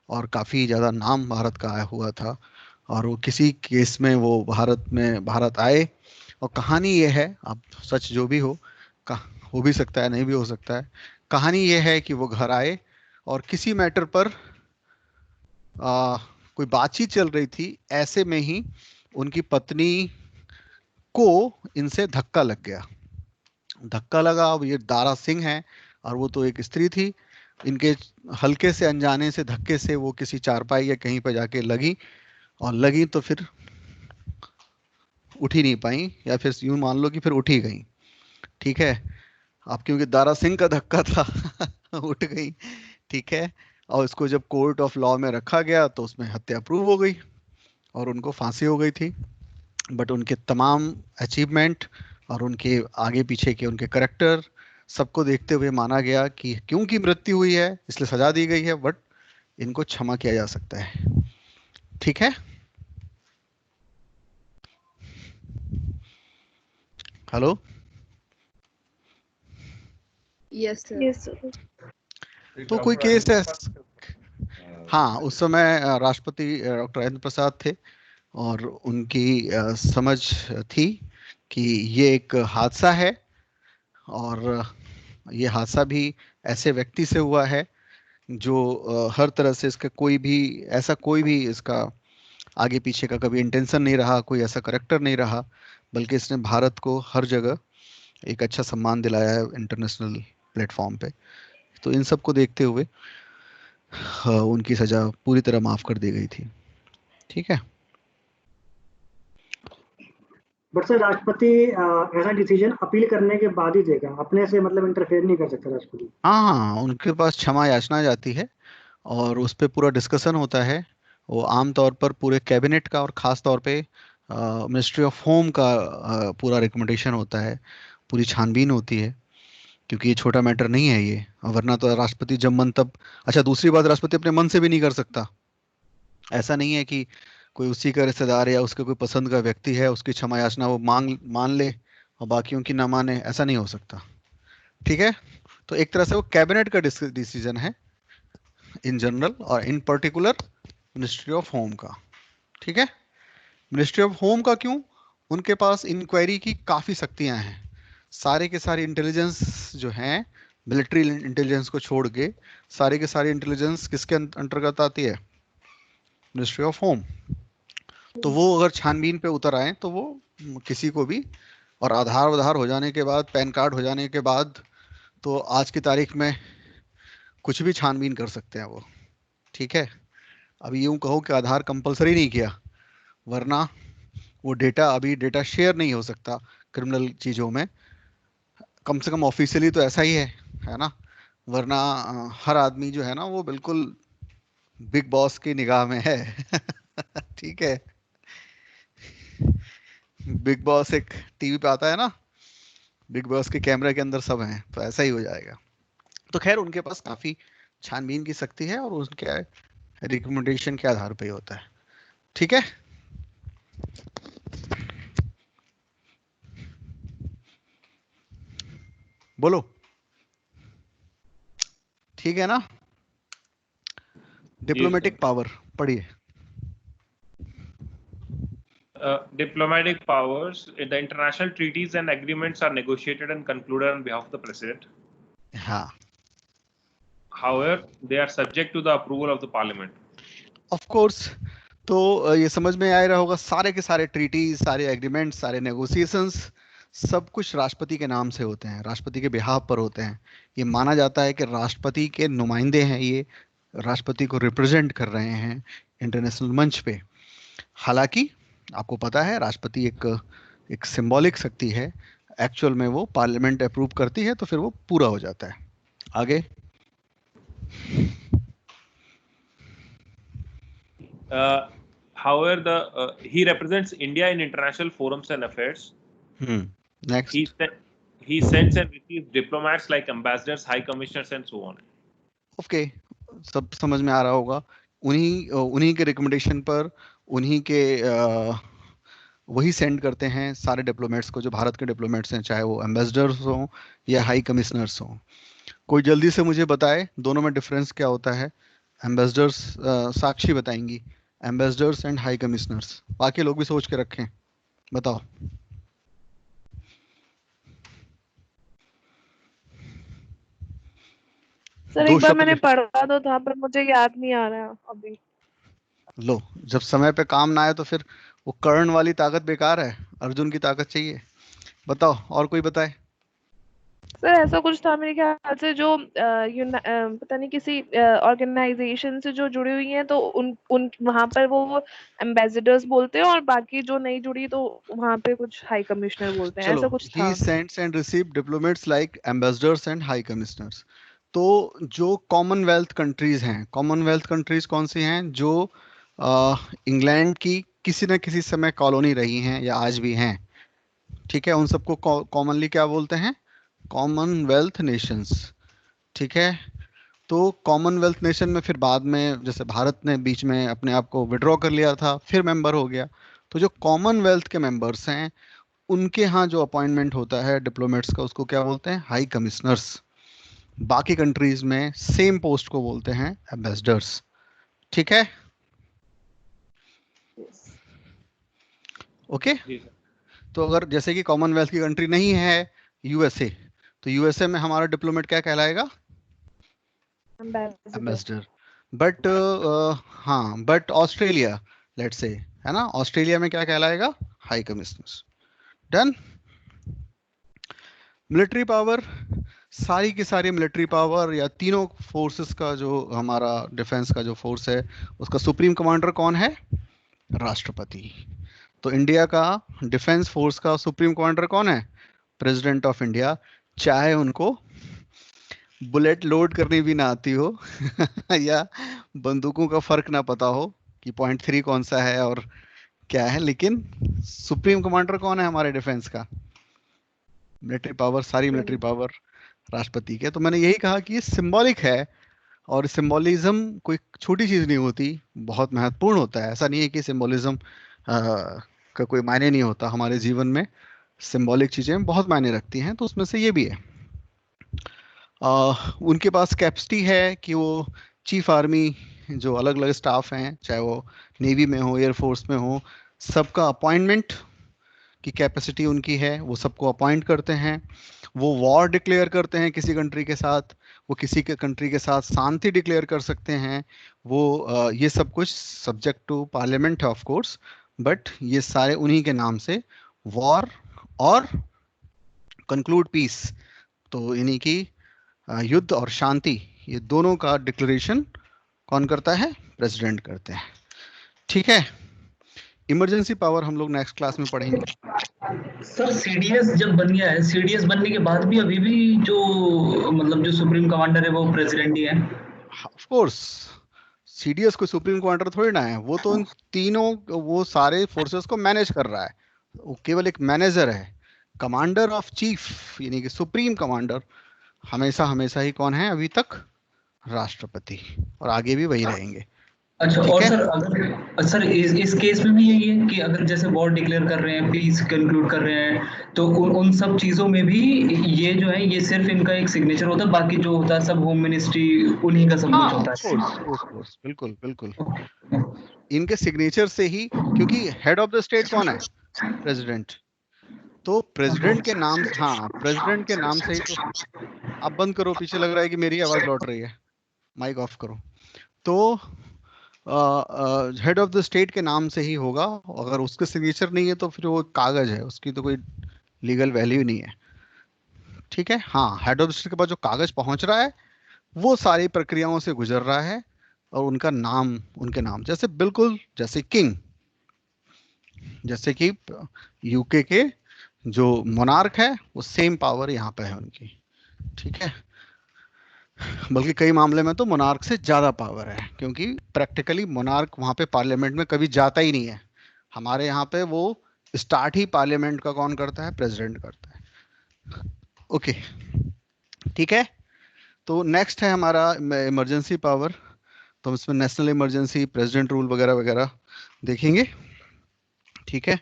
B: और काफ़ी ज़्यादा नाम भारत का आया हुआ था। और वो किसी केस में वो भारत आए, और कहानी ये है, अब सच जो भी हो भी सकता है, नहीं भी हो सकता है, कहानी ये है कि वो घर आए और किसी मैटर पर कोई बातचीत चल रही थी, ऐसे में ही उनकी पत्नी को इनसे धक्का लग गया। धक्का लगा, अब ये दारा सिंह है और वो तो एक स्त्री थी, इनके हल्के से अनजाने से धक्के से वो किसी चारपाई या कहीं पर जाके लगी, और लगी तो फिर उठ ही नहीं पाई, या फिर यूं मान लो कि फिर उठ ही गई। ठीक है, अब क्योंकि दारा सिंह का धक्का था उठ गई। ठीक है, और इसको जब कोर्ट ऑफ लॉ में रखा गया तो उसमें हत्या प्रूव हो गई और उनको फांसी हो गई थी। बट उनके तमाम अचीवमेंट और उनके आगे पीछे के उनके करेक्टर सबको देखते हुए माना गया कि क्योंकि मृत्यु हुई है इसलिए सजा दी गई है, बट इनको क्षमा किया जा सकता है। ठीक है, hello,
F: yes sir.
H: Yes sir.
B: तो कोई केस है? हाँ, उस समय राष्ट्रपति डॉक्टर राजेंद्र प्रसाद थे और उनकी समझ थी कि ये एक हादसा है, और ये हादसा भी ऐसे व्यक्ति से हुआ है जो हर तरह से इसका कोई भी इसका आगे पीछे का कभी इंटेंशन नहीं रहा, कोई ऐसा करेक्टर नहीं रहा, बल्कि इसने भारत को हर जगह एक अच्छा सम्मान दिलाया है इंटरनेशनल प्लेटफॉर्म पे। तो इन सब को देखते हुए उनकी सजा पूरी तरह माफ कर दी गई थी। ठीक है,
C: बट सर राष्ट्रपति ऐसा डिसीजन अपील करने के बाद ही देगा, अपने से मतलब इंटरफेयर नहीं कर सकता राष्ट्रपति।
B: हाँ, उनके पास क्षमा याचना जाती है और उस पर पूरा डिस्कशन होता है। वो आमतौर पर पूरे कैबिनेट का और ख़ास तौर पे मिनिस्ट्री ऑफ होम का पूरा रिकमेंडेशन होता है, पूरी छानबीन होती है, क्योंकि ये छोटा मैटर नहीं है ये। वरना तो राष्ट्रपति जब मन तब, अच्छा दूसरी बात, राष्ट्रपति अपने मन से भी नहीं कर सकता। ऐसा नहीं है कि कोई उसी का रिश्तेदार या उसके कोई पसंद का व्यक्ति है, उसकी क्षमा याचना वो मान ले और बाकियों की ना माने, ऐसा नहीं हो सकता। ठीक है, तो एक तरह से वो कैबिनेट का डिसीजन है इन जनरल, और इन पर्टिकुलर मिनिस्ट्री ऑफ होम का। ठीक है, मिनिस्ट्री ऑफ होम का क्यों? उनके पास इंक्वायरी की काफ़ी शक्तियां हैं। सारे के सारे इंटेलिजेंस जो हैं, मिलिट्री इंटेलिजेंस को छोड़ के सारे के सारे इंटेलिजेंस किसके अंतर्गत आती है? Ministry of home. तो वो अगर छानबीन पे उतर आए तो वो किसी को भी, और आधार हो जाने के बाद, पैन कार्ड हो जाने के बाद, तो आज की तारीख में कुछ भी छानबीन कर सकते हैं वो। ठीक है, अब यूं कहो कि आधार कंपलसरी नहीं किया, वरना वो डेटा शेयर नहीं हो सकता क्रिमिनल चीज़ों में, कम से कम ऑफिशियली तो ऐसा ही है ना। वरना हर आदमी जो है ना वो बिल्कुल बिग बॉस की निगाह में है। ठीक है, बिग बॉस एक टीवी पे आता है ना, बिग बॉस के कैमरे के अंदर सब हैं, तो ऐसा ही हो जाएगा। तो खैर उनके पास काफी छानबीन की शक्ति है और उनके रिकमेंडेशन के आधार पे ही होता है। ठीक है, बोलो, ठीक है ना? डिप्लोमेटिक पावर पढ़िए।
D: Diplomatic powers, the international treaties and agreements are negotiated and concluded on behalf of the president.
B: हाँ,
D: However, they are subject to the approval of the parliament.
B: Of course. तो ये समझ में आ रहा होगा, सारे के सारे ट्रीटीज, सारे एग्रीमेंट्स, सारे नेगोशिएशंस सब कुछ राष्ट्रपति के नाम से होते हैं, राष्ट्रपति के बिहाफ पर होते हैं। ये माना जाता है कि राष्ट्रपति के नुमाइंदे हैं, ये राष्ट्रपति को रिप्रेजेंट कर रहे हैं इंटरनेशनल मंच पे। हालांकि आपको पता है राष्ट्रपति एक सिंबॉलिक शक्ति है, एक्चुअल में वो पार्लियामेंट अप्रूव करती है तो फिर वो पूरा हो जाता है। आगे
D: however, he represents India in international forums and affairs.
B: Next.
D: He sends and receives diplomats like ambassadors, high commissioners, and so on.
B: Okay, सब समझ में आ रहा होगा। उन्हीं के रिकमेंडेशन पर उन्हीं के वही सेंड करते हैं सारे डिप्लोमेट्स को, जो भारत के डिप्लोमेट्स हैं, चाहे वो एम्बेसडर्स हों या हाई कमिश्नर्स हों। कोई जल्दी से मुझे बताए दोनों में डिफरेंस क्या होता है? एम्बेसडर्स साक्षी बताएंगी, एम्बेसडर्स एंड हाई कमिश्नर्स। बाकी लोग भी सोच के रखें, बताओ।
H: सर एक बार मैंने पढ़ा तो था पर मुझे याद नहीं आ रहा अभी।
B: लो, जब समय पे काम ना आए तो फिर वो कर्ण वाली ताकत बेकार है, अर्जुन की ताकत चाहिए। बताओ, और कोई बताए।
H: सर ऐसा कुछ था मेरे ख्याल से, जो पता नहीं किसी ऑर्गेनाइजेशन से जो जुड़ी हुई हैं तो उन वहां पर वो एम्बेसडर्स बोलते हैं, और बाकी जो नहीं जुड़ी तो वहां पे कुछ हाई कमिश्नर बोलते हैं, ऐसा कुछ था।
B: He sends and receives diplomats like ambassadors and high commissioners. तो जो कॉमनवेल्थ कंट्रीज हैं, कॉमनवेल्थ कंट्रीज कौन सी हैं? जो इंग्लैंड की किसी न किसी समय कॉलोनी रही हैं या आज भी हैं, ठीक है, उन सबको कॉमनली क्या बोलते हैं? Commonwealth Nations. ठीक है, तो कॉमनवेल्थ नेशन में फिर बाद में जैसे भारत ने बीच में अपने आप को विड्रॉ कर लिया था, फिर मेंबर हो गया। तो जो कॉमनवेल्थ के मेंबर्स हैं उनके यहाँ जो अपॉइंटमेंट होता है डिप्लोमेट्स का, उसको क्या बोलते हैं? High commissioners. बाकी कंट्रीज में सेम पोस्ट को बोलते हैं एम्बेसडर्स। ठीक है, ओके। तो अगर जैसे कि कॉमनवेल्थ की कंट्री नहीं है यूएसए, तो यूएसए में हमारा डिप्लोमेट क्या कहलाएगा? एम्बेसडर। बट हाँ, बट ऑस्ट्रेलिया लेट्स से, है ना, ऑस्ट्रेलिया में क्या कहलाएगा? High commissioners. Done. Military power, सारी की सारी मिलिट्री पावर या तीनों फोर्सेस का जो हमारा डिफेंस का जो फोर्स है उसका सुप्रीम कमांडर कौन है? राष्ट्रपति। तो इंडिया का डिफेंस फोर्स का सुप्रीम कमांडर कौन है? President of India. चाहे उनको बुलेट लोड करनी भी ना आती हो या बंदूकों का फर्क ना पता हो कि .3 कौन सा है और क्या है, लेकिन सुप्रीम कमांडर कौन है हमारे डिफेंस का? मिलिट्री पावर, सारी मिलिट्री पावर राष्ट्रपति के। तो मैंने यही कहा कि ये सिंबॉलिक है, और सिंबॉलिज्म कोई छोटी चीज नहीं होती, बहुत महत्वपूर्ण होता है। ऐसा नहीं है कि सिंबॉलिज्म का कोई मायने नहीं होता। हमारे जीवन में सिंबॉलिक चीजें बहुत मायने रखती हैं, तो उसमें से ये भी है। उनके पास कैपेसिटी है कि वो चीफ आर्मी जो अलग अलग स्टाफ हैं, चाहे वो नेवी में हो, एयरफोर्स में हो, सबका अपॉइंटमेंट की कैपेसिटी उनकी है। वो सबको अपॉइंट करते हैं, वो वॉर डिक्लेयर करते हैं किसी कंट्री के साथ, वो किसी के कंट्री के साथ शांति डिक्लेयर कर सकते हैं। वो ये सब कुछ सब्जेक्ट टू पार्लियामेंट है ऑफ कोर्स, बट ये सारे उन्हीं के नाम से। वॉर और कंक्लूड पीस, तो इन्हीं की युद्ध और शांति, ये दोनों का डिक्लेरेशन कौन करता है? प्रेसिडेंट करते हैं। ठीक है, इमरजेंसी पावर हम लोग नेक्स्ट क्लास में पढ़ेंगे।
A: सर सीडीएस जब बन गया है, सीडीएस बनने के बाद भी अभी भी जो मतलब जो सुप्रीम कमांडर है वो प्रेसिडेंट ही है?
B: ऑफ कोर्स, सीडीएस कोई सुप्रीम कमांडर थोड़ी ना है, वो तो इन तीनों, वो सारे फोर्सेस को मैनेज कर रहा है, वो केवल एक मैनेजर है। कमांडर ऑफ चीफ यानी कि सुप्रीम कमांडर हमेशा हमेशा ही कौन है अभी तक? राष्ट्रपति, और आगे भी वही रहेंगे।
A: अच्छा, और सर अगर सर इस केस में भी यही है कि अगर जैसे वॉर डिक्लेयर कर रहे हैं, पीस कंक्लूड कर रहे हैं, तो उन सब चीजों में भी ये जो है ये सिर्फ इनका एक सिग्नेचर होता है, बाकी जो होता है सब होम मिनिस्ट्री उन्हीं का सब कुछ होता है?
B: बिल्कुल बिल्कुल, इनके सिग्नेचर से ही, क्योंकि हेड ऑफ द स्टेट कौन है? प्रेसिडेंट। तो प्रेसिडेंट के नाम, हाँ प्रेसिडेंट के नाम से ही तो। आप बंद करो, पीछे लग रहा है कि मेरी आवाज लौट रही है, माइक ऑफ करो। तो हेड ऑफ द स्टेट के नाम से ही होगा, अगर उसके सिग्नेचर नहीं है तो फिर वो कागज है, उसकी तो कोई लीगल वैल्यू नहीं है। ठीक है, हाँ, हेड ऑफ स्टेट के पास जो कागज पहुंच रहा है वो सारी प्रक्रियाओं से गुजर रहा है, और उनका नाम, उनके नाम जैसे बिल्कुल जैसे किंग, जैसे कि यूके के जो मोनार्क है वो सेम पावर यहाँ पे है उनकी। ठीक है, बल्कि कई मामले में तो मोनार्क से ज्यादा पावर है, क्योंकि प्रैक्टिकली मोनार्क वहां पे पार्लियामेंट में कभी जाता ही नहीं है। हमारे यहाँ पे वो स्टार्ट ही पार्लियामेंट का कौन करता है? प्रेसिडेंट करता है। ओके, ठीक है। तो नेक्स्ट है हमारा इमरजेंसी पावर। तो हम इसमें नेशनल इमरजेंसी, प्रेसिडेंट रूल वगैरह वगैरह देखेंगे। ठीक है,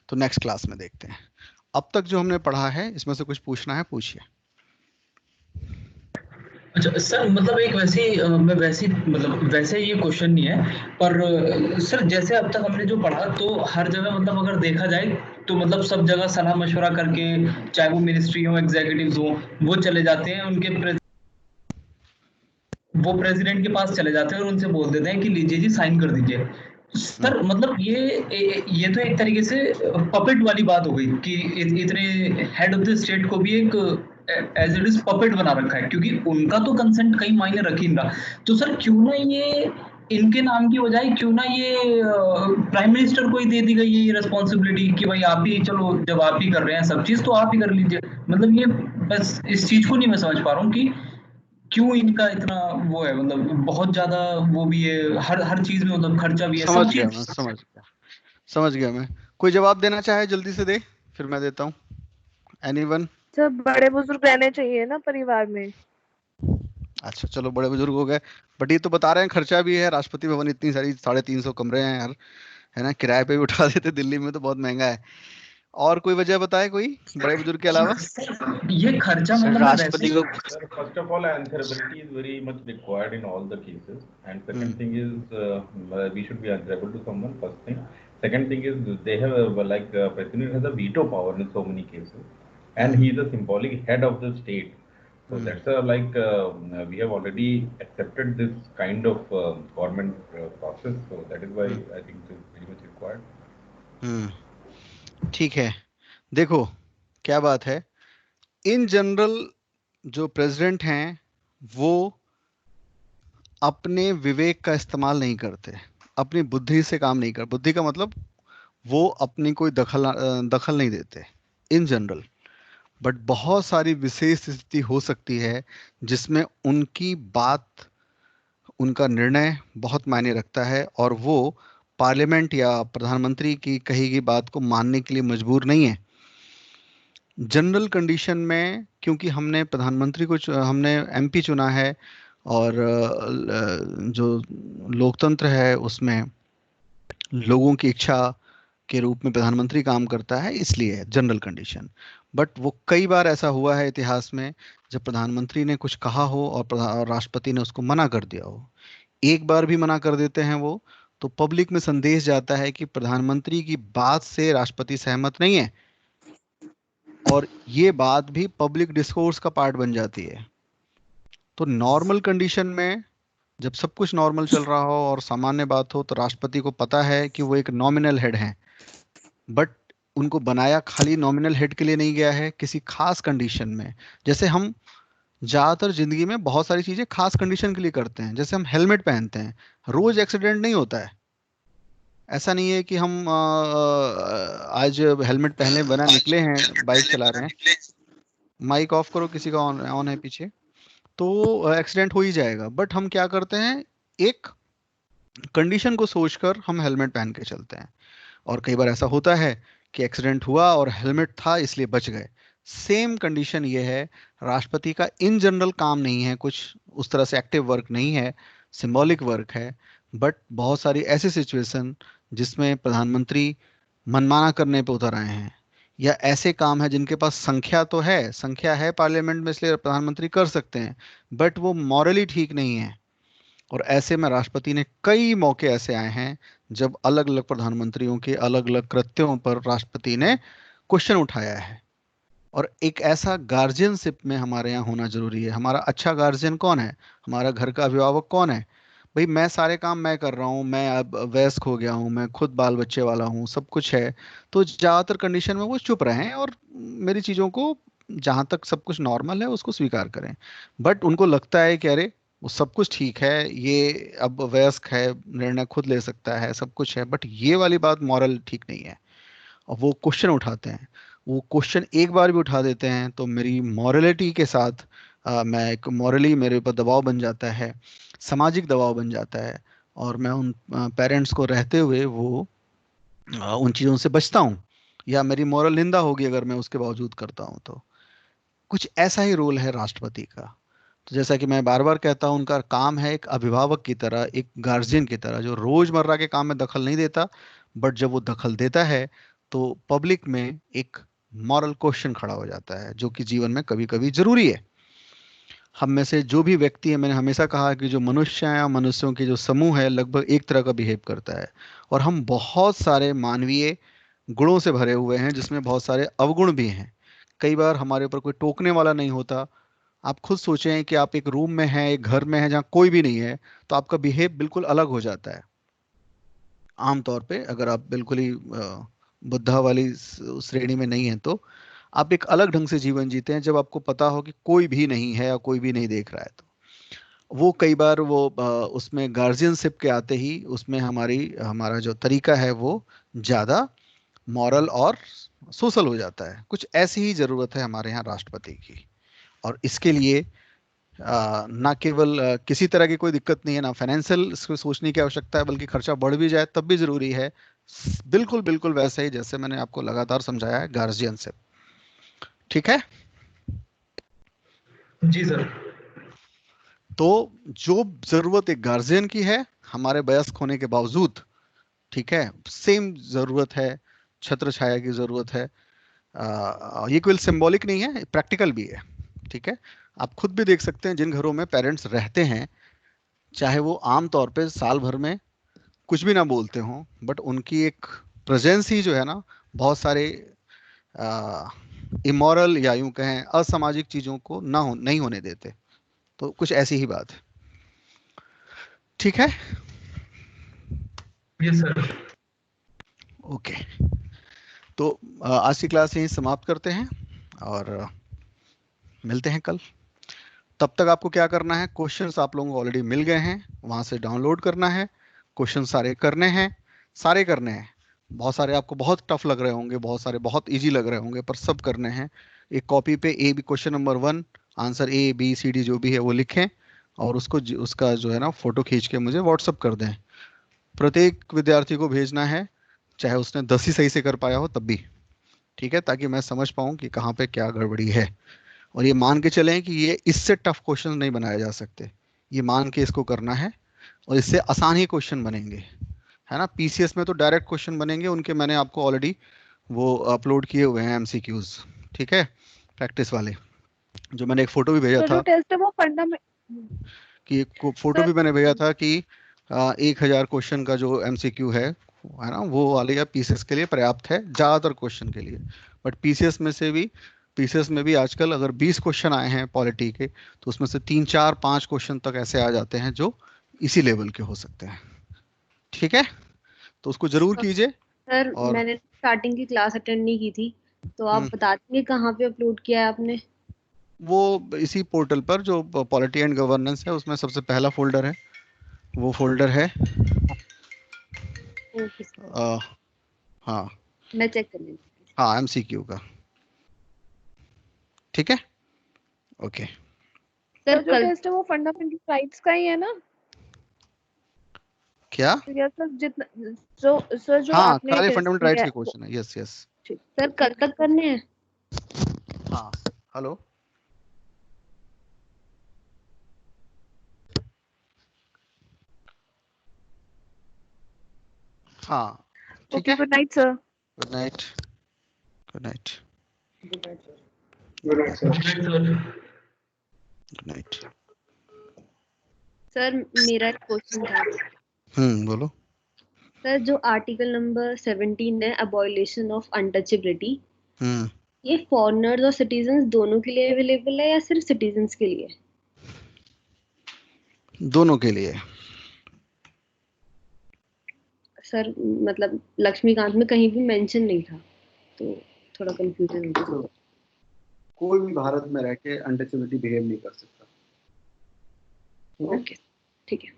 B: तो नेक्स्ट क्लास में देखते हैं। अब तक जो हमने पढ़ा है इसमें से कुछ पूछना है, पूछिए।
A: अच्छा सर, मतलब एक मैं वैसी मतलब वैसे ये क्वेश्चन नहीं है, पर सर जैसे अब तक हमने जो पढ़ा तो हर जगह मतलब अगर देखा जाए तो मतलब सब जगह सलाह मशवरा करके, चाहे वो मिनिस्ट्री हो, एग्जीक्यूटिव्स हो, वो चले जाते हैं वो प्रेसिडेंट के पास चले जाते हैं और उनसे बोल देते हैं कि लीजिए जी साइन कर दीजिए। सर मतलब ये तो एक तरीके से पपेट वाली बात हो गई कि इतने हेड ऑफ द स्टेट को भी एक एज इट इज पपेट बना रखा है, क्योंकि उनका तो कंसेंट कहीं मायने रख ही नहीं रहा। तो सर क्यों ना ये इनके नाम की बजाय क्यों ना ये प्राइम मिनिस्टर को ही दे दी गई है ये रिस्पॉन्सिबिलिटी कि भाई आप ही, चलो जब आप ही कर रहे हैं सब चीज तो आप ही कर लीजिए। मतलब ये बस इस चीज को नहीं मैं समझ पा रहा हूँ कि क्यों इनका इतना वो है, मतलब बहुत ज्यादा वो भी है, हर चीज में मतलब खर्चा भी है, सब
B: समझ गया
A: चीज।
B: मैं, समझ गया मैं। कोई जवाब देना चाहे जल्दी से दे, फिर मैं देता हूँ। एनीवन?
H: सब बड़े बुजुर्ग रहने चाहिए ना परिवार में।
B: अच्छा चलो, बड़े बुजुर्ग हो गए, बट ये तो बता रहे हैं खर्चा भी है। राष्ट्रपति भवन इतनी सारी 350 कमरे हैं यार, है ना, किराए पे भी उठा देते, दिल्ली में तो बहुत महंगा है। और कोई वजह बताए कोई बड़े बुजुर्ग के अलावा?
A: ये खर्चा
G: Sir,
A: मतलब मैं
B: राष्ट्रपति
A: वैसे
B: को
I: Sir, first of all, answerability is very much required in all the cases. And second thing is we should be answerable to someone. First thing. Second thing is they have President has a veto power in so many cases, and he is a symbolic head of the state. So that's we have already accepted this kind of government process. So that is why I think it is very much required.
B: ठीक है, देखो क्या बात है। In general जो president हैं वो अपने विवेक का इस्तेमाल नहीं करते, अपनी बुद्धि से काम नहीं कर, बुद्धि का मतलब वो अपनी कोई दखल नहीं देते इन जनरल। बट बहुत सारी विशेष स्थिति हो सकती है जिसमें उनकी बात, उनका निर्णय बहुत मायने रखता है, और वो पार्लियामेंट या प्रधानमंत्री की कही गई बात को मानने के लिए मजबूर नहीं है। जनरल कंडीशन में क्योंकि हमने प्रधानमंत्री को हमने एमपी चुना है, और जो लोकतंत्र है उसमें लोगों की इच्छा के रूप में प्रधानमंत्री काम करता है, इसलिए है जनरल कंडीशन। बट वो कई बार ऐसा हुआ है इतिहास में जब प्रधानमंत्री ने कुछ कहा हो और राष्ट्रपति ने उसको मना कर दिया हो। एक बार भी मना कर देते हैं वो, तो पब्लिक में संदेश जाता है कि प्रधानमंत्री की बात से राष्ट्रपति सहमत नहीं है, और ये बात भी पब्लिक डिस्कोर्स का पार्ट बन जाती है। तो नॉर्मल कंडीशन में जब सब कुछ नॉर्मल चल रहा हो और सामान्य बात हो, तो राष्ट्रपति को पता है कि वो एक नॉमिनल हेड हैं, बट उनको बनाया खाली नॉमिनल हेड के लिए नहीं गया है, किसी खास कंडीशन में। जैसे हम ज़्यादातर जिंदगी में बहुत सारी चीज़ें खास कंडीशन के लिए करते हैं, जैसे हम हेलमेट पहनते हैं, रोज एक्सीडेंट नहीं होता है। ऐसा नहीं है कि हम आज हेलमेट पहने बना निकले हैं, बाइक चला रहे हैं, माइक ऑफ करो, किसी का ऑन है पीछे, तो एक्सीडेंट हो ही जाएगा। बट हम क्या करते हैं, एक कंडीशन को सोचकर हम हेलमेट पहन के चलते हैं, और कई बार ऐसा होता है कि एक्सीडेंट हुआ और हेलमेट था इसलिए बच गए। सेम कंडीशन ये है, राष्ट्रपति का इन जनरल काम नहीं है, कुछ उस तरह से एक्टिव वर्क नहीं है, सिंबॉलिक वर्क है। बट बहुत सारी ऐसी सिचुएशन जिसमें प्रधानमंत्री मनमाना करने पे उतर आए हैं, या ऐसे काम है जिनके पास संख्या है पार्लियामेंट में, इसलिए प्रधानमंत्री कर सकते हैं, बट वो मॉरली ठीक नहीं है। और ऐसे में राष्ट्रपति ने कई मौके ऐसे आए हैं जब अलग अलग प्रधानमंत्रियों के अलग अलग कृत्यों पर राष्ट्रपति ने क्वेश्चन उठाया है। और एक ऐसा गार्जियनशिप में हमारे यहाँ होना जरूरी है। हमारा अच्छा गार्जियन कौन है? हमारा घर का अभिभावक कौन है? भाई मैं सारे काम मैं कर रहा हूँ, मैं अब वयस्क हो गया हूँ, मैं खुद बाल बच्चे वाला हूँ, सब कुछ है, तो ज्यादातर कंडीशन में वो चुप रहें और मेरी चीजों को, जहां तक सब कुछ नॉर्मल है उसको स्वीकार करें। बट उनको लगता है कि अरे वो सब कुछ ठीक है, ये अब वयस्क है, निर्णय खुद ले सकता है, सब कुछ है, बट ये वाली बात मॉरल ठीक नहीं है। और वो क्वेश्चन उठाते हैं, वो क्वेश्चन एक बार भी उठा देते हैं तो मेरी मॉरलिटी के साथ मैं एक मॉरली, मेरे ऊपर दबाव बन जाता है, सामाजिक दबाव बन जाता है, और मैं उन पेरेंट्स को रहते हुए वो उन चीज़ों से बचता हूँ, या मेरी मॉरल निंदा होगी अगर मैं उसके बावजूद करता हूँ तो। कुछ ऐसा ही रोल है राष्ट्रपति का। तो जैसा कि मैं बार बार कहता हूँ, उनका काम है एक अभिभावक की तरह, एक गार्जियन की तरह, जो रोजमर्रा के काम में दखल नहीं देता, बट जब वो दखल देता है तो पब्लिक में एक मॉरल क्वेश्चन खड़ा हो जाता है, जो कि जीवन में कभी कभी जरूरी है। हम में से जो भी व्यक्ति है, मैंने हमेशा कहा कि जो मनुष्य हैं या मनुष्यों के जो समूह है, लगभग एक तरह का बिहेव करता है, और हम बहुत सारे मानवीय गुणों से भरे हुए हैं, जिसमें बहुत सारे अवगुण भी हैं। कई बार हमारे ऊपर कोई टोकने वाला नहीं होता। आप खुद सोचें कि आप एक रूम में हैं, एक घर में हैं जहाँ कोई भी नहीं है, तो आपका बिहेव बिल्कुल अलग हो जाता है। आमतौर पे अगर आप बिल्कुल ही बुद्धा वाली श्रेणी में नहीं है, तो आप एक अलग ढंग से जीवन जीते हैं जब आपको पता हो कि कोई भी नहीं है या कोई भी नहीं देख रहा है। तो वो कई बार वो उसमें गार्जियनशिप के आते ही उसमें हमारा जो तरीका है वो ज़्यादा मॉरल और सोशल हो जाता है। कुछ ऐसी ही ज़रूरत है हमारे यहाँ राष्ट्रपति की। और इसके लिए ना केवल किसी तरह की कोई दिक्कत नहीं है, ना फाइनेंशियल सोचने की आवश्यकता है, बल्कि खर्चा बढ़ भी जाए तब भी जरूरी है। बिल्कुल बिल्कुल वैसे ही जैसे मैंने आपको लगातार समझाया है, गार्जियनशिप। ठीक है
A: जी सर।
B: तो जो जरूरत एक गार्जियन की है हमारे वयस्क होने के बावजूद, ठीक है, सेम जरूरत है छत्र छाया की जरूरत है। ये केवल सिंबॉलिक नहीं है, प्रैक्टिकल भी है। ठीक है, आप खुद भी देख सकते हैं जिन घरों में पेरेंट्स रहते हैं, चाहे वो आम तौर पे साल भर में कुछ भी ना बोलते हों, बट उनकी एक प्रेजेंस ही जो है ना, बहुत सारे इमोरल या यूं कहें असामाजिक चीजों को नहीं होने देते। तो कुछ ऐसी ही बात है। ठीक है,
A: यस सर।
B: ओके। तो आज की क्लास यहीं समाप्त करते हैं और मिलते हैं कल। तब तक आपको क्या करना है, क्वेश्चंस आप लोगों को ऑलरेडी मिल गए हैं, वहां से डाउनलोड करना है, क्वेश्चन सारे करने हैं, सारे करने हैं। बहुत सारे आपको बहुत टफ लग रहे होंगे, बहुत सारे बहुत इजी लग रहे होंगे, पर सब करने हैं। एक कॉपी पे A B question number 1 answer A B C D जो भी है वो लिखें, और उसका जो है ना फोटो खींच के मुझे व्हाट्सअप कर दें। प्रत्येक विद्यार्थी को भेजना है, चाहे उसने 10 ही सही से कर पाया हो तब भी, ठीक है, ताकि मैं समझ पाऊँ कि कहाँ पे क्या गड़बड़ी है। और ये मान के चलें कि ये इससे टफ क्वेश्चन नहीं बनाए जा सकते, ये मान के इसको करना है, और इससे आसान ही क्वेश्चन बनेंगे, है ना। पीसीएस में तो डायरेक्ट क्वेश्चन बनेंगे, उनके मैंने आपको ऑलरेडी वो अपलोड किए हुए हैं एमसीक्यूज, ठीक है, प्रैक्टिस वाले, जो मैंने एक फोटो भी भेजा
H: तो
B: था
H: जो टेस्ट है वो फंडामेंटल
B: कि एक फोटो भी मैंने भेजा था कि 1000 क्वेश्चन का जो एमसीक्यू है ना, वो वाले या पीसीएस के लिए पर्याप्त है, ज़्यादातर क्वेश्चन के लिए। बट पीसीएस में भी आजकल अगर 20 क्वेश्चन आए हैं पॉलिटी के, तो उसमें से 3 4 5 क्वेश्चन तक ऐसे आ जाते हैं जो इसी लेवल के हो सकते हैं। ठीक है, तो उसको जरूर कीजिए।
F: सर
B: और
F: मैंने स्टार्टिंग की क्लास अटेंड नहीं की थी, तो आप बता देंगे कहाँ पे अपलोड किया है आपने?
B: वो इसी पोर्टल पर जो पॉलिटी एंड गवर्नेंस है, उसमें सबसे पहला फोल्डर है, वो फोल्डर है।
F: ओके सर,
B: हाँ
F: मैं चेक कर लेंगी।
B: हाँ, एमसीक्यू का। ठीक है, ओके।
H: सर
F: सर
H: जो
F: कल
H: टेस्ट है वो फंडामेंटल राइट्स का ही है ना?
B: क्या?
H: तो यस सर, जितना जो
B: हाँ,
H: आपने
B: सारे
H: टेस्ट
B: फंडामेंटल राइट्स
H: लिया
B: के
H: है
B: क्वेश्चन है। Yes yes.
F: सर कल तक करने हैं?
B: हाँ, हेलो, हाँ ठीक
H: ओके,
B: है,
H: good night sir.
B: Good night, good night,
C: good night sir. Good night sir.
B: Good night.
F: Sir मेरा एक क्वेश्चन था।
B: बोलो।
F: सर जो आर्टिकल नंबर 17 है, अबॉलिशन ऑफ अनटचेबिलिटी, ये फॉरेनर्स और सिटीजन्स दोनों के लिए अवेलेबल है या सिर्फ सिटीजन्स के लिए?
B: दोनों के लिए।
F: सर मतलब लक्ष्मीकांत में कहीं भी मेंशन नहीं था, तो थोड़ा कंफ्यूजन हो गया।
B: कोई भी भारत में रह के अनटचेबिलिटी बिहेव नहीं कर सकता।
F: ओके, ठीक है।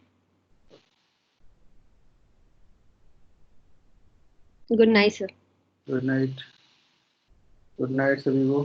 F: Good night sir.
B: Good night. Good night सभी को।